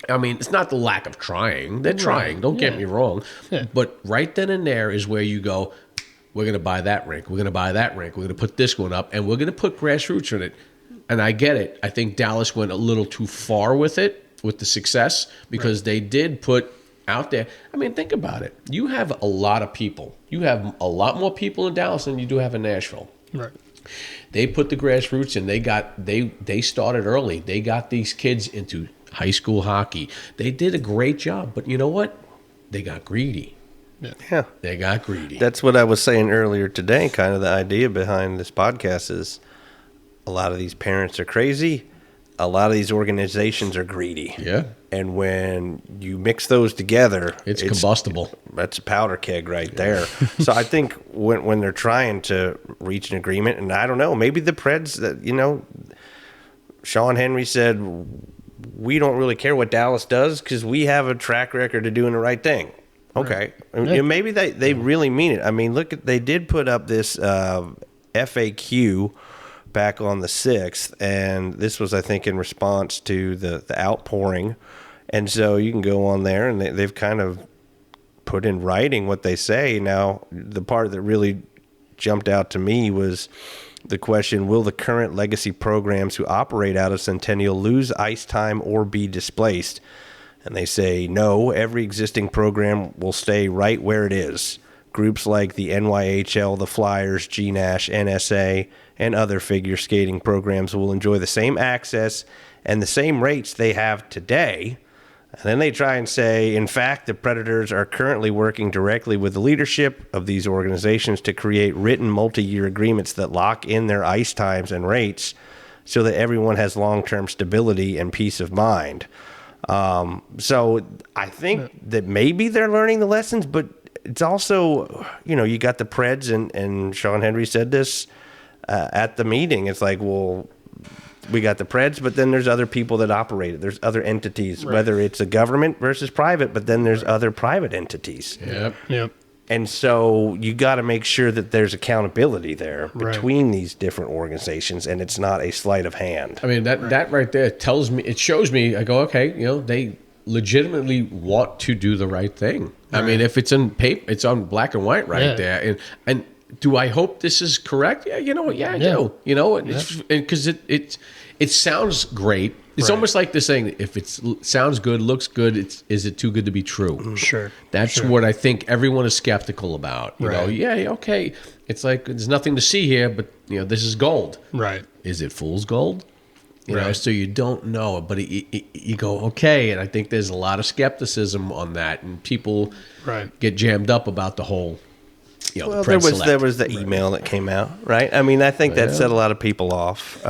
I mean, it's not the lack of trying. They're trying. Don't get me wrong. Yeah. But right then and there is where you go, we're going to buy that rink. We're going to buy that rink. We're going to put this one up, and we're going to put grassroots in it. And I get it. I think Dallas went a little too far with it, with the success, because they did put out there. I mean, think about it. You have a lot of people. You have a lot more people in Dallas than you do have in Nashville. Right. They put the grassroots in. They started early. They got these kids into high school hockey. They did a great job. But you know what? They got greedy. Yeah. They got greedy. That's what I was saying earlier today. Kind of the idea behind this podcast is a lot of these parents are crazy. A lot of these organizations are greedy. Yeah. And when you mix those together, it's combustible. That's a powder keg right there. So I think when they're trying to reach an agreement, and I don't know, maybe the Preds, Sean Henry said, we don't really care what Dallas does because we have a track record of doing the right thing. Okay. Right. Maybe they really mean it. I mean, they did put up this FAQ back on the 6th, and this was, I think, in response to the outpouring. And so you can go on there, and they've kind of put in writing what they say. Now, the part that really jumped out to me was the question, will the current legacy programs who operate out of Centennial lose ice time or be displaced? And they say, no, every existing program will stay right where it is. Groups like the NYHL, the Flyers, GNASH, NSA, and other figure skating programs will enjoy the same access and the same rates they have today. And then they try and say, in fact, the Predators are currently working directly with the leadership of these organizations to create written multi-year agreements that lock in their ice times and rates so that everyone has long-term stability and peace of mind. So I think that maybe they're learning the lessons, but it's also, you got the Preds, and Sean Henry said this at the meeting. It's like, well, we got the Preds, but then there's other people that operate it. There's other entities, whether it's a government versus private, but then there's other private entities. Yep. And so you got to make sure that there's accountability there between these different organizations, and it's not a sleight of hand. I mean, that right there it shows me, I go, okay, they legitimately want to do the right thing. I mean, if it's in paper, it's on black and white there. And do I hope this is correct? Yeah, I do. Because it sounds great. It's almost like this saying, if it sounds good, looks good, is it too good to be true? Sure. That's what I think everyone is skeptical about. You know, okay. It's like, there's nothing to see here, but, this is gold. Right. Is it fool's gold? You know, so you don't know. But you go, okay, and I think there's a lot of skepticism on that, and people get jammed up about the whole well, there was the email that came out, right? I mean, I think that set a lot of people off.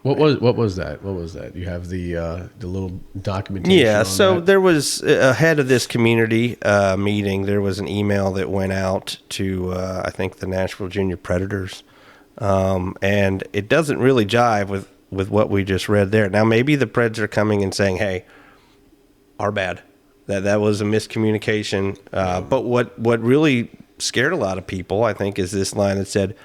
What was that? You have the little documentation. Yeah, on so that? there was ahead of this community meeting. There was an email that went out to I think the Nashville Junior Predators, and it doesn't really jive with what we just read there. Now, maybe the Preds are coming and saying, "Hey, our bad. That was a miscommunication." But what really scared a lot of people, I think, is this line that said,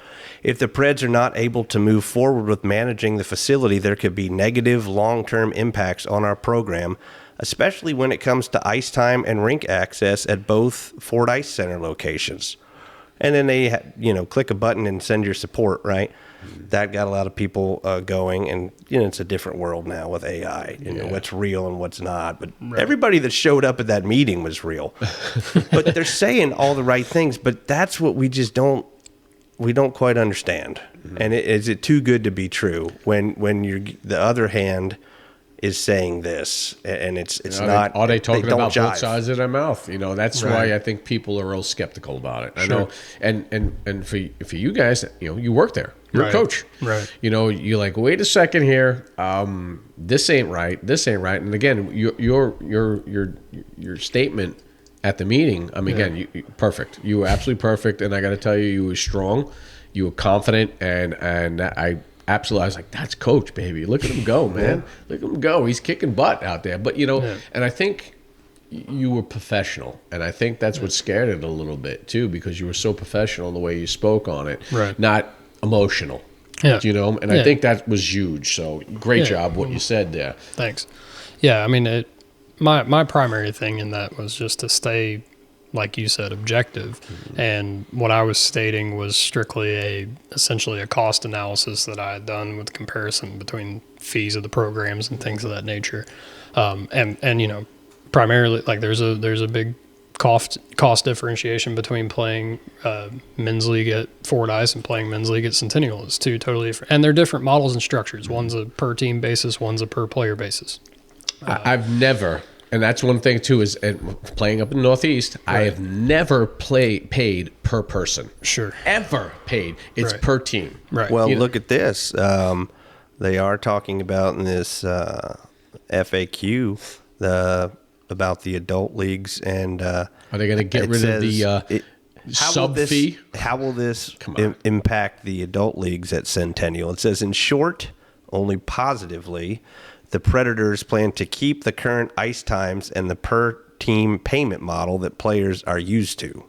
if the Preds are not able to move forward with managing the facility, there could be negative long-term impacts on our program, especially when it comes to ice time and rink access at both Ford Ice Center locations. And then they, click a button and send your support, right? That got a lot of people going, and it's a different world now with AI. What's real and what's not. But everybody that showed up at that meeting was real. But they're saying all the right things. But that's what we just don't quite understand. Mm-hmm. And is it too good to be true when the other hand is saying this, and it's not. Are they talking about jive. both sides of their mouth? That's why I think people are real skeptical about it. I know, and for you guys, you work there. You're a coach, right? You're like, wait a second here. This ain't right. This ain't right. And again, your statement at the meeting. I mean, again, you perfect. You were absolutely perfect. And I got to tell you, you were strong. You were confident, and I was like, that's Coach, baby. Look at him go, man. Look at him go. He's kicking butt out there. But and I think you were professional, and I think that's what scared it a little bit too, because you were so professional in the way you spoke on it, not emotional. And I think that was huge. So great job what you said there. Thanks. Yeah, I mean, my primary thing in that was just to stay, like you said, objective. Mm-hmm. And what I was stating was strictly essentially a cost analysis that I had done with comparison between fees of the programs and things of that nature. And primarily, like there's a big cost differentiation between playing men's league at Ford Ice and playing men's league at Centennial. It's two totally different, and they're different models and structures. One's a per team basis, one's a per player basis. I've never, and that's one thing too, is playing up in the Northeast, I have never paid per person. Sure. Ever paid. It's per team. Right. Well, look at this. They are talking about in this FAQ about the adult leagues, and are they going to get rid of the sub fee? How will this impact the adult leagues at Centennial? It says, in short, only positively, the Predators plan to keep the current ice times and the per team payment model that players are used to.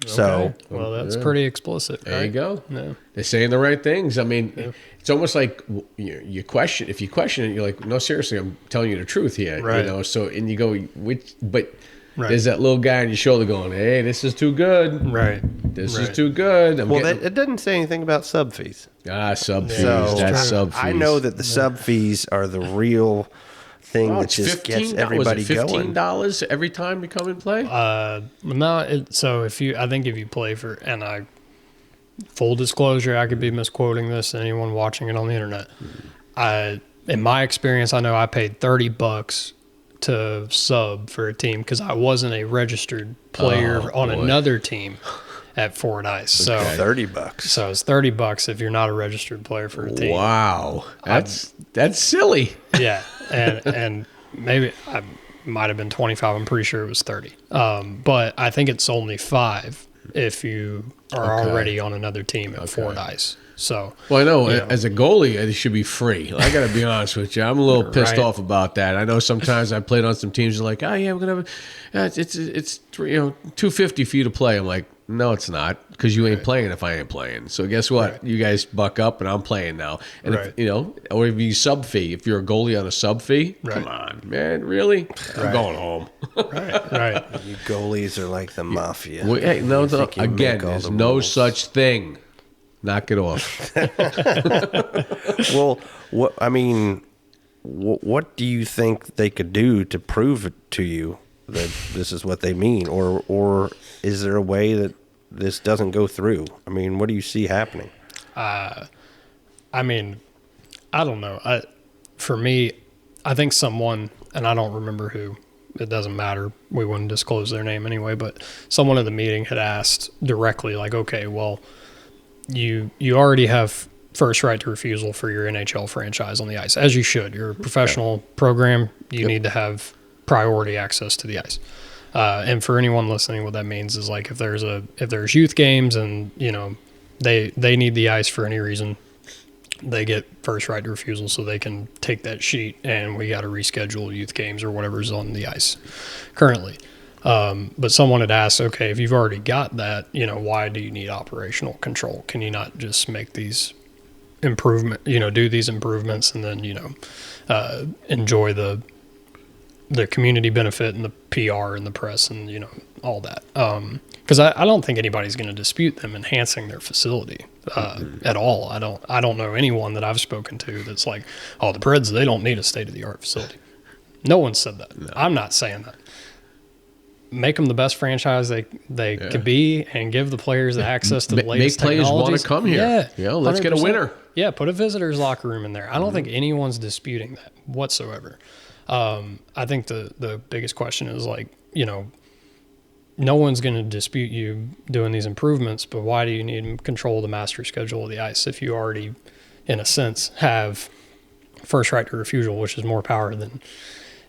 Okay. So, well, that's pretty explicit. There right? you go. Yeah. They're saying the right things. I mean, it's almost like you question. If you question it, you're like, no, seriously, I'm telling you the truth here. Right. So, and you go, but there's that little guy on your shoulder going, hey, this is too good. Right. This is too good. It doesn't say anything about sub fees. Sub fees. So That's sub fees. I know that the sub fees are the real thing that just gets everybody going. $15 every time you come and play? No. So if you play for, and full disclosure, I could be misquoting this to anyone watching it on the internet. In my experience, I know I paid $30 to sub for a team because I wasn't a registered player on another team at Ford Ice. So $30. So it's $30 if you're not a registered player for a team. Wow, that's silly. Yeah, and maybe I might have been 25. I'm pretty sure it was 30. But I think it's only 5 if you are already on another team at 4 dice. So, well, I know, as a goalie, it should be free. I got to be honest with you. I'm a little pissed off about that. I know sometimes I played on some teams that are like, oh yeah, we're gonna have it's $250 for you to play. I'm like, no, it's not, because you ain't playing if I ain't playing. So guess what? You guys buck up, and I'm playing now. And if, or if you sub fee, if you're a goalie on a sub fee, come on, man, really? I'm going home. right. You goalies are like the mafia. Well, hey, no, again, there's no such thing. Knock it off. Well, what do you think they could do to prove it to you that this is what they mean, or is there a way that this doesn't go through? I mean, what do you see happening? I don't know. For me, I think someone, and I don't remember who, it doesn't matter, we wouldn't disclose their name anyway, but someone at the meeting had asked directly, like, okay, well, you already have first right to refusal for your NHL franchise on the ice, as you should. You're a professional program. You need to have priority access to the ice. And for anyone listening, what that means is, like, if there's youth games and, they need the ice for any reason, they get first right to refusal, so they can take that sheet and we got to reschedule youth games or whatever's on the ice currently. But someone had asked, okay, if you've already got that, why do you need operational control? Can you not just make these do these improvements and then, enjoy the community benefit and the PR and the press and, all that. Because I don't think anybody's going to dispute them enhancing their facility at all. I don't know anyone that I've spoken to that's like, oh, the Preds, they don't need a state-of-the-art facility. No one said that. No. I'm not saying that. Make them the best franchise they could be, and give the players the access to the latest technologies. Make players want to come here. Yeah, let's 100%. Get a winner. Yeah, put a visitor's locker room in there. I don't think anyone's disputing that whatsoever. I think the biggest question is, like, no one's going to dispute you doing these improvements, but why do you need control of the master schedule of the ice if you already, in a sense, have first right to refusal, which is more power than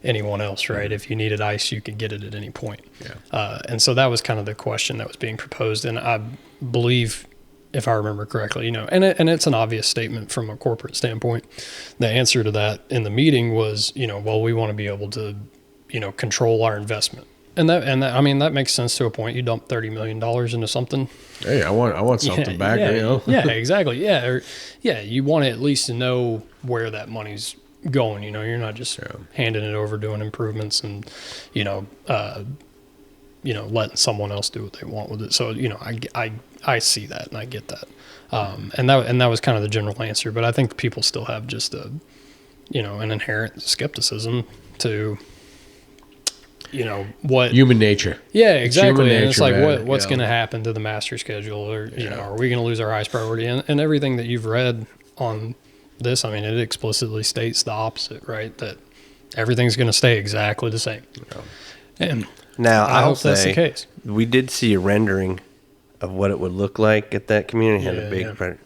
anyone else, right? If you needed ice, you could get it at any point. And so that was kind of the question that was being proposed. And I believe, if I remember correctly, and it's an obvious statement from a corporate standpoint, the answer to that in the meeting was, well, we want to be able to, control our investment. And that makes sense to a point. You dump $30 million into something. Hey, I want something back. Yeah, exactly. You want to at least know where that money's going. You're not just handing it over, doing improvements, and letting someone else do what they want with it. So I see that and I get that. And that was kind of the general answer. But I think people still have just an inherent skepticism to what human nature. Yeah, exactly. Nature, and it's like, man. what's going to happen to the master schedule, or are we going to lose our ice priority? And everything that you've read on this, it explicitly states the opposite, right? That everything's going to stay exactly the same. And now I hope that's the case. We did see a rendering of what it would look like at that community. Had a big.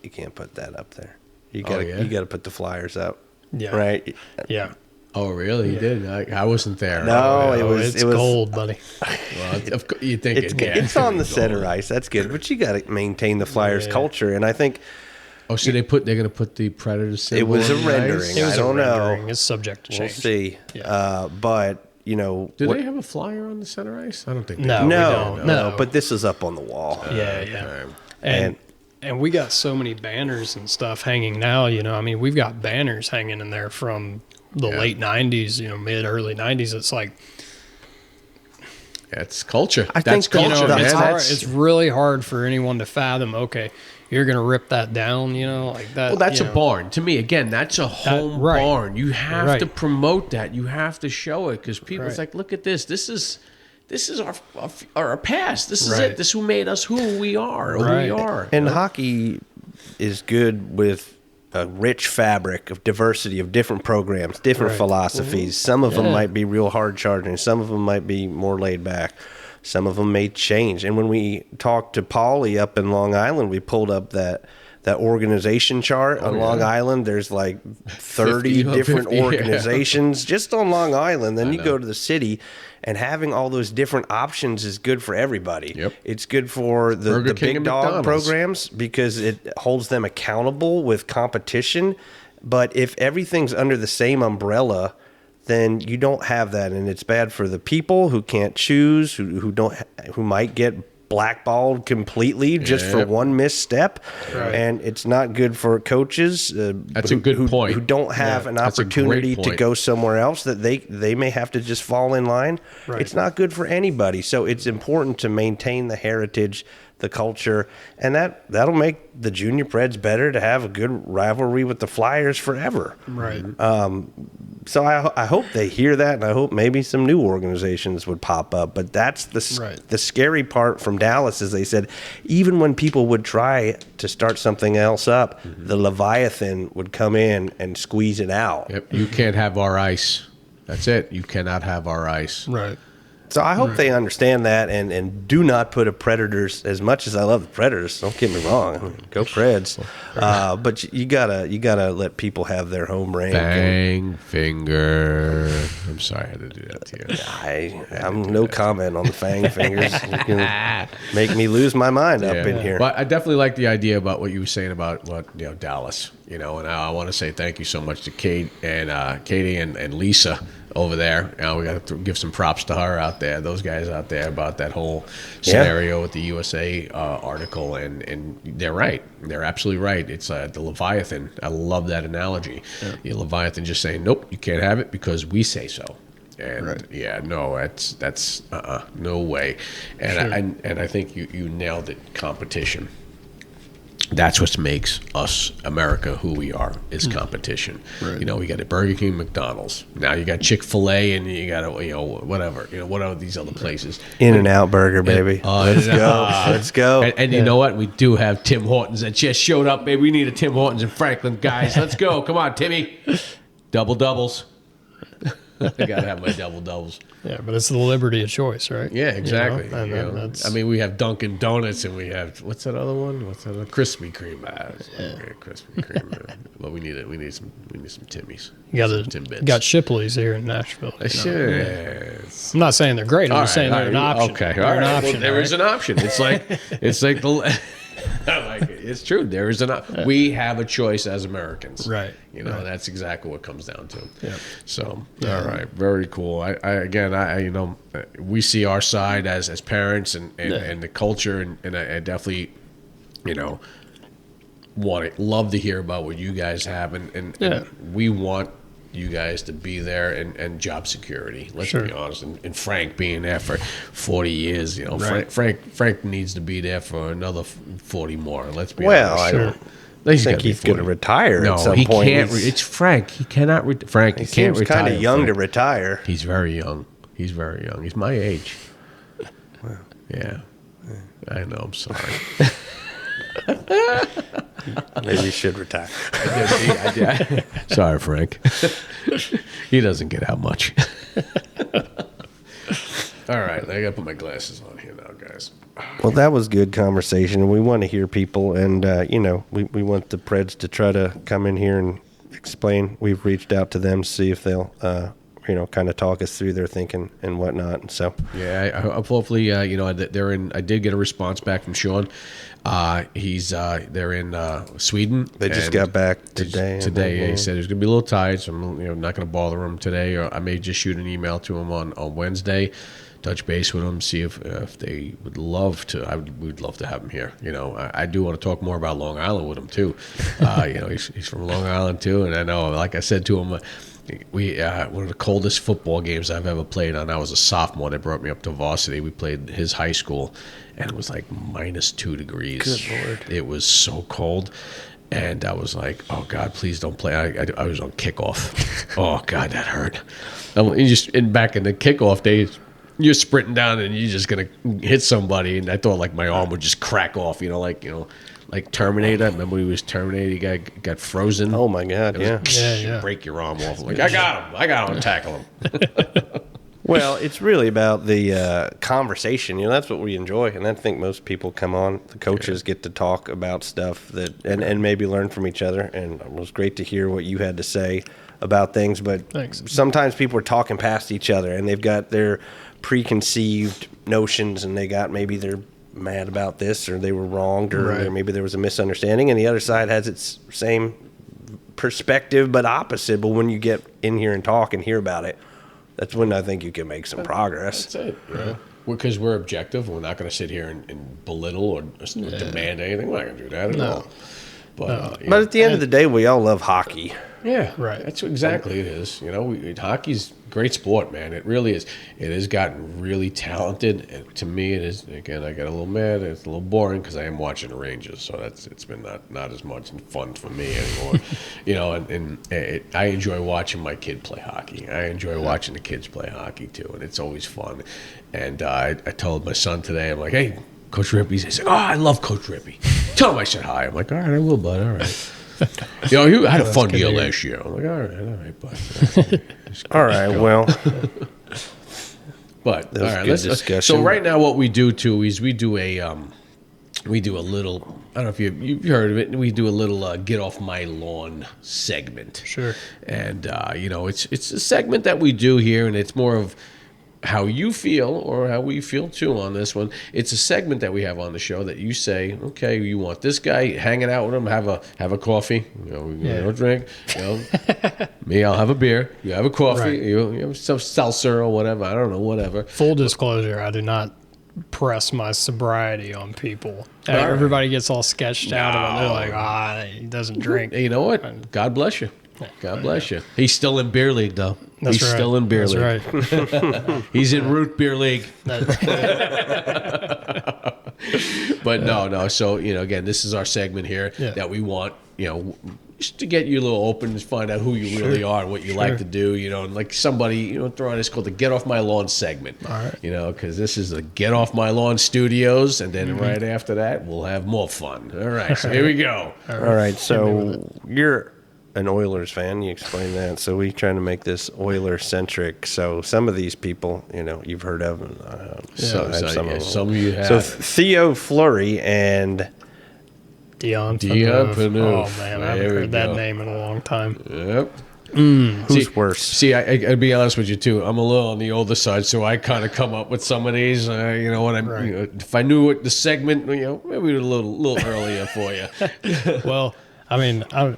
You can't put that up there. You got to put the flyers up. Yeah. Right. Yeah. Oh, really? You did? I wasn't there. No, it was cold, buddy. Well, you think it's on the center ice. That's good, but you got to maintain the Flyers culture, and I think. Oh, so they're going to put the Predators symbol. It was a rendering. I don't know. It's subject to change. We'll see. Yeah. But do they have a flyer on the center ice? I don't think. No. But this is up on the wall. Yeah. And we got so many banners and stuff hanging now. We've got banners hanging in there from the late 90s, early 90s. It's like, that's culture. That's culture. It's really hard for anyone to fathom, okay, you're going to rip that down, like that. Well, that's a barn. To me, again, that's a home barn. You have to promote that. You have to show it, because people, it's like, look at this. This is our past. This is it. This is who made us who we are. Who we are. And hockey is good with a rich fabric of diversity of different programs, different philosophies. Some of them might be real hard charging. Some of them might be more laid back. some of them may change. And when we talked to Paulie up in Long Island, we pulled up that organization chart on Long Island. There's like 30 different organizations just on Long Island. Then you go to the city, and having all those different options is good for everybody. Yep. It's good for the big dog programs because it holds them accountable with competition. But if everything's under the same umbrella, then you don't have that, and it's bad for the people who can't choose, who might get blackballed completely just for one misstep, and it's not good for coaches. That's a good point. Who don't have an opportunity to go somewhere else, that they may have to just fall in line. Right. It's not good for anybody. So it's important to maintain the heritage, the culture, and that'll make the junior Preds better, to have a good rivalry with the Flyers forever. Right. So I hope they hear that, and I hope maybe some new organizations would pop up. But that's the scary part from Dallas, is they said even when people would try to start something else up, the Leviathan would come in and squeeze it out. Yep. You can't have our ice. That's it. You cannot have our ice. Right. So I hope they understand that and do not put a Predators, as much as I love the Predators, don't get me wrong. I mean, go Preds. But you gotta let people have their home rink. Fang finger. I'm sorry I had to do that to you. I'm no comment on the Fang fingers. You can make me lose my mind up in here. But I definitely like the idea about what you were saying about Dallas. And I want to say thank you so much to Katie and Lisa over there. We got to give some props to her out there, those guys out there, about that whole scenario with the USA article, and they're right. They're absolutely right. It's the Leviathan. I love that analogy. Yeah. The Leviathan just saying, nope, you can't have it because we say so. And that's no way. And I think you nailed it. Competition. That's what makes us America who we are, is competition. Right. We got a Burger King, McDonald's. Now you got Chick-fil-A, and you got whatever. What are these other places? In-N-Out Burger, baby. Let's go. Let's go. And you know what? We do have Tim Hortons that just showed up, baby. We need a Tim Hortons in Franklin, guys. Let's go. Come on, Timmy. Double doubles. I gotta have my double doubles. Yeah, but it's the liberty of choice, right? Yeah, exactly. We have Dunkin' Donuts, and we have, what's that other one? What's that other? Krispy Kreme. Krispy Kreme. But we need some Timmys. Got Shipley's here in Nashville. I'm not saying they're great. I'm just saying they're an option. Okay, all right. Well, there is an option. It's like the. I like it. It's true. There is we have a choice as Americans. Right. That's exactly what it comes down to. Yeah. So, all right. Very cool. We see our side as parents and the culture, and I definitely, love to hear about what you guys have, and we want you guys to be there and job security. Let's be honest. And Frank being there for 40 years, Frank needs to be there for another 40 more. Let's be honest. I think he's going to retire at some point. He can't. It's Frank. He cannot. Frank, he can't retire. He's kind of young to retire. He's very young. He's my age. Wow. Yeah. I know. I'm sorry. Maybe he should retire. I did. Sorry, Frank. He doesn't get out much. All right, I got to put my glasses on here now, guys. Well, that was good conversation. We want to hear people, and we want the Preds to try to come in here and explain. We've reached out to them to see if they'll kind of talk us through their thinking and whatnot. And so hopefully they're in. I did get a response back from Sean. They're in Sweden. They just got back today. He said he's going to be a little tired, so I'm not going to bother him today. Or I may just shoot an email to him on Wednesday, touch base with him, see if they would love to. We'd love to have him here. I do want to talk more about Long Island with him too. He's from Long Island too, and I know, like I said to him. We one of the coldest football games I've ever played on. I was a sophomore. They brought me up to varsity. We played his high school, and it was like -2 degrees. Good Lord. It was so cold, and I was like, "Oh God, please don't play." I was on kickoff. Oh God, that hurt. Back in the kickoff days, you're sprinting down and you're just gonna hit somebody, and I thought like my arm would just crack off. Like Terminator. Remember when he was Terminator? He got frozen. Oh my God! Yeah. Break your arm off. Like I got him. Tackle him. Well, it's really about the conversation. That's what we enjoy, and I think most people come on. The coaches get to talk about stuff and maybe learn from each other. And it was great to hear what you had to say about things. But Thanks. sometimes people are talking past each other, and they've got their preconceived notions, and maybe they're mad about this, or they were wronged, or maybe there was a misunderstanding, and the other side has its same perspective but opposite. But when you get in here and talk and hear about it, that's when I think you can make some progress. That's it. Yeah. Because we're objective. We're not going to sit here and belittle or demand anything. We're not going to do that at all. But at the end of the day, we all love hockey. Yeah, right. That's exactly it is. Hockey's a great sport, man. It really is. It has gotten really talented. And to me, it is. Again, I get a little mad. It's a little boring because I am watching the Rangers, so it's been not as much fun for me anymore. I enjoy watching my kid play hockey. I enjoy watching the kids play hockey too, and it's always fun. And I told my son today, I'm like, hey, Coach Rippy. He's like, oh, I love Coach Rippy. Tell him I said hi. I'm like, all right, I will, bud. All right. You had a fun year last year. I'm like, all right, bud. All right, well. But all right, let's discussion. So right now, what we do too is we do a little. I don't know if you've heard of it. We do a little get off my lawn segment. Sure. And it's a segment that we do here, and it's more of how you feel or how we feel too on this one. It's a segment that we have on the show that you say, okay, you want this guy hanging out with him, have a coffee, drink, me, I'll have a beer, you have a coffee, Right. you have some seltzer or whatever, I don't know, whatever. Full disclosure, I do not press my sobriety on people. Everybody gets all sketched out and they're like, he doesn't drink. Hey, you know what? God bless you. God bless you. He's still in beer league, though. That's He's right. still in beer league. That's right. He's in root beer league. But no. So, again, this is our segment here that we want, just to get you a little open and find out who you really are and what you like to do, and like somebody, throw on this called the Get Off My Lawn segment. All right. Because this is the Get Off My Lawn studios, and then right after that, we'll have more fun. All right, so here we go. All right, so you're an Oilers fan. You explained that. So we trying to make this Oiler-centric. So some of these people, you've heard of. Some of you have. So Theo Fleury and Dion Phaneuf. Oh, man, I haven't heard that name in a long time. Yep. Who's worse? See, I'd be honest with you too. I'm a little on the older side, so I kind of come up with some of these. If I knew what the segment, maybe a little earlier for you. Well, I mean, I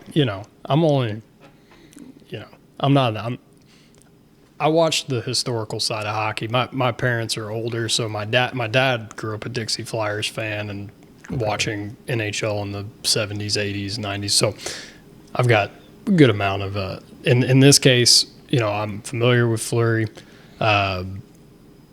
watched the historical side of hockey. My parents are older, so my dad grew up a Dixie Flyers fan and watching NHL in the 70s, 80s, 90s. So I've got a good amount of in this case, I'm familiar with Fleury.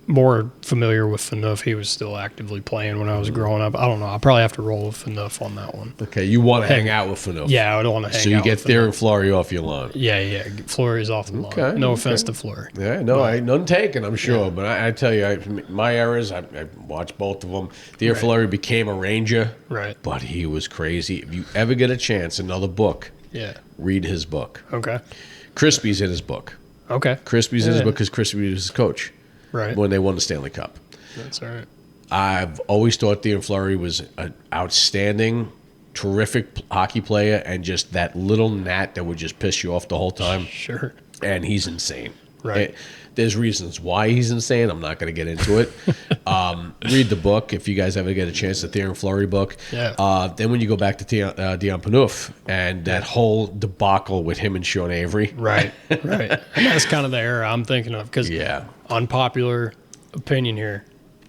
More familiar with Phaneuf. He was still actively playing when I was growing up. I don't know. I'll probably have to roll with Phaneuf on that one. Okay, you want to hang out with Phaneuf. Yeah, I would want to hang out. So you get with Theo and Fleury off your lawn. Yeah. Fleury's off the lawn. No offense to Fleury. Yeah, no, I none taken, I'm sure. Yeah. But I tell you, my eras, I watched both of them. Theo Fleury became a Ranger. Right. But he was crazy. If you ever get a chance, another book, read his book. Okay. Crispy's in his book. Okay. Crispy's in his book because Crispy was his coach. Right. When they won the Stanley Cup. That's all right. I've always thought Theo Fleury was an outstanding, terrific hockey player, and just that little gnat that would just piss you off the whole time. Sure. And he's insane. Right. There's reasons why he's insane. I'm not going to get into it. Read the book if you guys ever get a chance, the Theo Fleury book. Yeah. Then when you go back to Dion Phaneuf and that whole debacle with him and Sean Avery. Right. And that's kind of the era I'm thinking of because unpopular opinion here,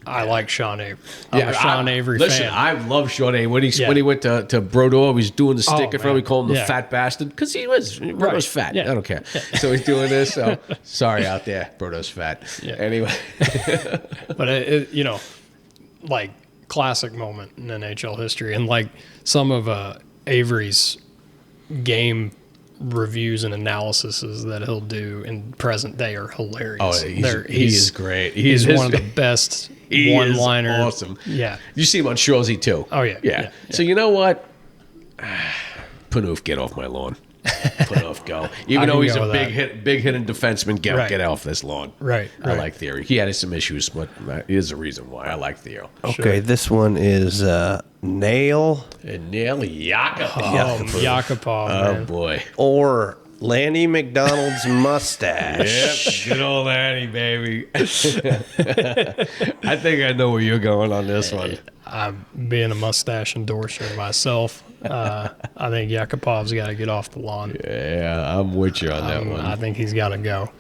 I like Sean Avery. I'm a Sean Avery fan. Listen, I love Sean Avery. When he went to Brodeur, he was doing the stick in front. We call him the fat bastard because he was fat. I don't care. So he's doing this. So sorry out there, Brodeur's fat. Yeah. Anyway, but like classic moment in NHL history, and like some of Avery's game reviews and analyses that he'll do in present day are hilarious. Oh, he is great. He's one of the best one-liner. Awesome. Yeah. You see him on Shorzy too. Oh, yeah. So you know what? Phaneuf, get off my lawn. Playoff go. Even I though can he's go a with big hitting defenseman, Right. get off this lawn. Right. I like Theo. He had some issues, but that is a reason why I like Theo. Okay, this one is Nail And Neil Yakupov. Oh, Yakupov, Oh man. boy. or Lanny McDonald's mustache. Yep, good old Annie, baby. I think I know where you're going on this one. I'm being a mustache endorser myself. I think Yakupov's got to get off the lawn. Yeah, I'm with you on that one. I think he's got to go.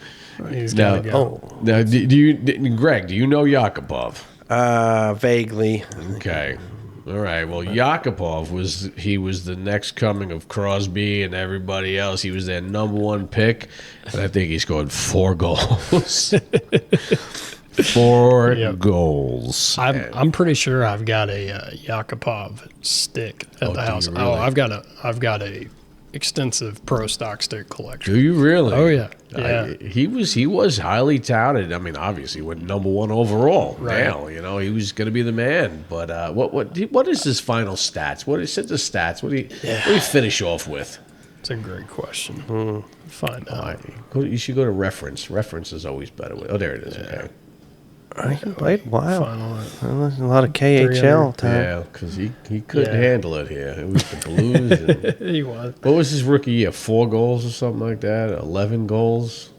He's got to go. Now, Greg, do you know Yakupov? Vaguely. Okay. All right. Well, Yakupov was the next coming of Crosby and everybody else. He was their number one pick, and I think he scored 4 goals. 4 Yep. goals. I'm pretty sure I've got a Yakupov stick at the do house. you Oh, really? I've got a extensive pro stock stick collection. Do you really? Oh yeah, yeah. He was highly touted. I mean, obviously, went number 1 overall. Right. Now, he was going to be the man. But what is his final stats? What is the stats? What do you finish off with? It's a great question. Find out. You should go to reference. Reference is always better. Oh, there it is. Okay. He played a while. Final. Well, there's a lot of KHL time. Yeah, because he couldn't Yeah. handle it here. It was the Blues. And, He was. what was his rookie year? 4 goals or something like that? 11 goals?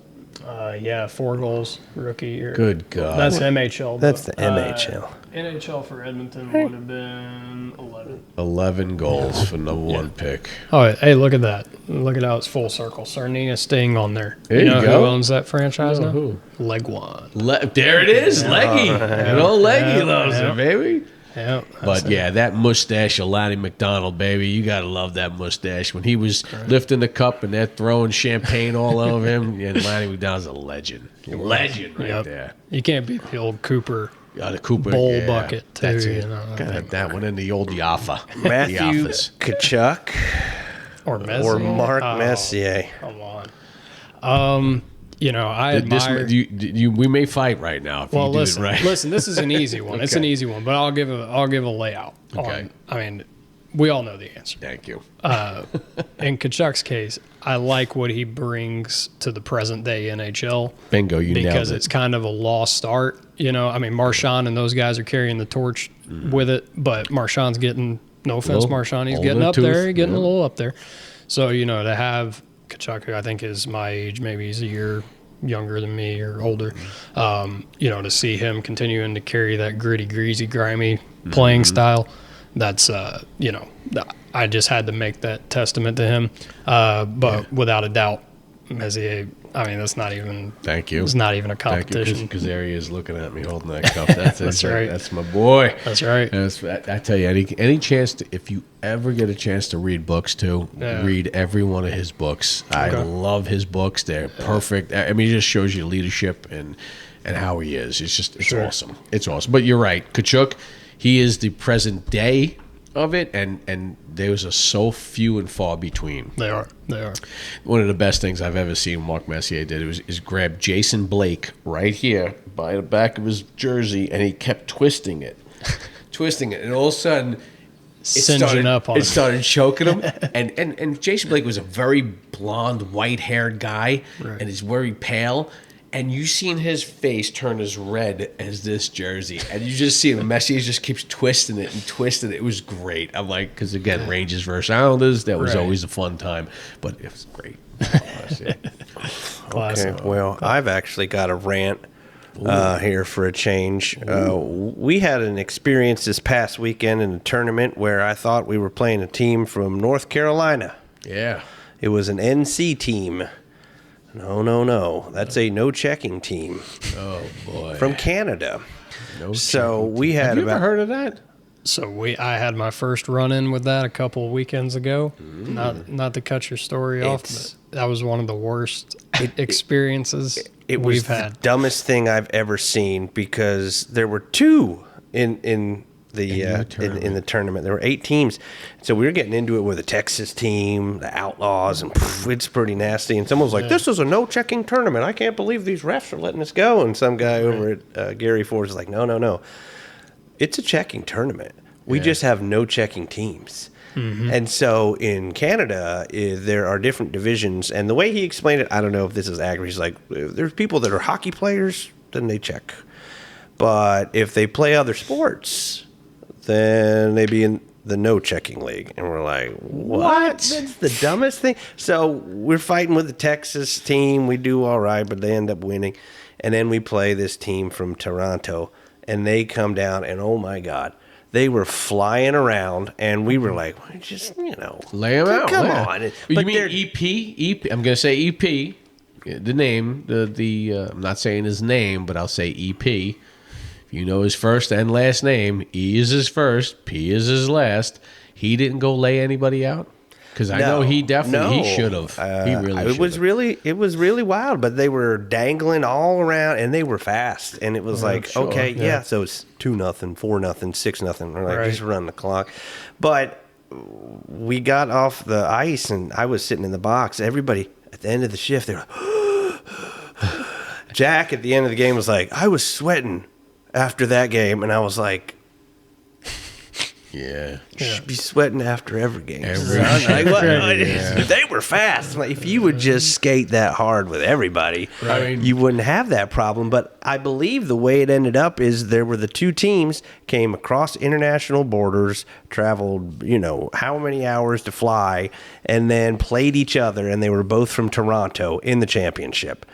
Yeah, 4 goals rookie year. Good God. That's MHL. That's the though. MHL. NHL for Edmonton would have been 11. 11 goals for number 1 pick. Oh, hey, look at that. Look at how it's full circle. Sarnia Sting on there. There you know go. who owns that franchise now? Who? Leguan. There it is, Leggy. Good old Leggy Yeah, loves yeah. it, baby. Yeah. But yeah, that mustache of Lanny McDonald, baby, you gotta love that mustache. When he was lifting the cup and they're throwing champagne all over him, and Lanny McDonald's a legend, right Yep. there. You can't beat the old Cooper The Cooper bowl bucket, too. That's it. You know, Gotta have that one in the old Yaffa. Matthew The Yaffas. Kachuk or Messier. or Mark Oh, Messier. Come on. I admire. We may fight right now if Well, you do listen, it right. listen. This is an easy one. It's an Okay. easy one, but I'll give a layout. Okay. We all know the answer. Thank you. In Kachuk's case, I like what he brings to the present day NHL Bingo, you because nailed it. it's kind of a lost art. Marchand and those guys are carrying the torch with it, but Marchand's getting, no offense, Little Marchand, he's older getting up tooth, there, getting yeah. a little up there. So, to have Kachuk, who I think is my age, maybe he's a year younger than me or older, to see him continuing to carry that gritty, greasy, grimy playing style, that's, I just had to make that testament to him. But without a doubt, Messier, that's not even, Thank you. it's not even a Thank you, competition. because there he is looking at me holding that cup. That's right. That's my boy. That's right. I tell you, any chance to, if you ever get a chance to read books too, Yeah. read every one of his books. I Okay. love his books. They're perfect. I mean, it just shows you leadership and how he is. It's Sure. awesome. It's awesome. But you're right, Kachuk, he is the present day of it, and those are so few and far between. They are. One of the best things I've ever seen Mark Messier did is grab Jason Blake right here by the back of his jersey, and he kept twisting it, and all of a sudden Singeing up on it him. started choking him. and Jason Blake was a very blonde, white-haired guy, Right. and he's very pale. And you seen his face turn as red as this jersey, and you just see him. Messier just keeps twisting it and twisting it. It was great. I'm like, because again, Rangers versus Islanders, that was Right. always a fun time, but it was great. Classic. Okay, well, I've actually got a rant here for a change. We had an experience this past weekend in a tournament where I thought we were playing a team from North Carolina. Yeah. It was an NC team. No. That's a no checking team Oh boy. from Canada. No So checking we team. had Have you about ever heard of that? So I had my first run in with that a couple of weekends ago. Not to cut your story off, It's- but that was one of the worst experiences it was we've the had. dumbest thing I've ever seen because there were two in the in the tournament. There were 8 teams, so we were getting into it with the Texas team, the Outlaws, and it's pretty nasty. And someone was like, "This is a no checking tournament. I can't believe these refs are letting us go." And some guy over at Gary Ford is like, "No. It's a checking tournament. We just have no checking teams." And so in Canada, there are different divisions. And the way he explained it, I don't know if this is accurate. He's like, there's people that are hockey players, then they check. But if they play other sports, then they be in the no checking league. And we're like, what? That's the dumbest thing. So we're fighting with the Texas team. We do all right, but they end up winning. And then we play this team from Toronto, and they come down, and oh my God, they were flying around, and we were like, just, lay them out. Come on. You But mean EP? EP? I'm going to say EP. The name, I'm not saying his name, but I'll say EP. If you know his first and last name, E is his first, P is his last. He didn't go lay anybody out? Because I know he definitely he should have. He really should have. It was really wild, but they were dangling all around, and they were fast, and it was like, sure, okay, yeah. so it's 2-0, 4-0, 6-0. We're like, Right. just run the clock. But we got off the ice, and I was sitting in the box. Everybody at the end of the shift, they were. Jack at the end of the game was like, I was sweating after that game, and I was like, Yeah. should be sweating after every game. Every Like, what? yeah. They were fast. Like, if you would just skate that hard with everybody, Right. you wouldn't have that problem. But I believe the way it ended up is there were the two teams came across international borders, traveled, how many hours to fly, and then played each other. And they were both from Toronto in the championship.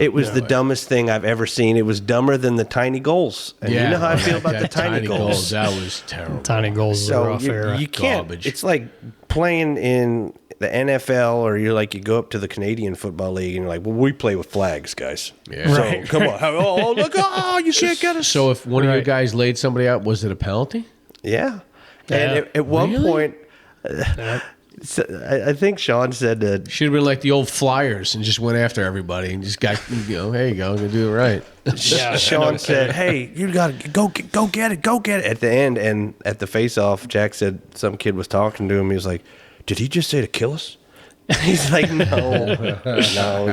It was the dumbest thing I've ever seen. It was dumber than the tiny goals. And you know how I feel about the tiny goals. That was terrible. Tiny goals is a So rough era. you can't. Garbage. It's like playing in the NFL, or you go up to the Canadian Football League, and you're like, well, we play with flags, guys. Yeah. So Right. come on. Oh, look! Oh, you can't get us. So if one of your Right. guys laid somebody out, was it a penalty? Yeah. Yeah. And at one Really? point, Yeah. I think Sean said that. Should have been like the old Flyers and just went after everybody and just got, there you go, I'm gonna do it right. Yeah, Sean said, "Hey, you got to go get it, go get it." At the end, and at the face-off, Jack said some kid was talking to him. He was like, "Did he just say to kill us?" He's like, "No,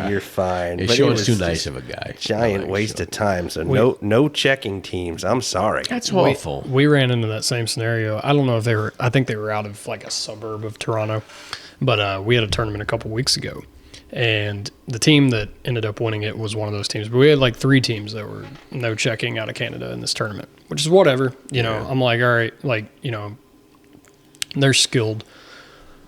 you're fine." It But Sean's was too just nice of a guy. Giant I like waste Sean. of time. So no checking teams. I'm sorry. That's awful. We ran into that same scenario. I don't know if they were. I think they were out of like a suburb of Toronto, but we had a tournament a couple weeks ago, and the team that ended up winning it was one of those teams. But we had like 3 teams that were no checking out of Canada in this tournament, which is whatever. I'm like, all right, they're skilled.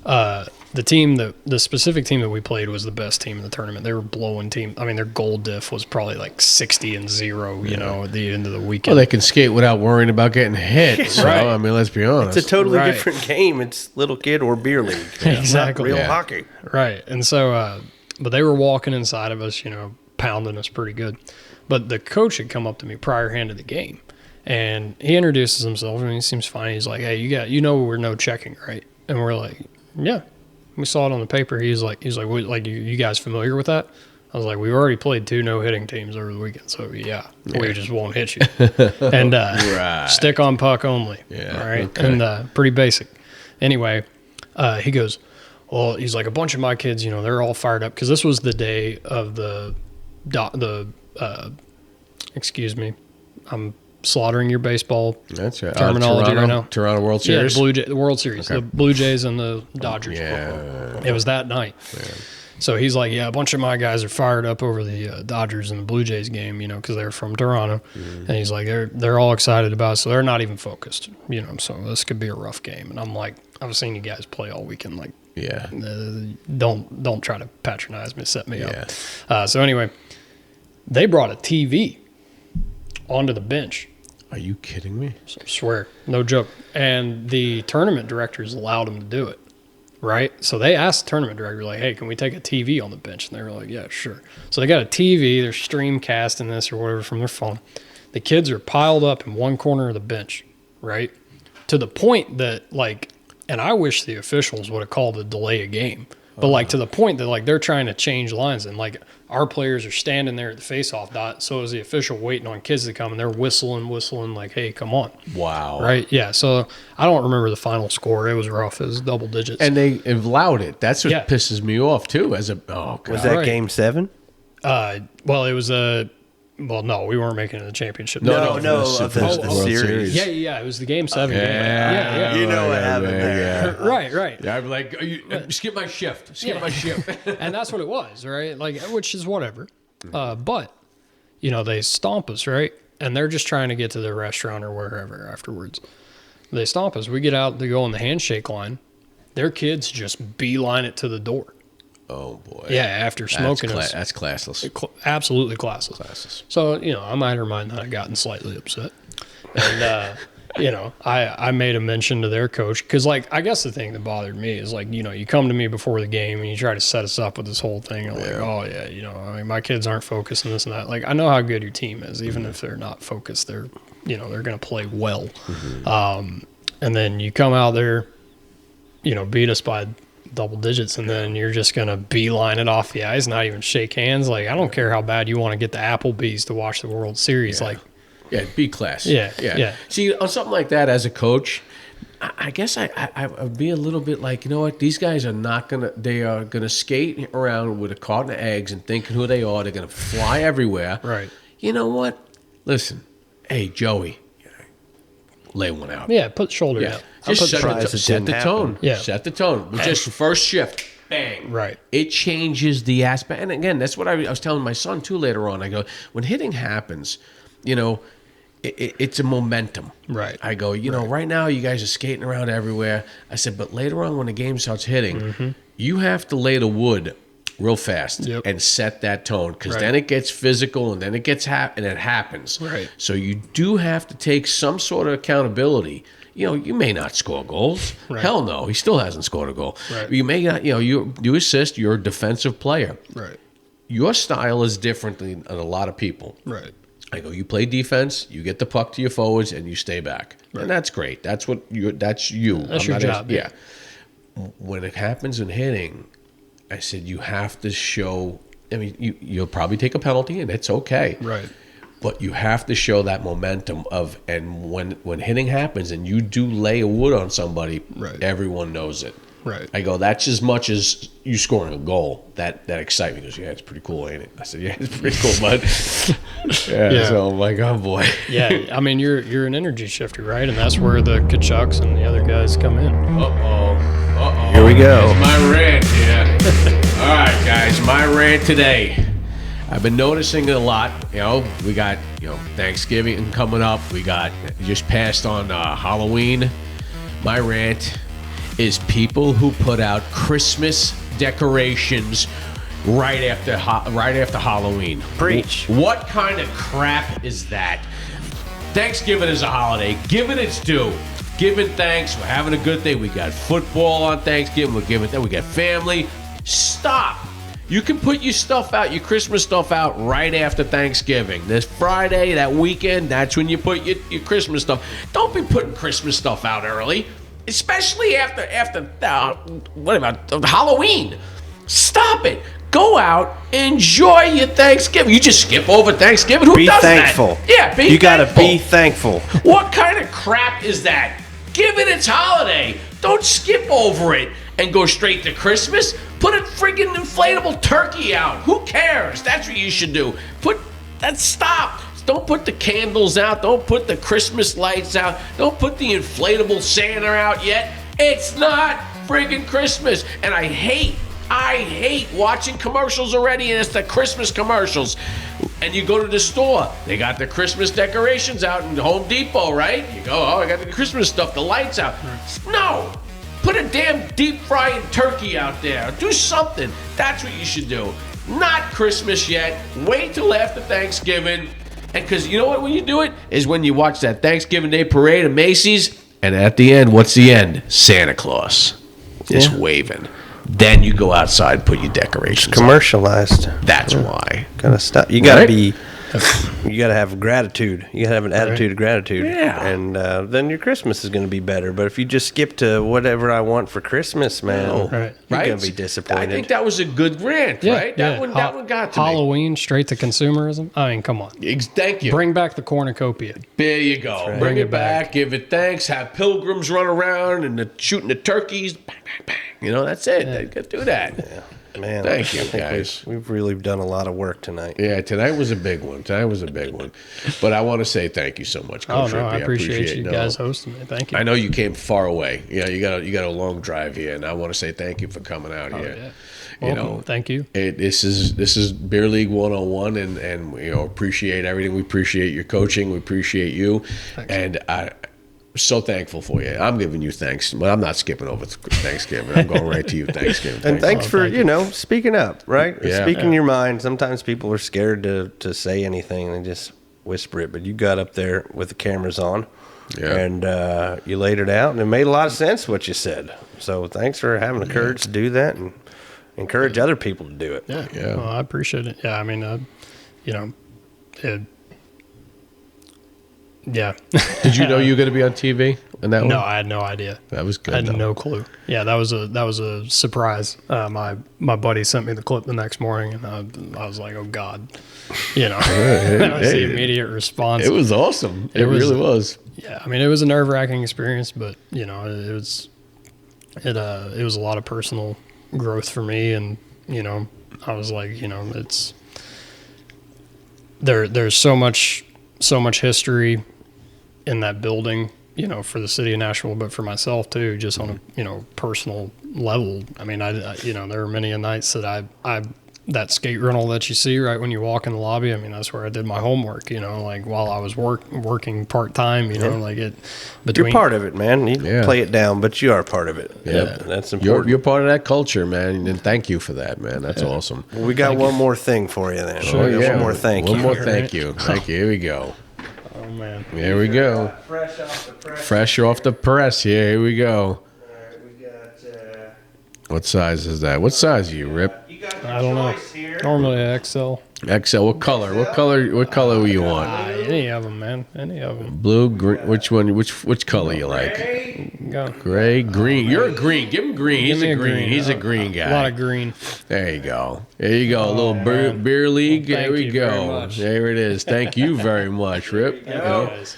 The specific team that we played was the best team in the tournament. They were blowing team. I mean, their goal diff was probably like 60-0. At the end of the weekend. Well, they can skate without worrying about getting hit. So, Right. I mean, let's be honest. It's a totally Right. different game. It's little kid or beer league. Exactly. It's not real Yeah. hockey. Right. And so, but they were walking inside of us, pounding us pretty good. But the coach had come up to me prior hand of the game, and he introduces himself, and he seems fine. He's like, "Hey, we're no checking, right?" And we're like, "Yeah, we saw it on the paper." He's like, you guys familiar with that?" I was like, "We've already played 2 no-hitting teams over the weekend, so yeah. We just won't hit you." And Right. stick on puck only. Yeah, All right. okay. And pretty basic. Anyway, he goes, well, he's like, a bunch of my kids, they're all fired up because this was the day of excuse me, I'm slaughtering your baseball That's right. terminology right now. Toronto World Series. Yeah, the World Series, Okay. the Blue Jays and the Dodgers. Yeah. It was that night. So he's like, yeah, a bunch of my guys are fired up over the Dodgers and the Blue Jays game, because they're from Toronto. And he's like, they're all excited about it, so they're not even focused, so this could be a rough game. And I'm like, I've seen you guys play all weekend, like, Yeah. don't try to patronize me, set me Yeah. up. So anyway, they brought a TV onto the bench. Are you kidding me? I swear, no joke. And the tournament directors allowed them to do it, right? So they asked the tournament director, like, hey, can we take a TV on the bench? And they were like, yeah, sure. So they got a TV, they're stream casting this or whatever from their phone. The kids are piled up in one corner of the bench, right? To the point that, and I wish the officials would have called a delay a game. But to the point that they're trying to change lines, and our players are standing there at the face-off dot, so is the official waiting on kids to come, and they're whistling like, hey, come on. Wow. Right? Yeah. So I don't remember the final score. It was rough. It was double digits. And they have allowed it. That's what Yeah. pisses me off too. Oh god. Was that Right. Game 7? Well, it was Well, no, we weren't making it to the championship. No, for of the World series. Yeah. It was the Game 7 game. Yeah. You know what happened there. Right. Yeah, I'm like, skip my shift. Skip my shift. And that's what it was, right? Like, which is whatever. But, they stomp us, right? And they're just trying to get to the restaurant or wherever afterwards. They stomp us. We get out to go on the handshake line. Their kids just beeline it to the door. Oh, boy. Yeah, after smoking us. That's classless. Absolutely classless. So, I might remind that I'd gotten slightly upset. And, I made a mention to their coach because, I guess the thing that bothered me is, you come to me before the game and you try to set us up with this whole thing. I'm my kids aren't focused on this and that. I know how good your team is. Even if they're not focused, they're going to play well. Mm-hmm. And then you come out there, beat us by double digits, and then you're just going to beeline it off the ice, not even shake hands. I don't care how bad you want to get the Applebee's to watch the World Series. Yeah, B class. Yeah. See, on something like that, as a coach, I guess I would be a little bit like, you know what? These guys are not gonna. They are gonna skate around with a carton of eggs and thinking who they are. They're gonna fly everywhere. Right. You know what? Listen, hey Joey, lay one out. Yeah, put the shoulder down. Just set the tone. Yeah. Set the tone. Just first shift. Bang. Right. It changes the aspect. And again, that's what I was telling my son too later on. I go, when hitting happens, it's a momentum. Right. I go, right now you guys are skating around everywhere. I said, but later on when the game starts hitting, you have to lay the wood real fast and set that tone because then it gets physical and then it gets and it happens. Right. So you do have to take some sort of accountability. You may not score goals. Right. Hell no, he still hasn't scored a goal. Right. You may not. You assist. You're a defensive player. Right. Your style is different than a lot of people. Right. I go, you play defense, you get the puck to your forwards, and you stay back. Right. And that's great. That's you. That's your job. Yeah. When it happens in hitting, I said you have to show. I mean, you'll probably take a penalty, and it's okay. Right. But you have to show that momentum and when hitting happens and you do lay a wood on somebody, everyone knows it. Right. I go, that's as much as you scoring a goal. That excites me. He goes, yeah, it's pretty cool, ain't it? I said, yeah, it's pretty cool, bud. So I'm like, oh boy. Yeah, I mean, you're an energy shifter, right? And that's where the Kachucks and the other guys come in. Here we go. Here's my rant. Yeah. All right, guys, my rant today. I've been noticing it a lot. We got Thanksgiving coming up. We got just passed on Halloween. My rant is people who put out Christmas decorations right after Halloween. Preach. What kind of crap is that? Thanksgiving is a holiday. Give it its due. Giving thanks. We're having a good day. We got football on Thanksgiving. We got family. Stop. You can put your stuff out, your Christmas stuff out right after Thanksgiving. This Friday, that weekend, that's when you put your Christmas stuff. Don't be putting Christmas stuff out early, especially after what about Halloween? Stop it. Go out, enjoy your Thanksgiving. You just skip over Thanksgiving. Who does thankful. that? Yeah, be thankful. You gotta be thankful. What kind of crap is that? Give it its holiday. Don't skip over it and go straight to Christmas. Put a friggin' inflatable turkey out. Who cares? That's what you should do. Stop. Don't put the candles out. Don't put the Christmas lights out. Don't put the inflatable Santa out yet. It's not friggin' Christmas. And I hate watching commercials already, and it's the Christmas commercials. And you go to the store, they got the Christmas decorations out in Home Depot, right? You go, I got the Christmas stuff, the lights out. No. Put a damn deep fried turkey out there. Do something. That's what you should do. Not Christmas yet. Wait till after Thanksgiving. And because you know what, when you do it, is when you watch that Thanksgiving Day parade at Macy's, and at the end, what's the end? Santa Claus just waving. Then you go outside and put your decorations commercialized. That's why. Gotta stop. You gotta be. You gotta have gratitude. You gotta have an attitude of gratitude. Yeah. And then your Christmas is gonna be better. But if you just skip to whatever I want for Christmas, man, you're gonna be disappointed. I think that was a good rant, right? That one got to Halloween straight to consumerism. I mean, come on. Thank you. Bring back the cornucopia. There you go. Right. Bring it back. Give it thanks. Have pilgrims run around and shooting the turkeys. Bang, bang, bang. That's it. They could do that. Man, Thank you, I think guys. We've really done a lot of work tonight. Yeah, tonight was a big one. But I want to say thank you so much, Coach Rippy. I appreciate you guys hosting me. Thank you. I know you came far away. Yeah, you got a long drive here, and I want to say thank you for coming out here. Yeah. You Welcome. know, Thank you. This is Beer League 101, and appreciate everything. We appreciate your coaching. We appreciate you, Thanks. and I'm so thankful for you. I'm giving you thanks. Well, I'm not skipping over Thanksgiving. I'm going right to you, Thanksgiving. And thanks for, thank you. Speaking up, right? Yeah. Speaking your mind. Sometimes people are scared to say anything and just whisper it, but you got up there with the cameras on. Yeah. And you laid it out, and it made a lot of sense what you said. So thanks for having the courage to do that and encourage other people to do it. Yeah. Yeah. Well, I appreciate it. Yeah. I mean, yeah. Did you know you were going to be on TV in that one? No, I had no idea. That was good. I had though. no clue. Yeah, that was a surprise. My buddy sent me the clip the next morning, and I was like, "Oh God," that was the immediate response. It was awesome. It was- really was. Yeah, I mean, it was a nerve-wracking experience, but it was a lot of personal growth for me, and I was like, it's there's so much history in that building, for the city of Nashville, but for myself too, just on a personal level. I mean, there were many nights that I that skate rental that you see right when you walk in the lobby. I mean, that's where I did my homework, like while I was working part-time, like it between. You're part of it, man. You Yeah. play it down, but you are part of it. Yeah. That's important. You're part of that culture, man, and thank you for that, man. That's awesome. Well, we got one more thing for you then. Sure, We got yeah. one more thank you. One more thank you. Thank you. Here we go. Oh man. Here we go. Fresh off the press. Fresh off the press. Here we go. All right, we got. What size is that? What size are you, Rip? You got I don't know. here. Normally XL. XL. What color? What color you want? Any of them, man. Any of them. Blue, green. Which one? Which color you like? Go. Gray, green. You're a green. Give him green. He's me a a green. green. He's a green guy. A lot of green. There you go. There you go. A little beer league. Well, There thank we you very go. much. There it is. Thank you very much, Rip. Guys.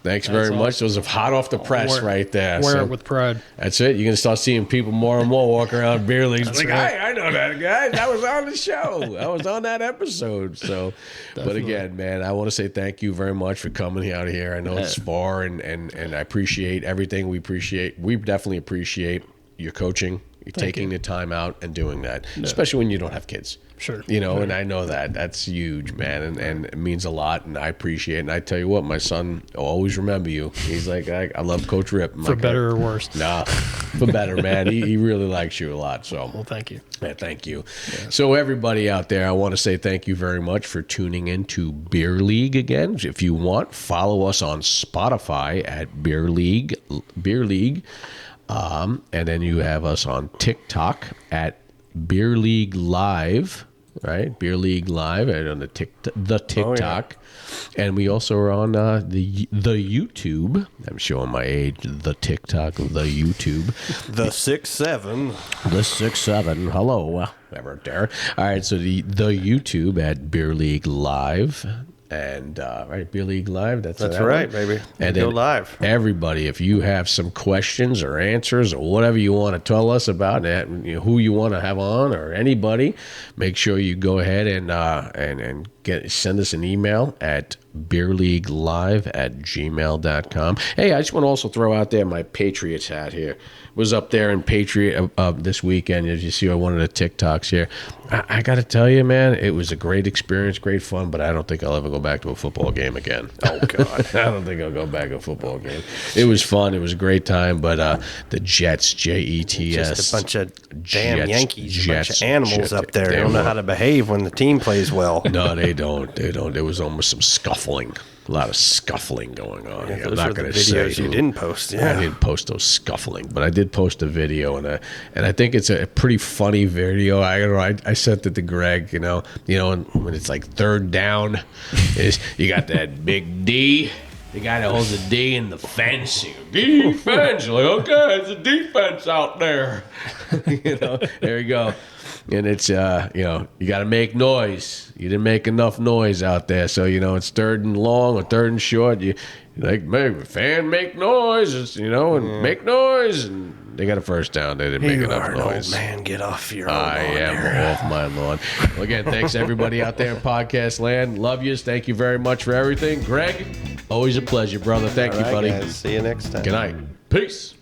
Thanks very much. Those are hot off the press right there. Wear So it with pride. that's it. You're going to start seeing people more and more walk around beer leagues. Like, right. hey, I know that guy. That was on the show. I was on that episode. So, but again, man, I want to say thank you very much for coming out here. I know it's far, and I appreciate everything. We definitely appreciate your coaching, you taking the time out and doing that, especially when you don't have kids. Sure. And I know that's huge, man, and it means a lot, and I appreciate it. And I tell you what, my son will always remember you. He's like, I love Coach Rip. I'm For like, better or worse. Nah, for better, man. He really likes you a lot. So, Well, thank you. yeah, thank you. Yeah. So, everybody out there, I want to say thank you very much for tuning in to Beer League again. If you want, follow us on Spotify at Beer League. And then you have us on TikTok at Beer League Live, right? Beer League Live, and on the TikTok. And we also are on the YouTube. I'm showing my age. The TikTok, the YouTube. The 6'7". The 6'7". Hello, ever there. All right, so the YouTube at Beer League Live. And right, Beer League Live. That's right, baby. And Go then live. Everybody, if you have some questions or answers or whatever you want to tell us about who you want to have on or anybody, make sure you go ahead and send us an email at beerleaguelive@gmail.com. Hey, I just want to also throw out there my Patriots hat here. Was up there in Patriot this weekend. As you see on one of the TikToks here, I got to tell you, man, it was a great experience, great fun. But I don't think I'll ever go back to a football game again. Oh God, I don't think I'll go back to a football game. It was fun. It was a great time. But the Jets, Jets, Just a bunch of damn Jets, Yankees, a bunch Jets, of animals Jets, up there. They damn don't know well. how to behave when the team plays well. No, they don't. They don't. There was almost some scuffling. A lot of scuffling going on. Yeah, here. I'm those not are the going to say videos you who. didn't post. I Yeah. didn't post those scuffling, but I did post a video, and I think it's a pretty funny video. I sent it to Greg. And when it's like third down, you got that big D. The guy that holds the D in the fence. Defense. You're like, okay, it's a defense out there. There you go. And it's, you got to make noise. You didn't make enough noise out there. So, it's third and long or third and short. You like, maybe fan make noise, and make noise. And They got a first down. They didn't make You enough are an old noise. man. Get off your own I lawn am there. off my lawn. Well, again, thanks everybody out there in podcast land. Love yous. Thank you very much for everything. Greg, always a pleasure, brother. Thank All you, right, buddy. guys. See you next time. Good night. Peace.